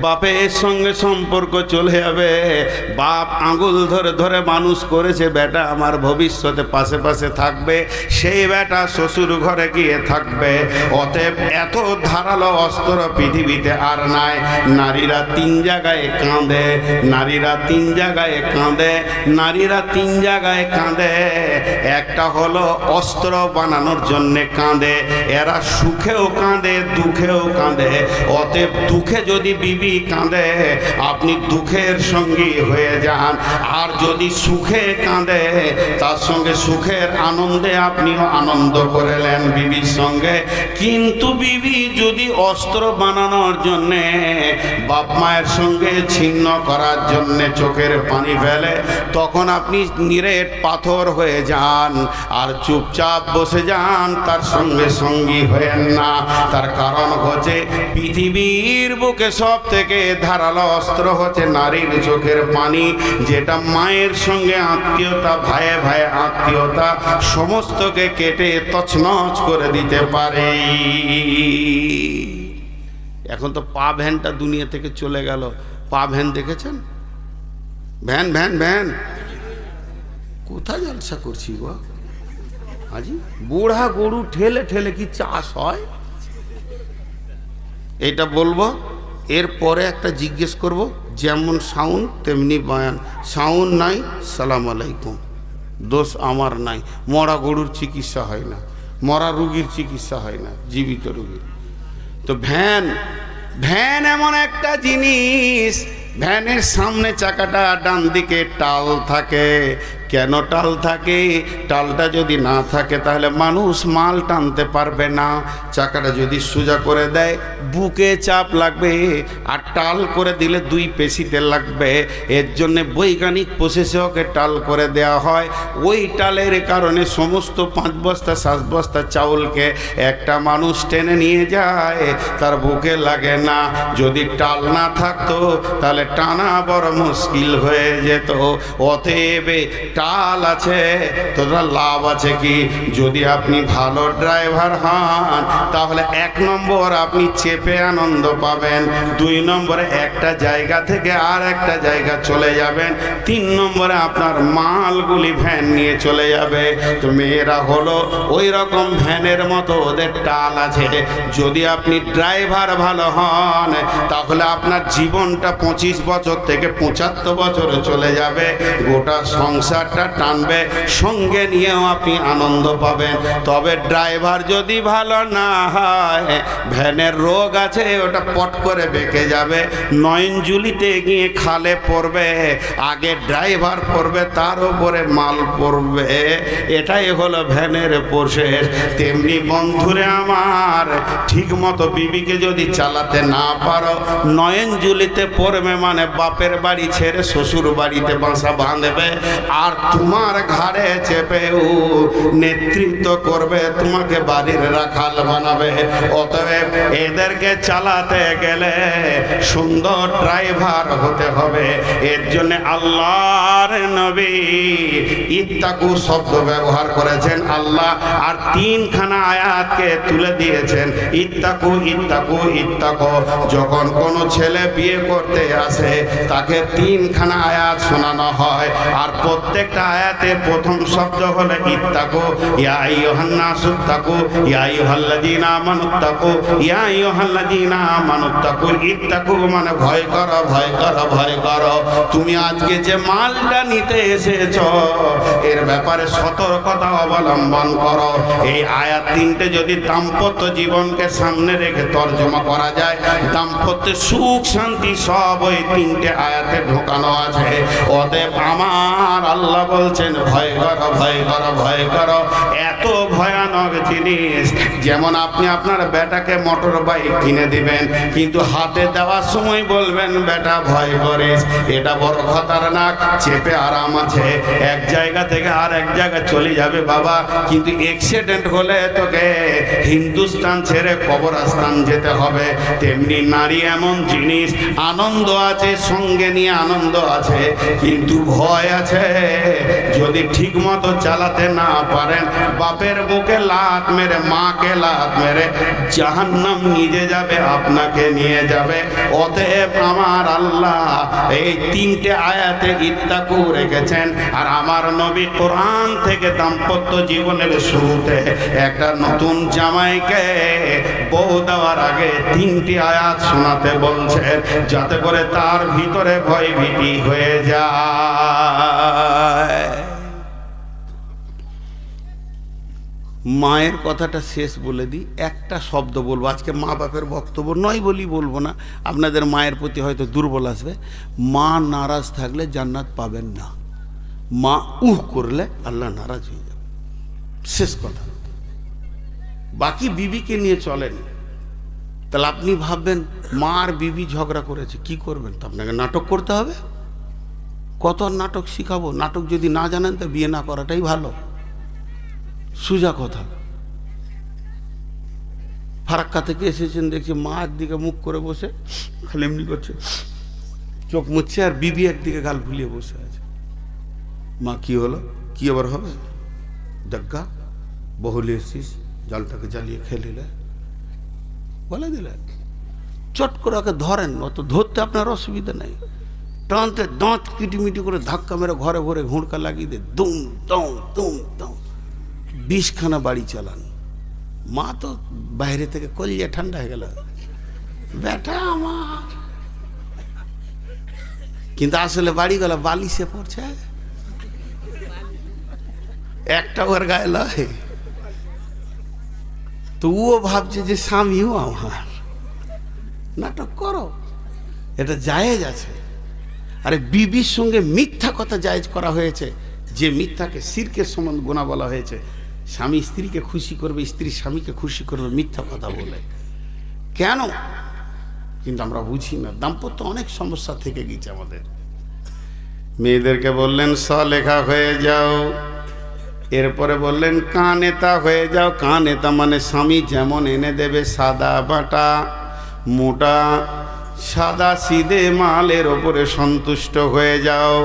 বাপের সঙ্গে সম্পর্ক চলে যাবে। বাপ আঙুল ধরে ধরে মানুষ করেছে, বেটা আমার ভবিষ্যতে পাশে পাশে থাকবে, সেই বেটা শ্বশুর ঘরে গিয়ে থাকবে। অতএব এত ধারালো অস্ত্র পৃথিবীতে আর নাই। নারীরা 3 জায়গায় কাঁদে, নারীরা 3 জায়গায় কাঁদে, নারীরা 3 জায়গায় কাঁদে। একটা হলো অস্ত্র বানানোর জন্যে কাঁদে, এরা সুখেও কাঁদে, দুঃখেও কাঁদে। অতএব দুঃখে যদি বিবি কাঁদে, আপনি দুঃখের সঙ্গী হয়ে যান, আর যদি সুখে কাঁদে, তার সঙ্গে সুখের আনন্দে আপনিও আনন্দ করেলেন বিবির সঙ্গে। কিন্তু বিবি যদি অস্ত্র বানানোর জন্যে, বাপ মায়ের সঙ্গে ছিন্ন করার জন্যে চোখের পানি ফেলে, তখন আপনি নিরেট পাথর হয়ে যান আর চুপচাপ বসে যান, তার সঙ্গে সঙ্গী হয়েন না। তার কারণ হচ্ছে পৃথিবীর বুকে সব থেকে ধারালো অস্ত্র হচ্ছে নারীর চোখের পানি, যেটা মায়ের সঙ্গে আত্মীয়তা, ভাইয়ে ভাইয়ে আত্মীয়তা সমস্তকে কেটে তছনছ করে দিতে পারে। এখন তো পা ভ্যানটা দুনিয়া থেকে চলে গেল। পা ভ্যান দেখেছেন? ভ্যান ভ্যান ভ্যান কোথায় জলসা করছি গো আজি? বুড়া গরু ঠেলে ঠেলে কি চাষ হয়? এটা বলবো, এরপরে একটা জিজ্ঞেস করব, যেমন সাউন্ড তেমনি বয়ান। সাউন্ড নাই, সালাম আলাইকুম, দোষ আমার নাই। মরা গরুর চিকিৎসা হয় না, মরা রুগীর চিকিৎসা হয় না, জীবিত রুগীর। তো ভ্যান, ভ্যান এমন একটা জিনিস, ভ্যানের সামনে চাকাটা ডান দিকে টাল থাকে। কেন টাল থাকে? টালটা যদি না থাকে তাহলে মানুষ মাল টানতে পারবে না। চাকাটা যদি সোজা করে দেয় বুকে চাপ লাগবে, আর টাল করে দিলে দুই পেশিতে লাগবে। এর জন্যে বৈজ্ঞানিক প্রসেসে ওকে টাল করে দেওয়া হয়। ওই টালের কারণে সমস্ত 5 বস্তা 7 বস্তা চাউলকে একটা মানুষ টেনে নিয়ে যায়, তার বুকে লাগে না। যদি টাল না থাকতো তাহলে টানা বড় মুশকিল হয়ে যেত। অতএব টাল আছে তোরা লাভ আছে কি? যদি আপনি ভালো ড্রাইভার হন তাহলে 1 নম্বর আপনি চেপে আনন্দ পাবেন, 2 নম্বরে একটা জায়গা থেকে আর একটা জায়গা চলে যাবেন, 3 নম্বরে আপনার মালগুলি ভ্যান নিয়ে চলে যাবে। তো মেয়েরা হলো ওই রকম ভ্যানের মতো, ওদের টাল আছে। যদি আপনি ড্রাইভার ভালো হন তাহলে আপনার জীবনটা 25 বছর থেকে 75 বছরে চলে যাবে। গোটা সংসারটা টানবে, সঙ্গে নিয়েও আপনি আনন্দ পাবেন। তবে ড্রাইভার যদি ভালো না হয়, ভ্যানের রোগ আছে, ওটা পট করে বেঁকে যাবে, নয়নজুলিতে গিয়ে খালে পড়বে, আগে ড্রাইভার পড়বে, তার উপরে মাল পড়বে। এটাই হলো ভ্যানের প্রসেস। তেমনি বন্ধুরে আমার, ঠিক মতো বিবিকে যদি চালাতে না পারো, নয়নজুলিতে পড়বে মানে বাপের বাড়ি ছেড়ে শ্বশুর বাড়িতে বাসা বাঁধবে, আর তোমার ঘাড়ে চেপেও নেতৃত্ব করবে, তোমাকে বাড়ির রাখাল বানাবে। অতএব এদেরকে চালাতে গেলে সুন্দর ড্রাইভার হতে হবে। এর জন্য আল্লাহর নবী ইত্তাকু শব্দ ব্যবহার করেছেন আল্লাহ, আর 3খানা আয়াতকে তুলে দিয়েছেন, ইত্তাকু ইত্তাকু ইত্তাকু। যখন কোনো ছেলে বিয়ে করতে আসে তাকে 3খানা আয়াত শোনানো হয়, আর প্রত্যেকটা আয়াতের প্রথম শব্দ হলো ইত্তাকু। ইয়া আইয়ুহান নাসুত্তাকু, ইয়া আইয়ুহাল্লাযীনা আমানুত্তাকু, ইয়া আইয়ুহাল্লাযীনা আমানুত্তাকু। ইত্তাকু মানে ভয় করো, ভয় করো, ভয় করো। তুমি আজকে যে মালটা নিতে এসেছো এর ব্যাপারে সতর্কতা অবলম্বন করো। এই আয়াত 3টে যদি দাম্পত্য জীবনকে সামনে রেখে তর্জমা করা যায়, দাম্পত্যের সুখ শান্তি সব ওই 3টে আয়াতে ঢোকানো আছে। অতএব আমার আল্লাহ বলছেন ভয় করো, ভয় করো, ভয় করো। এত ভয়ানক জিনিস, যেমন আপনি আপনার বেটাকে মোটর বাইক কিনে দিবেন, কিন্তু হাতে দেওয়ার সময় বলবেন বেটা ভয় করিস, এটা বড় খতরনাক, চেপে আরাম আছে, এক জায়গা থেকে আর এক জায়গায় চলে যাবে বাবা, কিন্তু অ্যাক্সিডেন্ট হলে তোকে হিন্দুস্তান ছেড়ে কবরস্থান যেতে হবে। তেমনি নারী এমন জিনিস, আনন্দ আছে, সঙ্গে নিয়ে আনন্দ আছে, কিন্তু ভয় আছে। যদি ঠিক মতো চালাতে না পারেন, বাপের বুকে লাত মেরে, মাকে লাত মেরে জাহান্নাম নিজে যাবে, আপনাকে নিয়ে যাবে। অতএব আমার আল্লাহ এই 3টে আয়াতে ইত্তাকু রেখেছেন। আর আমার নবী কোরআন থেকে দাম্পত্য জীবনের শুরুতে একটা নতুন জামাইকে বউ দেওয়ার আগে 3টি আয়াত শোনাতে বলছেন, যাতে করে তার ভিতরে ভয় ভীতি হয়ে যায়। মায়ের কথাটা শেষ বলে দিই, একটা শব্দ বলবো, আজকে মা বাপের বক্তব্য নয় বলি বলবো না, আপনাদের মায়ের প্রতি হয়তো দুর্বল আসবে। মা নারাজ থাকলে জান্নাত পাবেন না, মা করলে আল্লাহ নারাজ হয়ে যাবে, শেষ কথা। বাকি বিবিকে নিয়ে চলেন। তাহলে আপনি ভাববেন মা আর বিবি ঝগড়া করেছে, কি করবেন? তো আপনাকে নাটক করতে হবে। কত নাটক শিখাবো? নাটক যদি না জানেন তো বিয়ে না করাটাই ভালো, সোজা কথা। ফারাক্কা থেকে এসেছেন, দেখছি মা একদিকে মুখ করে বসে খালি এমনি করছে, চোখ মুছছে, আর বিবি একদিকে গাল ফুলিয়ে বসে আছে। মা কি হলো? কি আবার হবে? দেখা বহুলে এসছিস, জালটাকে জ্বালিয়ে খেলিলে বলে দিলেন। চট করে ওকে ধরেন, অত ধরতে আপনার অসুবিধা নেই, টানতে দাঁত কিটিমিটি করে ধাক্কা মেরে ঘরে ভরে ঘুঁড়কা লাগিয়ে দিয়ে দুম দম দুম দম 20খানা বাড়ি চালান। মা তো বাইরে থেকে কলিয়া ঠান্ডা হয়ে গেল, বেটা আমার। কিন্তু আসলে বাড়িগুলো বালিশে পড়ছে, একটা ওর গায়ে লয়। তো ও ভাবছে যে স্বামীও আমার। নাটক করো, এটা জায়েজ আছে। আরে বিবির সঙ্গে মিথ্যা কথা জায়েজ করা হয়েছে, যে মিথ্যাকে শিরকের সমান গুনাহ বলা হয়েছে। স্বামী স্ত্রীকে খুশি করবে, স্ত্রী স্বামীকে খুশি করবে মিথ্যা কথা বলে, কেন? কিন্তু আমরা বুঝি না। দাম্পত্য অনেক সমস্যা থেকে গেছে আমাদের। মেয়েদেরকে বললেন সলেখা হয়ে যাও, এরপরে বললেন কানেতা হয়ে যাও। কানেতা মানে স্বামী যেমন এনে দেবে সাদা বাটা মোটা সাদা সিধে মালের ওপরে সন্তুষ্ট হয়ে যাও।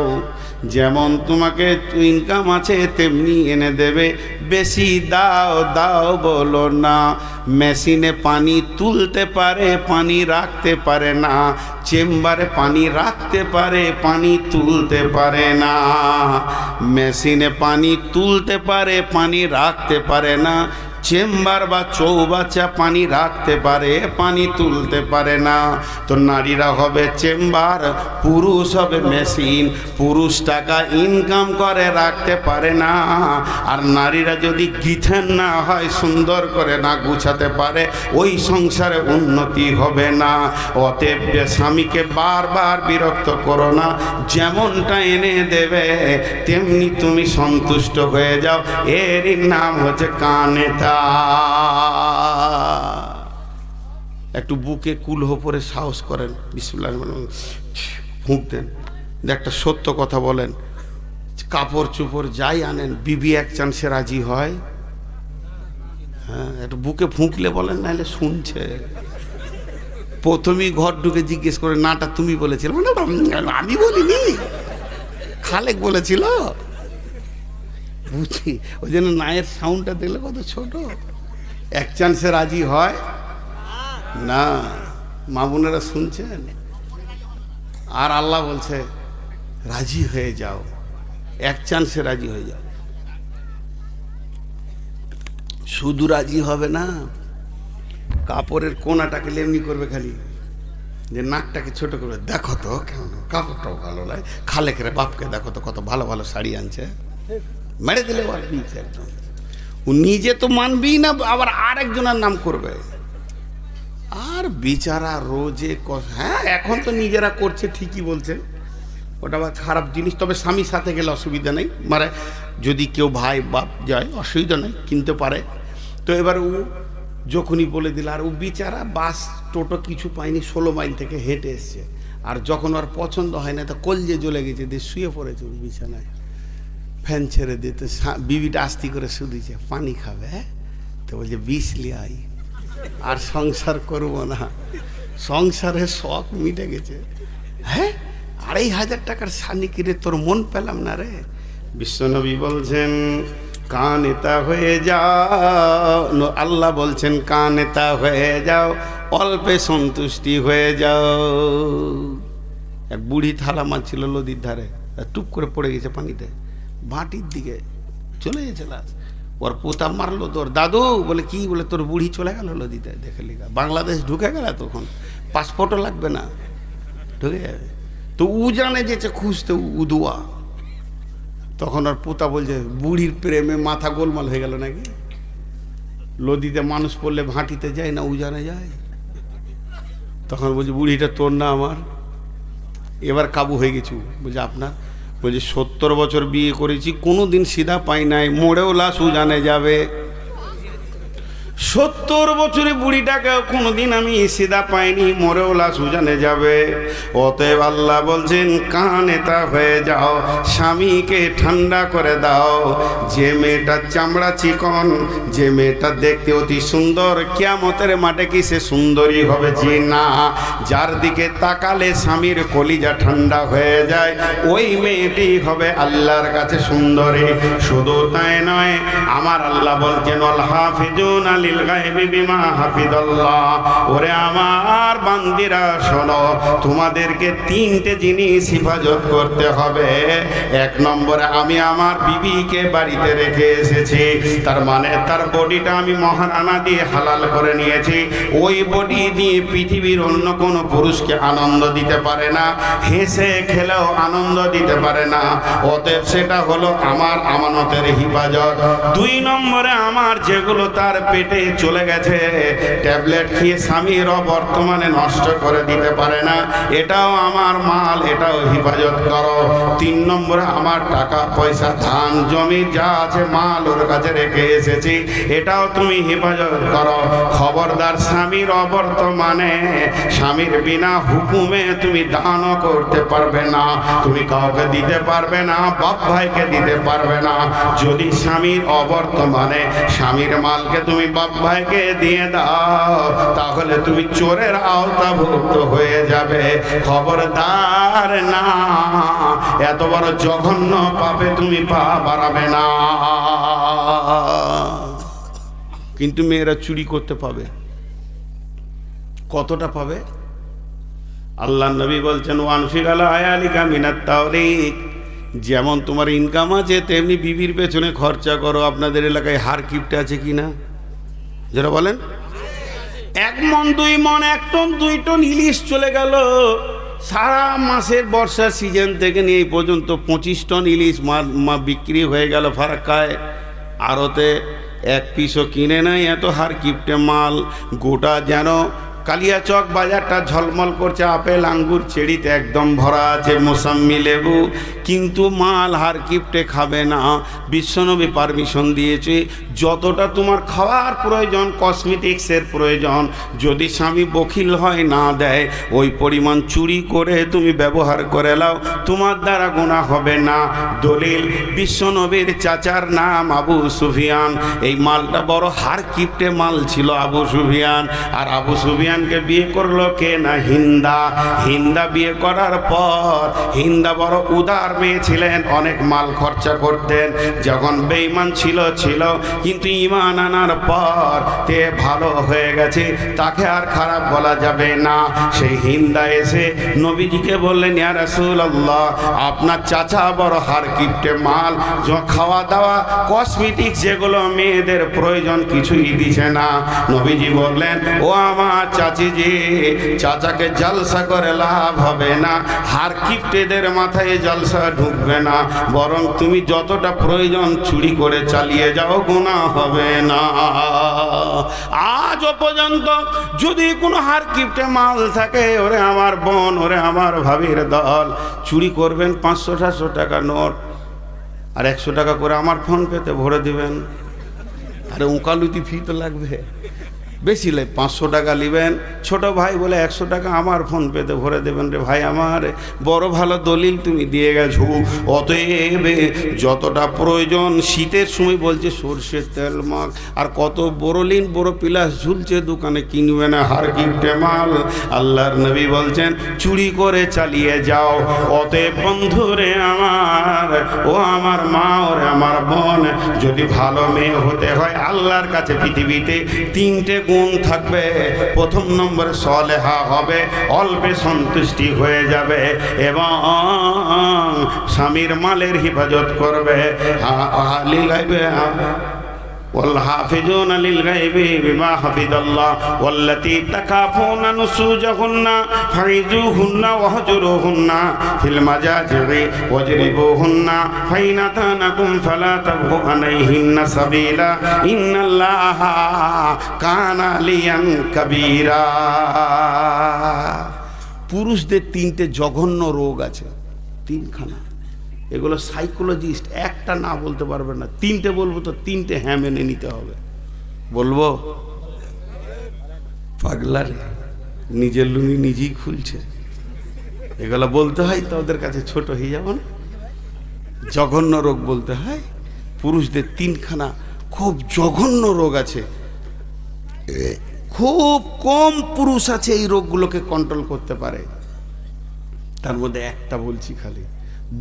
যেমন তোমাকে ইনকাম আছে তেমনি এনে দেবে, বেশি দাও দাও বলো না। মেশিনে পানি তুলতে পারে, পানি রাখতে পারে না। চেম্বারে পানি রাখতে পারে, পানি তুলতে পারে না। মেশিনে পানি তুলতে পারে, পানি রাখতে পারে না। চেম্বার বা চৌবাচ্চা পানি রাখতে পারে, পানি তুলতে পারে না। তো নারীরা হবে চেম্বার, পুরুষ হবে মেশিন। পুরুষ টাকা ইনকাম করে রাখতে পারে না, আর নারীরা যদি গিথেন না হয়, সুন্দর করে না গুছাতে পারে, ওই সংসারে উন্নতি হবে না। অতএব স্বামীকে বারবার বিরক্ত করো না, যেমনটা এনে দেবে তেমনি তুমি সন্তুষ্ট হয়ে যাও। এরই নাম হচ্ছে কানেতা। একটু বুকে কুলহ পরে সাহস করেন, বিসমিল্লাহ ফুঁক দেন, একটা সত্য কথা বলেন। কাপড় চোপড় যাই আনেন, বিবি এক চান্সে রাজি হয়? হ্যাঁ, একটু বুকে ফুঁকলে বলেন, নাহলে শুনছে। প্রথমেই ঘর ঢুকে জিজ্ঞেস করে, নাটা তুমি বলেছিলে? আমি বলিনি, খালেক বলেছিল। বুঝি, ওই জন্য নায়ের সাউন্ডটা দেখলে কত ছোট। এক চান্সে রাজি হয় না। মা বোনেরা শুনছেন? আর আল্লাহ বলছে রাজি হয়ে যাও, এক চান্সে রাজি হয়ে যাও। শুধু রাজি হবে না, কাপড়ের কোনাটাকে লেমনি করবে, খালি যে নাকটাকে ছোট করবে। দেখো তো কেমন কাপড়টাও ভালো লাগে, খালেকের বাপকে দেখো তো কত ভালো ভালো শাড়ি আনছে, মেরে দিলে আর বিচ একদম। ও নিজে তো মানবেই না, আবার আরেকজনের নাম করবে। আর বিচারা রোজে হ্যাঁ, এখন তো নিজেরা করছে, ঠিকই বলছে, ওটা আবার খারাপ জিনিস। তবে স্বামীর সাথে গেলে অসুবিধা নেই, মানে যদি কেউ ভাই বাপ যায় অসুবিধা নেই, কিনতে পারে। তো এবার ও যখনই বলে দিল, আর ও বিচারা বাস টোটো কিছু পায়নি, 16 মাইল থেকে হেঁটে এসছে। আর যখন ওর পছন্দ হয় না, তো কলজে জ্বলে গেছে, দিয়ে শুয়ে পড়েছে ওর বিছানায়, ফ্যান ছেড়ে দিতে। বিবিটা আস্তি করে শুধিছে, পানি খাবে? তো বলছে 20 লিয়াই, আর সংসার করবো না, সংসারের শখ মিটে গেছে। হ্যাঁ, 2500 টাকার শাড়ি কিনে তোর মন পেলাম না রে। বিশ্বনবী বলছেন কানেতা হয়ে যাও। আল্লাহ বলছেন কানেতা হয়ে যাও, অল্পে সন্তুষ্টি হয়ে যাও। এক বুড়ি থালা মাছ ছিল নদীর ধারে, টুপ করে পড়ে গেছে পানিতে, ভাটির দিকে চলে গেছে লাশ। ওর পোতা মারলো, তোর দাদু বলে কি, বলে তোর বুড়ি চলে গেল নদীতে, দেখে লিখা বাংলাদেশ ঢুকে গেল, তখন পাসপোর্টও লাগবে না, ঢুকে যাবে। তো উ জানে যেছে খুঁজতে উদুয়া। তখন ওর পোতা বলছে বুড়ির প্রেমে মাথা গোলমাল হয়ে গেল নাকি, নদীতে মানুষ পড়লে ভাটিতে যায় না, উজানে যায়। তখন বলছে বুড়িটা তোর না আমার? এবার কাবু হয়ে গেছু। বলছে আপনার? বলছে 70 বছর বিয়ে করেছি, কোনো দিন সিধা পাই নাই, মোড়েও লাশ উজানে যাবে। 70 বছরে বুড়িটাকে কোনোদিন আমি সিধা পাইনি, মরেও লাশ উজানে যাবে। অতএব আল্লাহ বলছেন কানেতা হয়ে যাও, স্বামীকে ঠান্ডা করে দাও। যে মেয়েটা চামড়া চিকন, যে মেয়েটা দেখতে অতি সুন্দর, কিয়ামতের মাঠে কি সে সুন্দরী হবে? জি না। যার দিকে তাকালে স্বামীর কলিজা ঠান্ডা হয়ে যায়, ওই মেয়েটি হবে আল্লাহর কাছে সুন্দরী। শুধু তাই নয়, আমার আল্লাহ বলছেন আল হাফিজুন লিল গায়বি বিমা হাফিজাল্লাহ। ওরে আমার বান্দিরা শোনো, তোমাদেরকে তিনটে জিনিস হিফাজত করতে হবে। এক নম্বরে, আমি আমার বিবিকে বাড়িতে রেখে এসেছি, তার মানে তার বডিটা আমি মহারানা দিয়ে হালাল করে নিয়েছি। ওই বডি দিয়ে পৃথিবীর অন্য কোনো পুরুষকে আনন্দ দিতে পারে না, হেসে খেলেও আনন্দ দিতে পারে না। অতএব সেটা হলো আমার আমানতের হিফাজত। দুই নম্বরে, আমার যেগুলো তার পেটে চলে গেছে, ট্যাবলেট খেয়ে স্বামীরও বর্তমানে নষ্ট করে দিতে পারে না, এটাও আমার মাল, এটাও হিফাজত করো। তিন নম্বরে, আমার টাকা পয়সা ধান জমি যা আছে মাল ওর কাছে রেখে এসেছি, এটাও তুমি হেফাজত করো। খবরদার, স্বামীর অবর্তমানে স্বামীর বিনা হুকুমে তুমি দানও করতে পারবে না, তুমি কাউকে দিতে পারবে না, বাপ ভাইকে দিতে পারবে না। যদি স্বামীর অবর্তমানে স্বামীর মালকে তুমি বাপ ভাইকে দিয়ে দাও, তাহলে তুমি চোরের আওতাভুক্ত হয়ে যাবে। খবরদার না, এত বড় জঘন্য পাপে তুমি পা বাড়াবে না। কিন্তু মেয়েরা চুরি করতে পাবে, কতটা পাবে? আল্লাহ নবী বলছেন, ওয়ানফিক আলা আয়ালিকা মিনাত তাওরিক, যেমন তোমার ইনকাম আছে তেমনি বিবির পেছনে খরচা করো। আপনাদের এলাকায় হার কিপটে আছে কি না? যারা বলেন, 1 মণ 2 মণ 1 টন 2 টন ইলিশ চলে গেল সারা মাসের বর্ষার সিজন থেকে নিয়ে এই পর্যন্ত 25 টন ইলিশ বিক্রি হয়ে গেল ফারাক্কায়। আড়তে 1 পিসও কিনে নাই, এত হার কিপটে মাল। গোটা যেন কালিয়াচক বাজারটা ঝলমল করছে, আপেল আঙ্গুর চেরিতে একদম ভরা আছে, মোসাম্মি লেবু, কিন্তু মাল হার কিপটে খাবে না। বিশ্বনবী পারমিশন দিয়েছে, যতটা তোমার খাওয়ার প্রয়োজন, কসমেটিক্সের প্রয়োজন, যদি স্বামী বখিল হয় না দেয়, ওই পরিমাণ চুরি করে তুমি ব্যবহার করে নাও, তোমার দ্বারা গুনাহ হবে না। দলিল, বিশ্বনবীর চাচার নাম আবু সুফিয়ান। এই মালটা বড় হার কিপটে মাল ছিল আবু সুফিয়ান। আর আবু সুফিয়ান কে বিয়ে করলো কে না? হিন্দা। হিন্দা বিয়ে করার পর, হিন্দা বড় উদার মেয়ে ছিলেন, অনেক মাল খরচা করতেন। যখন বেঈমান ছিল, কিন্তু ঈমান আনার পর তে ভালো হয়ে গেছে, তাকে আর খারাপ বলা যাবে না। সেই হিন্দা এসে নবীজিকে বললেন, ইয়া রাসূলুল্লাহ, আপনার চাচা বড় হার কিপটে মাল, খাওয়া দাওয়া কসমেটিক্স যেগুলো মেয়েদের প্রয়োজন কিছুই দিছে না। নবীজি বললেন, ও আমার চাচিজি, চাচাকে জলসা করে লাভ হবে না, হার কিপটেদের মাথায় জলসা ঢুকবে না, বরং তুমি যতটা প্রয়োজন চুরি করে চালিয়ে যাও, গুনাহ হবে না। আজ পর্যন্ত যদি কোনো হার কিপটে মাল থাকে, ওরে আমার বোন, ওরে আমার ভাবির দল, চুরি করবেন 500-700 টাকা নোট, আর 100 টাকা করে আমার ফোন পেতে ভরে দিবেন। আরে উকালতি ফি তো লাগবে, বেশি লে 500 টাকা নেবেন। ছোট ভাই বলে 100 টাকা আমার ফোন পেতে ভরে দেবেন। রে ভাই আমার, বড় ভালো দলিল তুমি দিয়ে গেছো। অতএব যতটা প্রয়োজন, শীতের সময় বলছে সর্ষের তেল মাখ, আর কত বড়লিন বড় পিলাস ঝুলছে দোকানে, কিনবে না হার কিপটে মাল। আল্লাহর নবী বলছেন, চুরি করে চালিয়ে যাও। অতএব বন্ধুরে আমার, ও আমার মা, ওরে আমার বোন, যদি ভালো মেয়ে হতে হয়, আল্লাহর কাছে পৃথিবীতে 3টে গুণ থাকবে। প্রথম নম্বর, সলেহা হবে, অল্পে সন্তুষ্টি হয়ে যাবে, এবং স্বামীর মালের হিফাজত করবে। والحافظون للغيب بما حفظ الله والتي تخافون نشوزهن فعظوهن واهجروهن في المضاجع واضربوهن فإن أطعنكم فلا تبغوا عليهن سبيلا إن الله كان عليا كبيرا। পুরুষদের 3টে জঘন্য রোগ আছে, 3খানা। এগুলো সাইকোলজিস্ট একটা না বলতে পারবে না, 3টে বলবো তো 3টে হ্যাঁ মেনে নিতে হবে। বলবো? পাগলারে, নিজের লুঙ্গি নিজেই খুলছে, এগুলো বলতে হয় তো ওদের কাছে ছোট হয়ে যাব না? জঘন্য রোগ বলতে হয়। পুরুষদের 3খানা খুব জঘন্য রোগ আছে, খুব কম পুরুষ আছে এই রোগগুলোকে কন্ট্রোল করতে পারে। তার মধ্যে একটা বলছি, খালি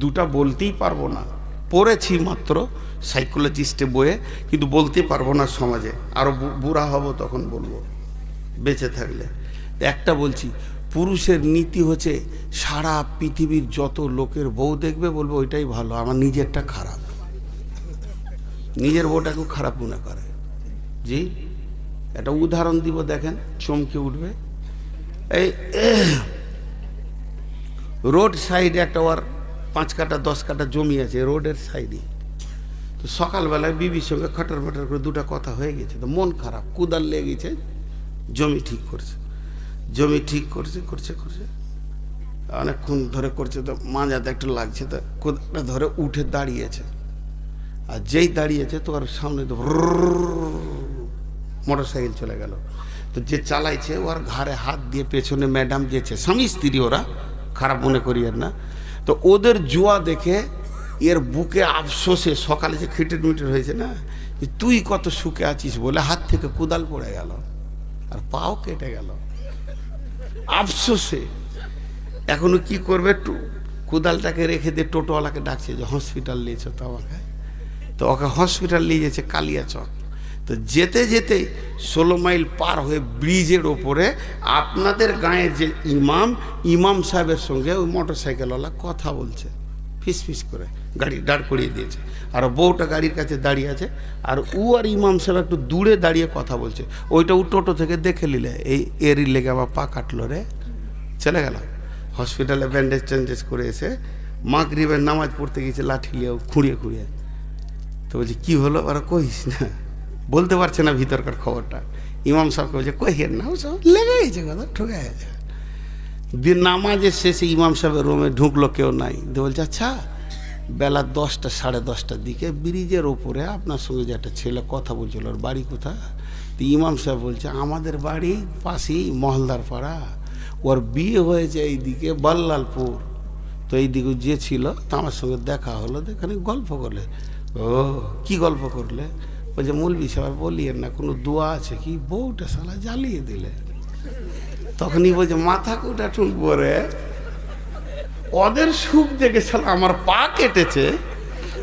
2টা বলতেই পারবো না, পড়েছি মাত্র, সাইকোলজিস্টে বইয়ে, কিন্তু বলতে পারবো না সমাজে, আরও বুড়া হব তখন বলবো বেঁচে থাকলে। একটা বলছি, পুরুষের নীতি হচ্ছে সারা পৃথিবীর যত লোকের বউ দেখবে বলবে ওইটাই ভালো, আমার নিজেরটা খারাপ, নিজের বউটাকেও খারাপ মনে করে। জি, একটা উদাহরণ দিব, দেখেন চমকে উঠবে। এই রোড সাইডে একটা ওর 5 কাঠা 10 কাঠা জমি আছে রোডের সাইডে। তো সকালবেলায় বিবির সঙ্গে খটর ফটর করে দুটা কথা হয়ে গেছে, তো মন খারাপ, কুদাল লেগেছে, জমি ঠিক করছে, জমি ঠিক করছে করছে করছে অনেকক্ষণ ধরে করছে, তো মাঝাতে একটু লাগছে, তো কোদালটা ধরে উঠে দাঁড়িয়েছে। আর যেই দাঁড়িয়েছে তো ওর সামনে তো মোটর সাইকেল চলে গেল। তো যে চালাইছে ওর ঘাড়ে হাত দিয়ে, পেছনে ম্যাডাম যেছে, স্বামী স্ত্রী ওরা, খারাপ মনে করিয়েন না। তো ওদের জুয়া দেখে এর বুকে আফসোসে, সকালে যে খিটের মিটের হয়েছে না, তুই কত সুখে আছিস বলে হাত থেকে কুদাল পড়ে গেল আর পাও কেটে গেল আফসোসে। এখনো কি করবে, কুদালটাকে রেখে দিয়ে টোটোওয়ালাকে ডাকছে যে হসপিটাল নিয়েছ তো আমাকে। তো ওকে হসপিটাল নিয়ে যাচ্ছে কালিয়াচক। তো যেতে যেতে 16 মাইল পার হয়ে ব্রিজের ওপরে আপনাদের গাঁয়ের যে ইমাম সাহেবের সঙ্গে ওই মোটর সাইকেলওয়ালা কথা বলছে, ফিস ফিস করে গাড়ি দাঁড় করিয়ে দিয়েছে। আর বউটা গাড়ির কাছে দাঁড়িয়ে আছে, আর ও আর ইমাম সাহেব একটু দূরে দাঁড়িয়ে কথা বলছে। ওইটা ও টোটো থেকে দেখে নিলে, এই এরই লেগে আবার পা কাটলো রে, চলে গেল হসপিটালে। ব্যান্ডেজ ট্যান্ডেজ করে এসে মাগরিবের নামাজ পড়তে গিয়েছে, লাঠি নিয়ে খুঁড়িয়ে খুঁড়িয়ে। তো বলছে কী হলো, ওরা কইস না, বলতে পারছে না ভিতরকার খবরটা। ইমাম সাহেবকে বলছে কইয়ের না, সব লেগে গেছে, কথা ঠকে গেছে। দিন নামাজের শেষে ইমাম সাহেবের রুমে ঢুকলো, কেউ নাই। বলছে আচ্ছা, বেলা 10টা 10:30টার দিকে ব্রিজের ওপরে আপনার সঙ্গে যে একটা ছেলে কথা বলছিল, ওর বাড়ি কোথায়? তো ইমাম সাহেব বলছে আমাদের বাড়ি পাশেই মহলদার পাড়া, ওর বিয়ে হয়েছে এইদিকে বল্লালপুর। তো এইদিকে যে ছিল তা আমার সঙ্গে দেখা হলো, এখানে গল্প করলে। ও কি গল্প করলে? বলছে মৌলভী সাহেব বলিয়েন না, কোনো দোয়া আছে কি? বউটা শালা জ্বালিয়ে দিলে। তখনই বলছে মাথা কোটা টুন পরে, ওদের সুখ দেখে শালা আমার পা কেটেছে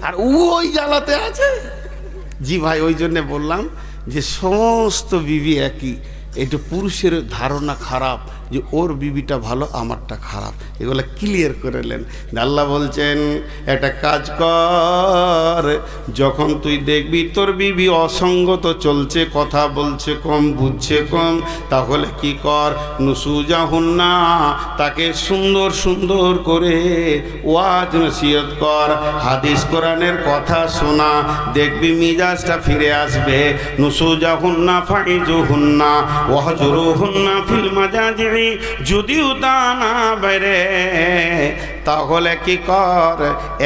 আর ওই জ্বালাতে আছে। জি ভাই, ওই জন্যে বললাম যে সমস্ত বিবি একই। এটা পুরুষের ধারণা খারাপ যে ওর বিবিটা ভালো, আমারটা খারাপ, এগুলো ক্লিয়ার করে নেন। আল্লাহ বলছেন একটা কাজ কর, যখন তুই দেখবি তোর বিবি অসঙ্গত চলছে, কথা বলছে কম, বুঝছে কম, তাহলে কি কর, নুসুজাহুন্না, তাকে সুন্দর সুন্দর করে ওয়াজ নসিহত কর, হাদিস কোরআনের কথা শোনা, দেখবি মিজাজটা ফিরে আসবে। নুসুজাহুন্না ফাইজুহুন্না ওয়াহজুরুহুন্না ফিল মাজাজি, যদিও তা না বাইরে, তাহলে কি কর,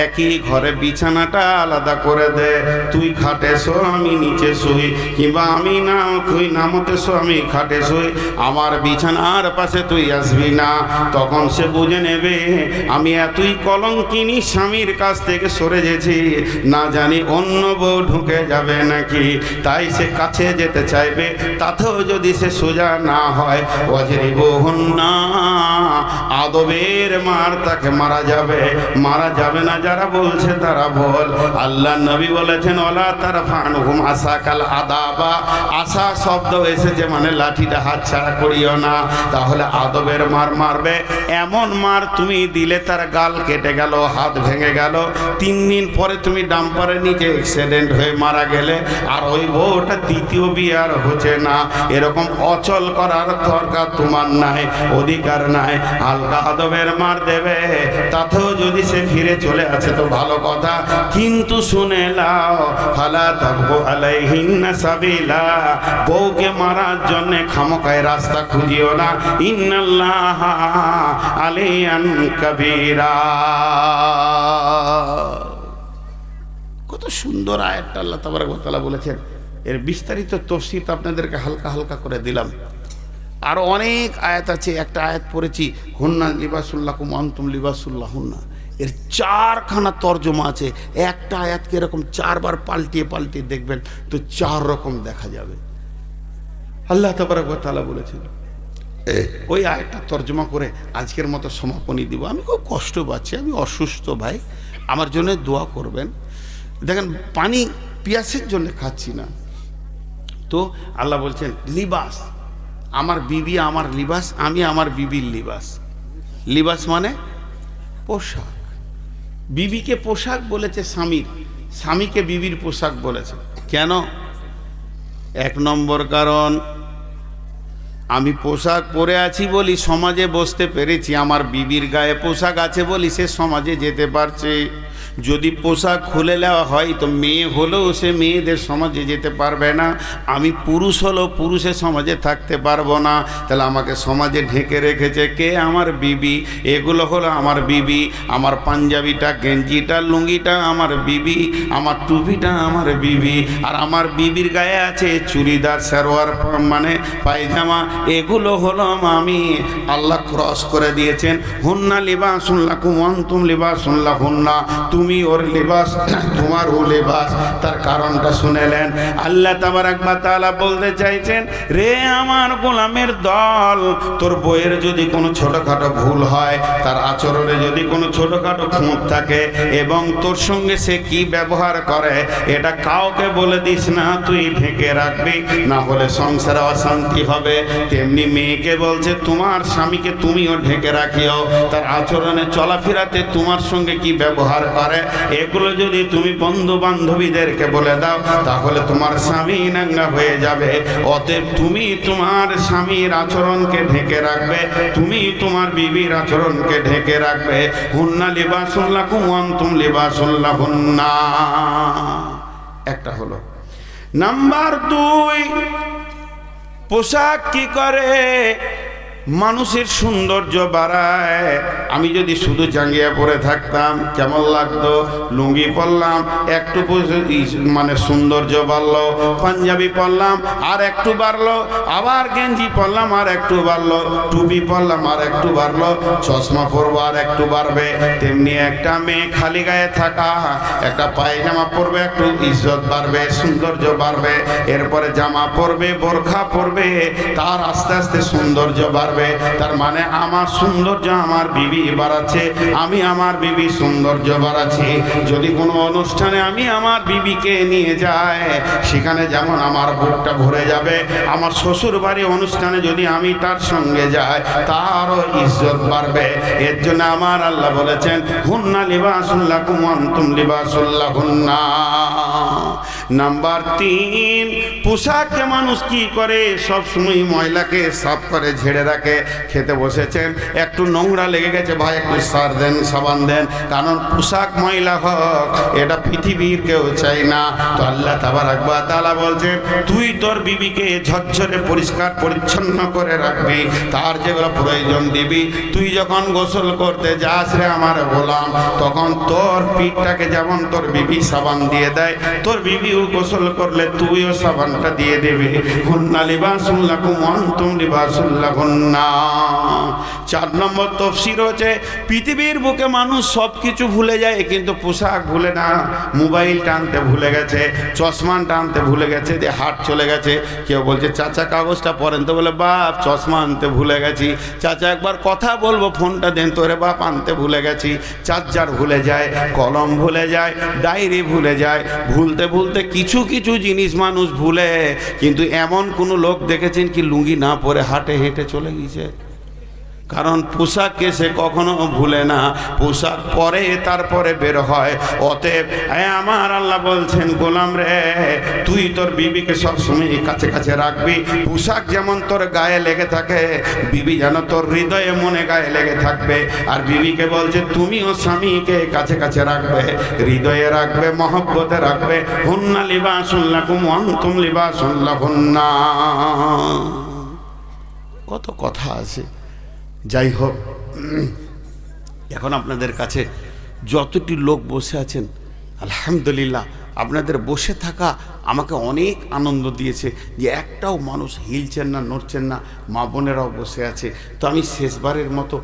একই ঘরে বিছানাটা আলাদা করে দে। তুই খাটে শো, আমি নিচে শুই, কিংবা আমি না তুই নামতে শো, আমি খাটে শুই, আমার বিছানার পাশে তুই আসবি না। তখন সে বুঝে নেবে আমি এতই কলঙ্কিনী স্বামীর কাছ থেকে সরে গেছি, না জানি অন্য বউ ঢুকে যাবে নাকি, তাই সে কাছে যেতে চাইবে। তাতেও যদি সে সোজা না হয়, ওয়াজরিবুহুন্না, আদবের মার তাকে মারা যাবে। মারা যাবে না যারা বলছে তারা বল। আল্লাহ নবী বলেছেন ওয়ালা তারফানহুম আসাকাল আদাবা, আশা শব্দ এসেছে মানে লাঠিটা হাত ছাড়া করিও না। তাহলে আদবের মার মারবে, এমন মার তুমি দিলে তার গাল কেটে গেল, হাত ভেঙে গেল, 3 দিন পরে তুমি ডাম্পারের নিচে অ্যাক্সিডেন্ট হয়ে মারা গেলে, আর ওই বউটা দ্বিতীয় বিয়ে আর হচ্ছে না, এরকম অচল করার দরকার তোমার নাই, অধিকার নাই। হালকা আদবের মার দেবে, তাতেও যদি সে ফিরে চলে আসে তো ভালো কথা, কিন্তু শুনে লাও ফালা তাবগু আলাইহিন্না সাবিলা, বউকে মারার জন্য খামোকায় রাস্তা খুঁজিও না। ইন্নাল্লাহা আলিয়ান কাবীরা। কত সুন্দর আয়াতটা আল্লাহ তাবারক ওয়া তাআলা বলেছেন। এর বিস্তারিত তাফসীর তো আপনাদেরকে হালকা হালকা করে দিলাম। আরও অনেক আয়াত আছে, একটা আয়াত পড়েছি হুন্না লিবাসুল্লাকুম আনতুম লিবাসুল্লাহুন্না, এর 4খানা তর্জমা আছে। একটা আয়াতকে এরকম 4 বার পাল্টিয়ে পাল্টিয়ে দেখবেন তো 4 রকম দেখা যাবে। আল্লাহ তাবারক ওয়া তাআলা বলেছেন, ওই আয়াতটা তর্জমা করে আজকের মতো সমাপনী দিব। আমি খুব কষ্ট পাচ্ছি, আমি অসুস্থ ভাই, আমার জন্য দোয়া করবেন। দেখেন পানি পিয়াসের জন্য খাচ্ছি না। তো আল্লাহ বলছেন লিবাস, আমার বিবি আমার লিবাস, আমি আমার বিবির লিবাস। লিবাস মানে পোশাক। বিবিকে পোশাক বলেছে স্বামীর, স্বামীকে বিবির পোশাক বলেছে। কেন? এক নম্বর কারণ, আমি পোশাক পরে আছি বলি সমাজে বসতে পেরেছি, আমার বিবির গায়ে পোশাক আছে বলি সে সমাজে যেতে পারছে। যদি পোশাক খুলে নেওয়া হয় তো মেয়ে হলেও সে মেয়েদের সমাজে যেতে পারবে না, আমি পুরুষ হলেও পুরুষের সমাজে থাকতে পারবো না। তাহলে আমাকে সমাজে ঢেকে রেখেছে কে? আমার বিবি। এগুলো হলো আমার বিবি। আমার পাঞ্জাবিটা, গেঞ্জিটা, লুঙ্গিটা আমার বিবি, আমার টুপিটা আমার বিবি, আর আমার বিবির গায়ে আছে চুড়িদার, সালোয়ার মানে পায়জামা, এগুলো হলো আমি। আল্লাহ ক্রস করে দিয়েছেন হুন্না লিবাসুন লাকুম ওয়া আনতুম লিবাসুন লাহুন্না, তুমি ওর লিবাস তোমার ও লিবাস। তার কারণটা শুনেলেন? আল্লাহ তাবারাক ওয়া তাআলা বলতে চাইছেন, রে আমার গোলামের দল, তোর বইয়ের যদি কোনো ছোটখাটো ভুল হয়, তার আচরণে যদি কোনো ছোটখাটো খুঁত থাকে, এবং তোর সঙ্গে সে কি ব্যবহার করে এটা কাউকে বলে দিস না, তুই ঢেকে রাখবি, না হলে সংসারে অশান্তি হবে। তেমনি মেয়েকে বলছে তোমার স্বামীকে তুমিও ঢেকে রাখিও, তার আচরণে চলাফেরাতে তোমার সঙ্গে কি ব্যবহার করে এগুলো যদি তুমি বন্ধু বান্ধবীদেরকে বলে দাও তাহলে তোমার স্বামী নাঙ্গা হয়ে যাবে। অতএব তুমি তোমার স্বামীর আচরণকে ঢেকে রাখবে, তুমি তোমার বিবির আচরণকে ঢেকে রাখবে। হুন্না লিবাসুন লাকুম ওয়া আনতুম লিবাসুন লাহুন্না। একটা হলো। নাম্বার 2, পোশাক কি করে? মানুষের সৌন্দর্য বাড়ায়। আমি যদি শুধু জাঙ্গিয়া পরে থাকতাম কেমন লাগতো? লুঙ্গি পরলাম একটু মানে সৌন্দর্য বাড়লো, পাঞ্জাবি পরলাম আর একটু বাড়লো, আবার গেঞ্জি পরলাম আর একটু বাড়লো, টুপি পরলাম আর একটু বাড়লো, চশমা পরবো আর একটু বাড়বে। তেমনি একটা মেয়ে খালি গায়ে থাকা, একটা পায়জামা পরবে, একটু ইজ্জত বাড়বে, সৌন্দর্য বাড়বে। এরপরে জামা পরবে, বোরখা পরবে, তার আস্তে আস্তে সৌন্দর্য বাড়বে। তার মানে আমার সৌন্দর্য আমার বিবি বাড়াচ্ছে, আমি আমার বিবি সৌন্দর্য বাড়াচ্ছি। যদি কোনো অনুষ্ঠানে আমি আমার বিবিকে নিয়ে যাই, সেখানে যেমন আমার বুকটা ভরে যাবে। আমার শ্বশুর বাড়ি অনুষ্ঠানে যদি আমি তার সঙ্গে যাই, তারও ইজ্জত বাড়বে। এর জন্য আমার আল্লাহ বলেছেন হুন্না লিবাসুন লাকুম ওয়া আনতুম লিবাসুন লাহুন্না। নাম্বার 3, পোশাককে মানুষ কি করে? সব সময় ময়লাকে সাফ করে ঝেড়ে রাখে। খেতে বসেছেন, একটু নোংরা লেগে গেছে, ভাই একটু সার দেন, সাবান দেন, কারণ পোশাক ময়লা হোক এটা পৃথিবীর কেউ চাই না। তো আল্লাহ তাবারাক ওয়া তাআলা বলছেন তুই তোর বিবিকে ঝরঝরে পরিষ্কার পরিচ্ছন্ন করে রাখবি, তার যেগুলো প্রয়োজন দিবি। তুই যখন গোসল করতে যাস রে আমার গোলাম, তখন তোর পিঠটাকে যেমন তোর বিবি সাবান দিয়ে দেয়, তোর বিবিও গোসল করলে তুইও সাবানটা দিয়ে দেবে। হুন্না লিবাসুন লাকুম ওয়া আনতুম লিবাসুন লাহুন্না। 4 নম্বর তাফসীর হচ্ছে পৃথিবীর বুকে মানুষ সব কিছু ভুলে যায় কিন্তু পোশাক ভুলে না। মোবাইল টানতে ভুলে গেছে, চশমা টানতে ভুলে গেছে, দিয়ে হাট চলে গেছে। কেউ বলছে চাচা কাগজটা পড়েন, তো বলে বাপ চশমা আনতে ভুলে গেছি। চাচা একবার কথা বলবো, ফোনটা দেন, তোরে বাপ আনতে ভুলে গেছি। চার্জার ভুলে যায়, কলম ভুলে যায়, ডায়েরি ভুলে যায়। ভুলতে ভুলতে কিছু কিছু জিনিস মানুষ ভুলে, কিন্তু এমন কোনো লোক দেখেছেন কি লুঙ্গি না পরে হাটে হেঁটে চলে গিয়েছে? কারণ পোশাককে সে কখনো ভুলে না, পোশাক পরে তারপরে বের হয়। অতএব আমার আল্লাহ বলছেন গোলাম রে, তুই তোর বিবিকে সবসময় কাছে কাছে রাখবি। পোশাক যেমন তোর গায়ে লেগে থাকে, বিবি যেন তোর হৃদয়ে মনে গায়ে লেগে থাকবে। আর বিবিকে বলছে তুমিও স্বামীকে কাছে কাছে রাখবে, হৃদয়ে রাখবে, মহব্বতে রাখবে। হুন্না লিবাসুন লাকুম ওয়া আনতুম লিবাসুন লাহুন্না। কত কথা আছে। যাই হোক, এখন আপনাদের কাছে যতটি লোক বসে আছেন আলহামদুলিল্লাহ, আপনাদের বসে থাকা আমাকে অনেক আনন্দ দিয়েছে যে একটাও মানুষ হিলছেন না, নড়ছেন না, মা বোনেরাও বসে আছে। তো আমি শেষবারের মতো